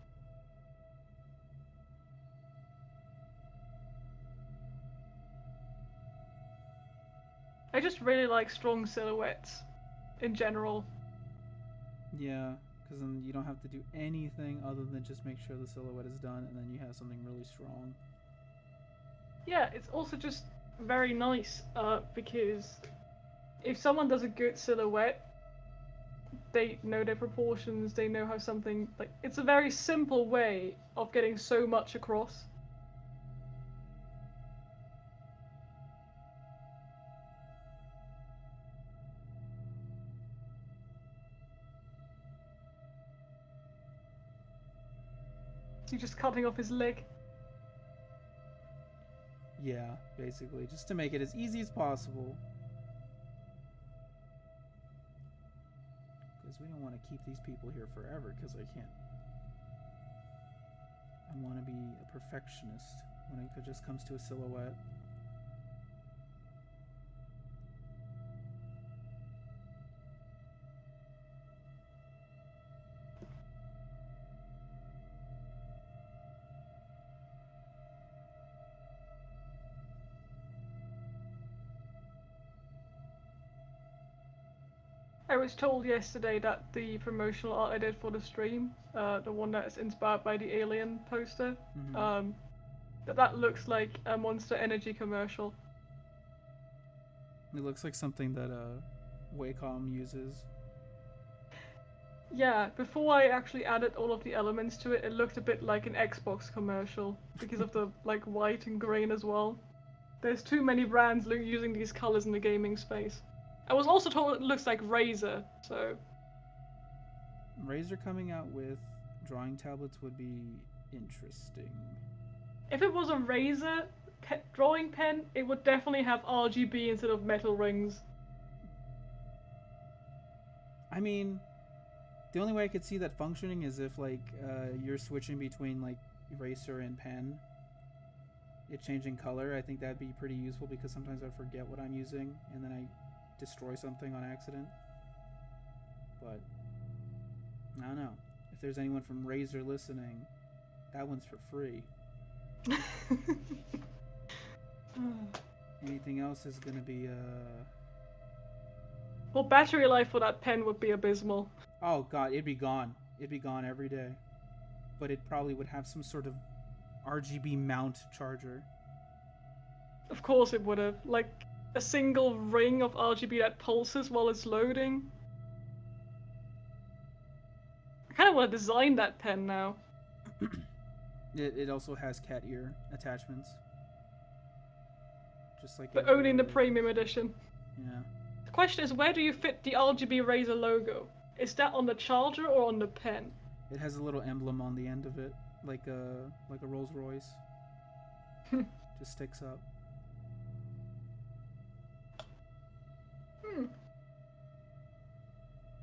I just really like strong silhouettes in general. Yeah, because then you don't have to do anything other than just make sure the silhouette is done, and then you have something really strong. Yeah, it's also just very nice because if someone does a good silhouette, they know their proportions, they know how something, like, it's a very simple way of getting so much across. So you're just cutting off his leg. Yeah, basically, just to make it as easy as possible. Because we don't want to keep these people here forever, because I can't. I want to be a perfectionist when it just comes to a silhouette. I was told yesterday that the promotional art I did for the stream, the one that's inspired by the Alien poster, Mm-hmm. that looks like a Monster Energy commercial. It looks like something that Wacom uses. Yeah, before I actually added all of the elements to it, it looked a bit like an Xbox commercial because of the like white and green as well. There's too many brands using these colors in the gaming space. I was also told it looks like Razer, so Razer coming out with drawing tablets would be interesting. if it was a Razer drawing pen, it would definitely have RGB instead of metal rings. I mean, the only way I could see that functioning is if like you're switching between like eraser and pen, it changing color. I think that'd be pretty useful because sometimes I forget what I'm using and then I destroy something on accident. But I don't know. If there's anyone from Razer listening, that one's for free. Anything else is gonna be Well, battery life for that pen would be abysmal. oh god, it'd be gone. It'd be gone every day. But it probably would have some sort of RGB mount charger. Of course it would have. Like, a single ring of RGB that pulses while it's loading. I kind of want to design that pen now. It also has cat ear attachments. Just like But only in the premium edition. Yeah. The question is, where do you fit the RGB Razer logo? Is that on the charger or on the pen? It has a little emblem on the end of it, like a Rolls Royce. Just sticks up.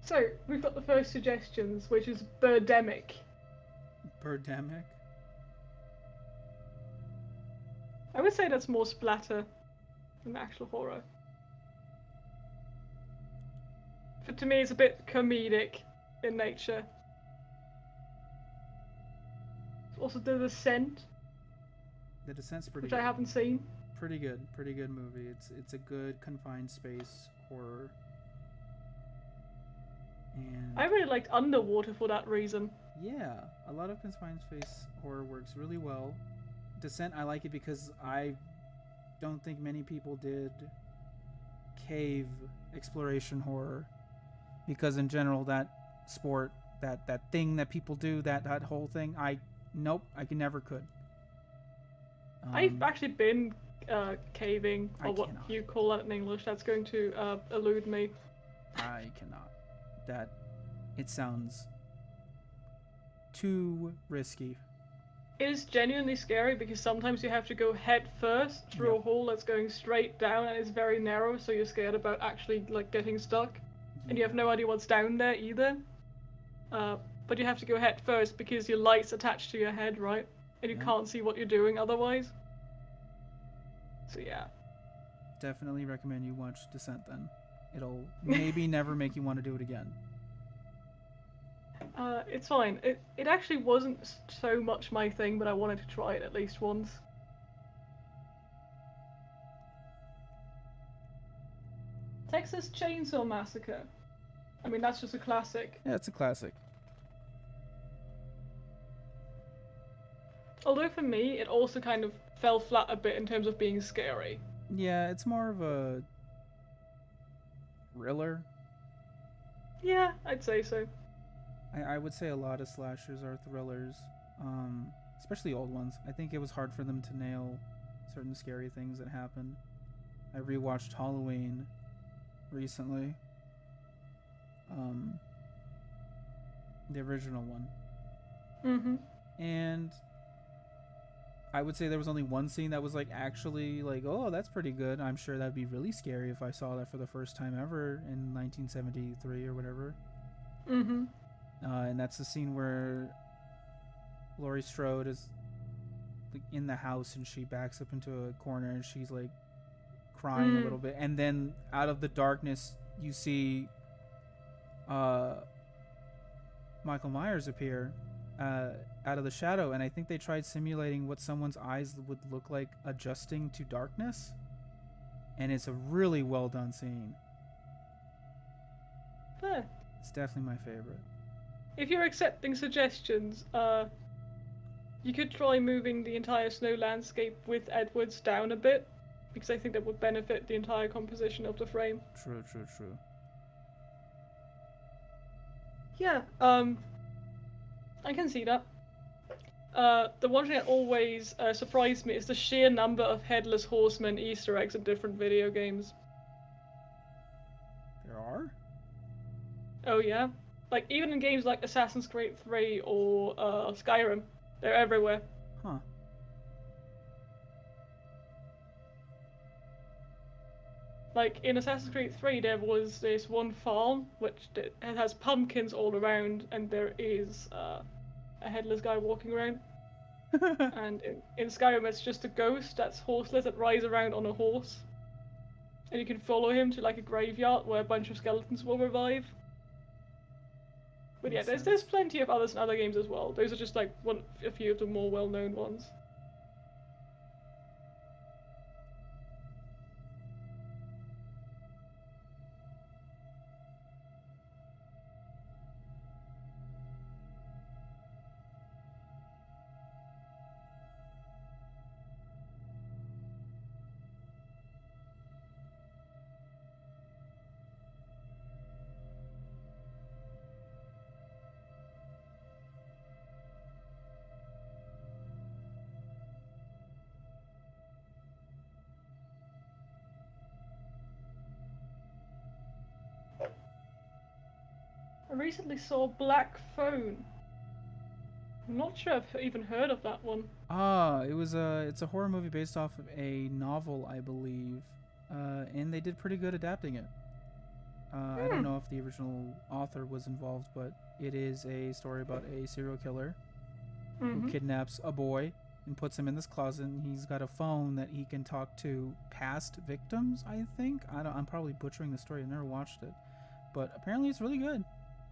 So, we've got the first suggestions, which is Birdemic. Birdemic? I would say that's more splatter than actual horror. But to me, it's a bit comedic in nature. Also, The Descent, The Descent's pretty which good. I haven't seen. Pretty good movie. It's a good confined space horror. And I really liked Underwater for that reason. yeah, a lot of confined space horror works really well. Descent, I like it because I don't think many people did cave exploration horror, because in general that sport, that thing that people do, that whole thing, I never could. I've actually been caving, I or what cannot. you call that in English. That's going to elude me. I cannot. That it sounds too risky. It is genuinely scary because sometimes you have to go head first through Yep. a hole that's going straight down and it's very narrow, so you're scared about actually like getting stuck, and you have no idea what's down there either. But you have to go head first because your light's attached to your head, right? And you Yeah. can't see what you're doing otherwise. So yeah. definitely recommend you watch Descent then. It'll maybe never make you want to do it again. It's fine. It actually wasn't so much my thing, but I wanted to try it at least once. Texas Chainsaw Massacre. I mean, that's just a classic. Yeah, it's a classic. Although for me, it also kind of fell flat a bit in terms of being scary. Yeah, it's more of a thriller. Yeah, I'd say so. I would say a lot of slashers are thrillers, especially old ones. I think it was hard for them to nail certain scary things that happened. I rewatched Halloween recently. The original one. Mm-hmm. And I would say there was only one scene that was like actually like, oh, that's pretty good. I'm sure that'd be really scary if I saw that for the first time ever in 1973 or whatever. Mm-hmm. And that's the scene where Laurie Strode is like in the house and she backs up into a corner and she's like crying a little bit, and then out of the darkness you see Michael Myers appear out of the shadow, and I think they tried simulating what someone's eyes would look like adjusting to darkness, and it's a really well done scene. There. It's definitely my favorite. If you're accepting suggestions, you could try moving the entire snow landscape with Edwards down a bit, because I think that would benefit the entire composition of the frame. True. Yeah, I can see that. The one thing that always surprised me is the sheer number of Headless Horseman Easter eggs in different video games. There are? Oh yeah? Like, even in games like Assassin's Creed 3 or Skyrim, they're everywhere. Huh. Like, in Assassin's Creed 3, there was this one farm, which it has pumpkins all around, and there is a headless guy walking around. And in Skyrim, it's just a ghost that's horseless that rides around on a horse. And you can follow him to, like, a graveyard where a bunch of skeletons will revive. But yeah, there's plenty of others in other games as well. Those are just, like, a few of the more well-known ones. I recently saw Black Phone. I'm not sure I've even heard of that one. It's a horror movie based off of a novel, I believe, and they did pretty good adapting it. I don't know if the original author was involved, but it is a story about a serial killer who kidnaps a boy and puts him in this closet, and he's got a phone that he can talk to past victims, I think. I'm probably butchering the story. I've never watched it, but apparently it's really good,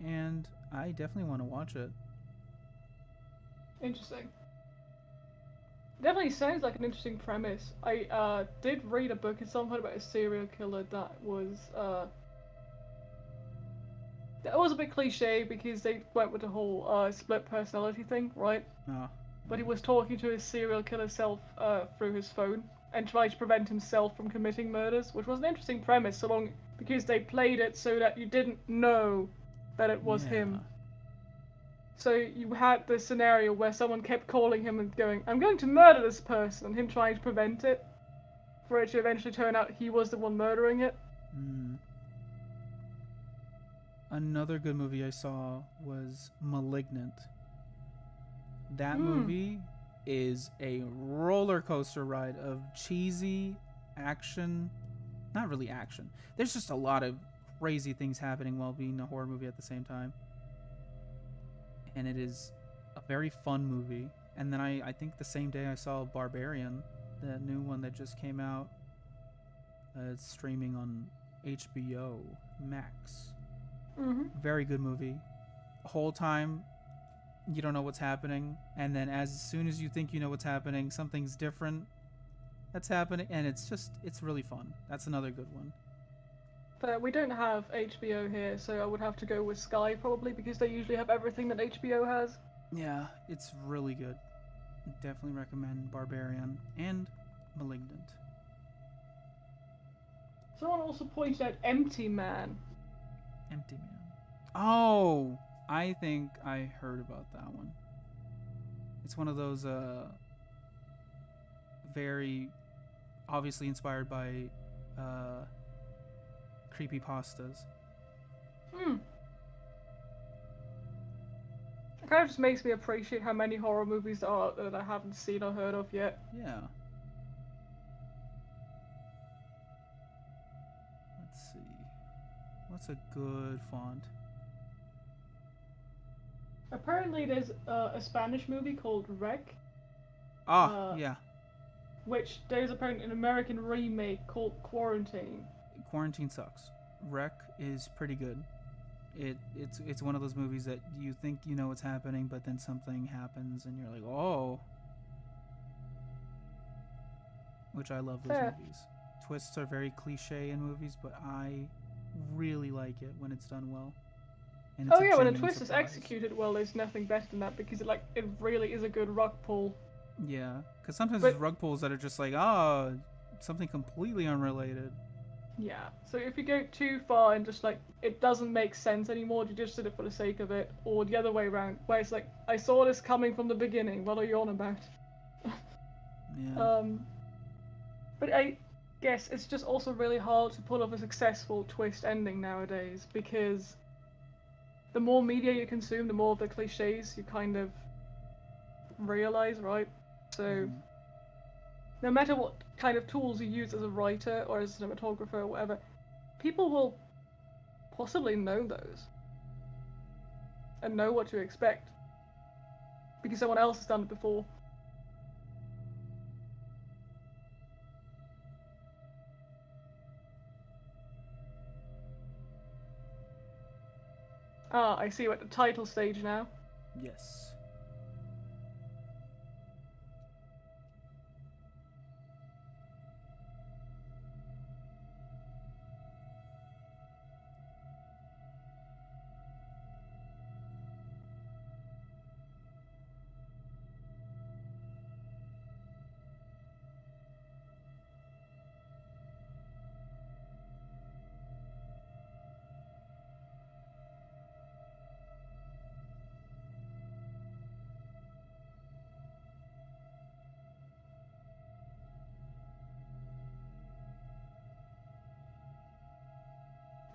and I definitely want to watch it. Interesting. Definitely sounds like an interesting premise. I did read a book at some point about a serial killer that was a bit cliche because they went with the whole split personality thing, right? But he was talking to his serial killer self through his phone and tried to prevent himself from committing murders, which was an interesting premise, because they played it so that you didn't know that it was him. So you had this scenario where someone kept calling him and going, "I'm going to murder this person," and him trying to prevent it, for it to eventually turn out he was the one murdering it. Another good movie I saw was *Malignant*. That movie is a roller coaster ride of cheesy action. Not really action. There's just a lot of crazy things happening while being a horror movie at the same time. And it is a very fun movie. And then I think the same day I saw *Barbarian*, the new one that just came out. It's streaming on HBO Max. Mm-hmm. Very good movie. Whole time, you don't know what's happening, and then as soon as you think you know what's happening, something's different that's happening, and it's really fun. That's another good one. But we don't have HBO here, so I would have to go with Sky probably because they usually have everything that HBO has. Yeah, it's really good. Definitely recommend Barbarian and Malignant. Someone also pointed out Empty Man. Empty Man. Oh, I think I heard about that one. It's one of those very obviously inspired by creepypastas. It kind of just makes me appreciate how many horror movies there are out there that I haven't seen or heard of yet. Yeah. Let's see. What's a good font? Apparently there's a Spanish movie called Rec, Yeah. which there's apparently an American remake called Quarantine. Quarantine sucks. Rec is pretty good. It's one of those movies that you think you know what's happening, but then something happens and you're like, oh. Which I love those Fair. movies. Twists are very cliche in movies, but I really like it when it's done well. And it's Oh yeah, when a genuine twist is surprise. executed well, there's nothing better than that because it really is a good rug pull. Yeah, because sometimes But- there's rug pulls that are just like, oh, something completely unrelated. Yeah, so if you go too far and just like it doesn't make sense anymore, you just did it for the sake of it, or the other way around, where it's like I saw this coming from the beginning. What are you on about? Yeah. But I guess it's just also really hard to pull off a successful twist ending nowadays because the more media you consume, the more of the cliches you kind of realize, right? So Mhm. no matter what kind of tools you use as a writer or as a cinematographer or whatever, people will possibly know those and know what to expect because someone else has done it before. Ah, I see you at the title stage now. Yes.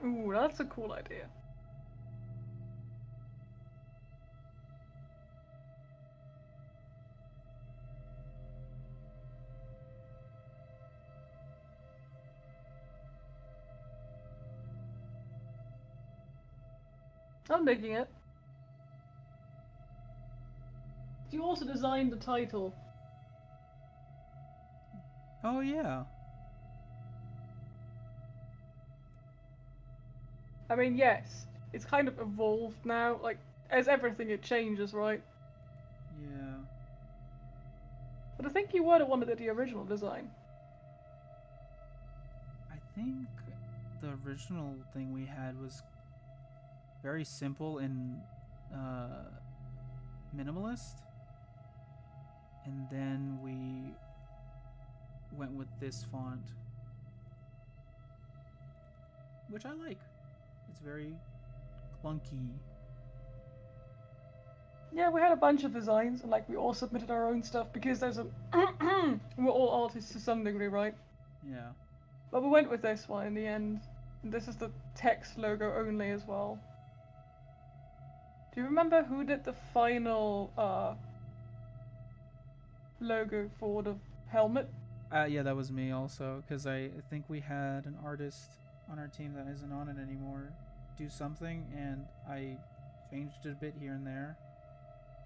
Ooh, that's a cool idea. I'm digging it. You also designed the title. Oh yeah. I mean, yes, it's kind of evolved now. Like, as everything, it changes, right? Yeah. But I think you were the one that did the original design. I think the original thing we had was very simple and minimalist, and then we went with this font, which I like. It's very clunky. Yeah, we had a bunch of designs, and like we all submitted our own stuff because there's a we're all artists to some degree, right? Yeah. But we went with this one in the end. And this is the text logo only as well. Do you remember who did the final logo for the helmet? Yeah, that was me also, because I think we had an artist on our team that isn't on it anymore do something, and I changed it a bit here and there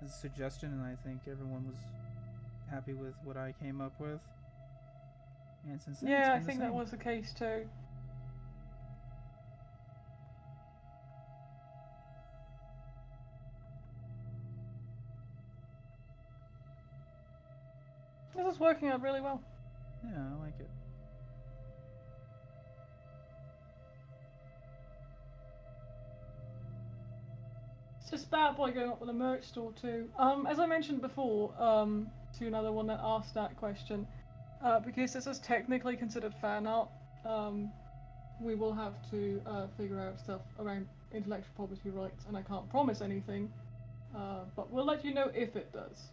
as a suggestion, and I think everyone was happy with what I came up with. And since then, Yeah, it's I been the think that same. was the case too. This is working out really well. Yeah, I like it. It's just bad boy going up with a merch store too. As I mentioned before, to another one that asked that question, because this is technically considered fan art, we will have to figure out stuff around intellectual property rights, and I can't promise anything, but we'll let you know if it does.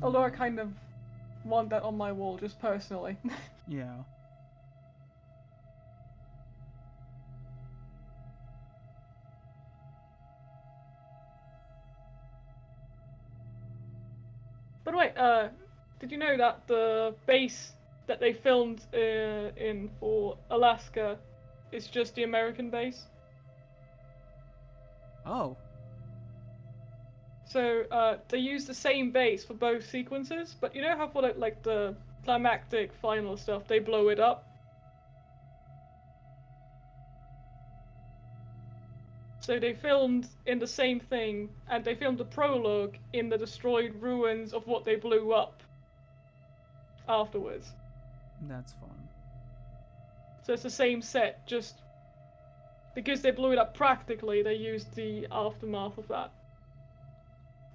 Although I kind of want that on my wall, just personally. Yeah. But wait, did you know that the base that they filmed in for Alaska is just the American base? Oh. So they use the same base for both sequences, but you know how for like the climactic final stuff they blow it up? So they filmed in the same thing, and they filmed the prologue in the destroyed ruins of what they blew up afterwards. That's fun. So it's the same set, just because they blew it up practically, they used the aftermath of that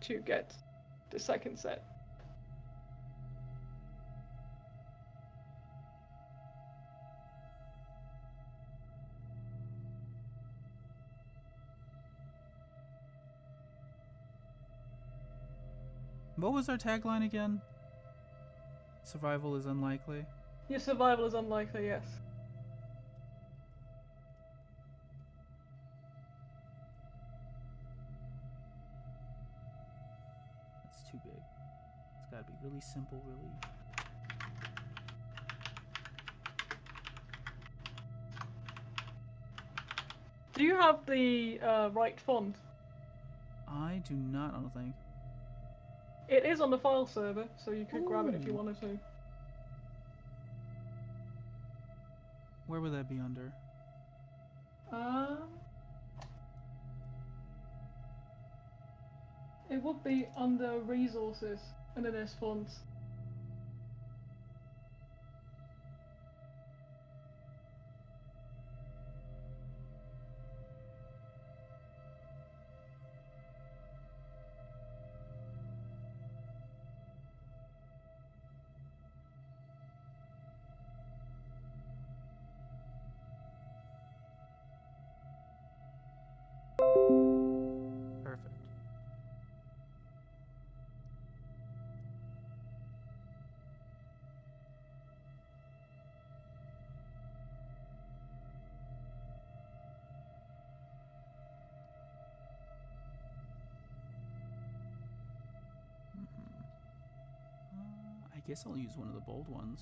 to get the second set. What was our tagline again? Survival is unlikely. Your survival is unlikely, yes. That's too big. It's gotta be really simple, really. Do you have the right font? I do not, I don't think. It is on the file server, so you could grab it if you Ooh. wanted to. Where would that be under? It would be under resources, and then there's fonts. Perfect. I guess I'll use one of the bold ones.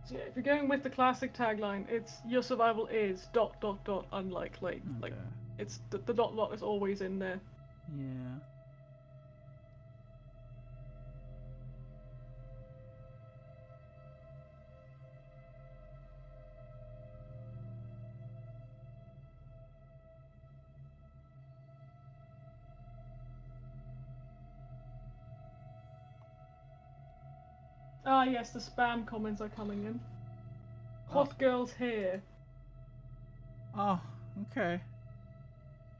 So yeah, if you're going with the classic tagline, it's your survival is ... unlikely. Okay. Like, it's the ... is always in there. Yeah. Ah yes, the spam comments are coming in. Hot girls here. Oh, okay.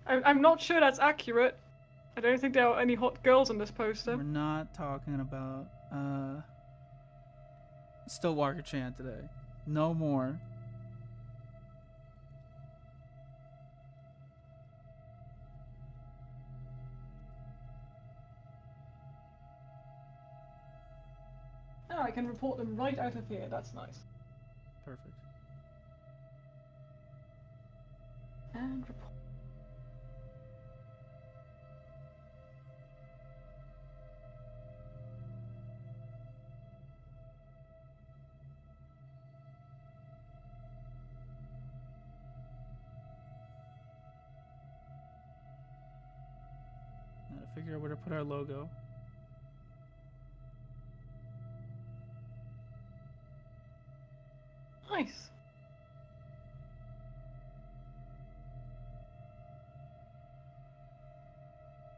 I'm not sure that's accurate. I don't think there are any hot girls on this poster. We're not talking about Stillwalker Chan today. No more. Oh, I can report them right out of here. That's nice. Perfect. And report. Gotta figure out where to put our logo. Nice.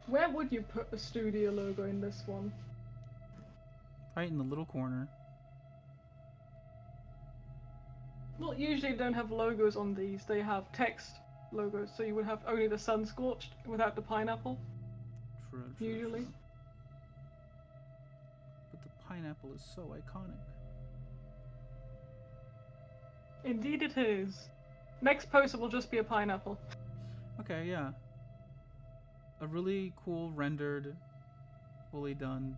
Where would you put a studio logo in this one? Right in the little corner. Well, usually they don't have logos on these, they have text logos, so you would have only the sun scorched without the pineapple, True. usually. But the pineapple is so iconic. Indeed it is. Next poster will just be a pineapple. Okay, yeah. A really cool rendered, fully done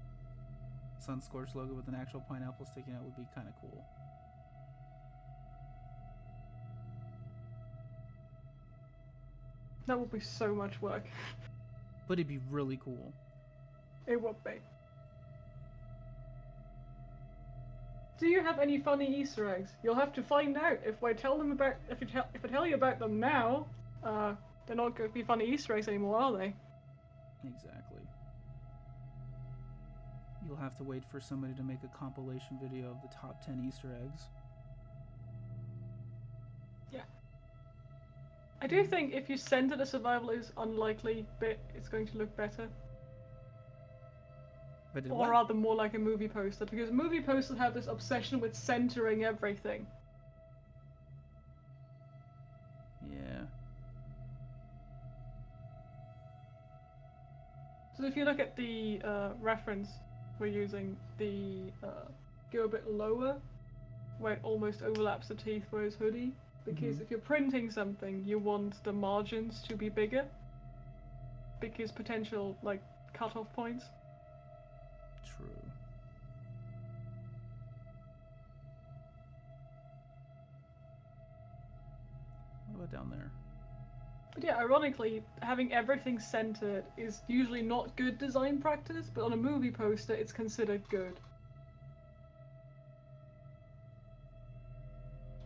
sun scorched logo with an actual pineapple sticking out would be kind of cool. That would be so much work. But it'd be really cool. It would be. Do you have any funny Easter eggs? You'll have to find out. If I tell you about them now, they're not going to be funny Easter eggs anymore, are they? Exactly. You'll have to wait for somebody to make a compilation video of the top 10 Easter eggs. I do think if you center the survival is unlikely bit, it's going to look better. But Or rather more like a movie poster, because movie posters have this obsession with centering everything. Yeah. So if you look at the reference we're using, go a bit lower, where it almost overlaps the teeth for his hoodie, because if you're printing something, you want the margins to be bigger, because potential, like, cut-off points. True. What about down there? But yeah, ironically, having everything centered is usually not good design practice, but on a movie poster, it's considered good.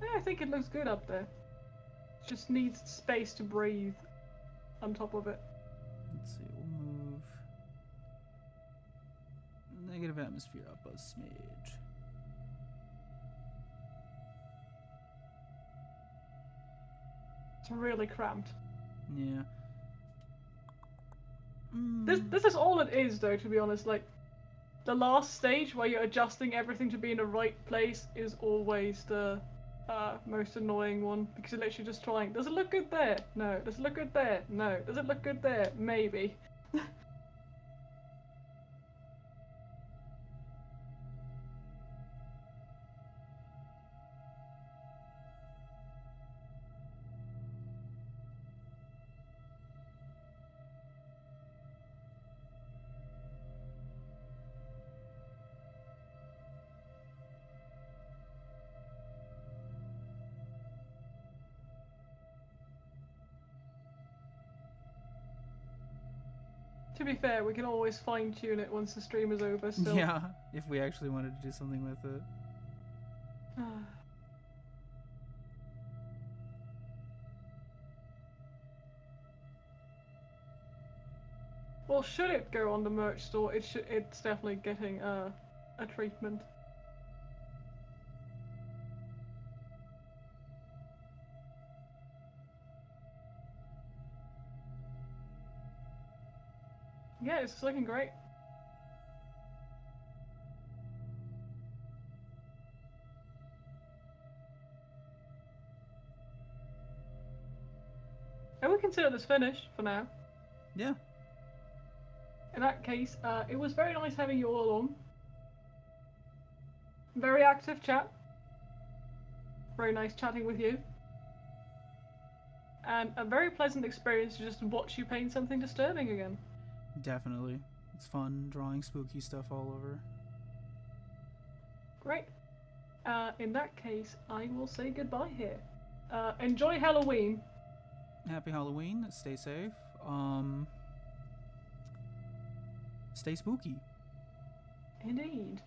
Yeah, I think it looks good up there. Just needs space to breathe on top of it. Let's see, we'll move negative atmosphere up a smidge. It's really cramped. Yeah. This is all it is, though, to be honest. Like, the last stage where you're adjusting everything to be in the right place is always the most annoying one, because you're literally just trying, does it look good there? No. Does it look good there? No. Does it look good there? Maybe. To be fair, we can always fine-tune it once the stream is over, still. Yeah, if we actually wanted to do something with it. Well, should it go on the merch store, it's definitely getting a treatment. Yeah, it's looking great. I would consider this finished for now. Yeah. In that case, it was very nice having you all on. Very active chat. Very nice chatting with you. And a very pleasant experience to just watch you paint something disturbing again. Definitely. It's fun drawing spooky stuff all over. Great. In that case, I will say goodbye here. Enjoy Halloween. Happy Halloween. Stay safe. Stay spooky. Indeed.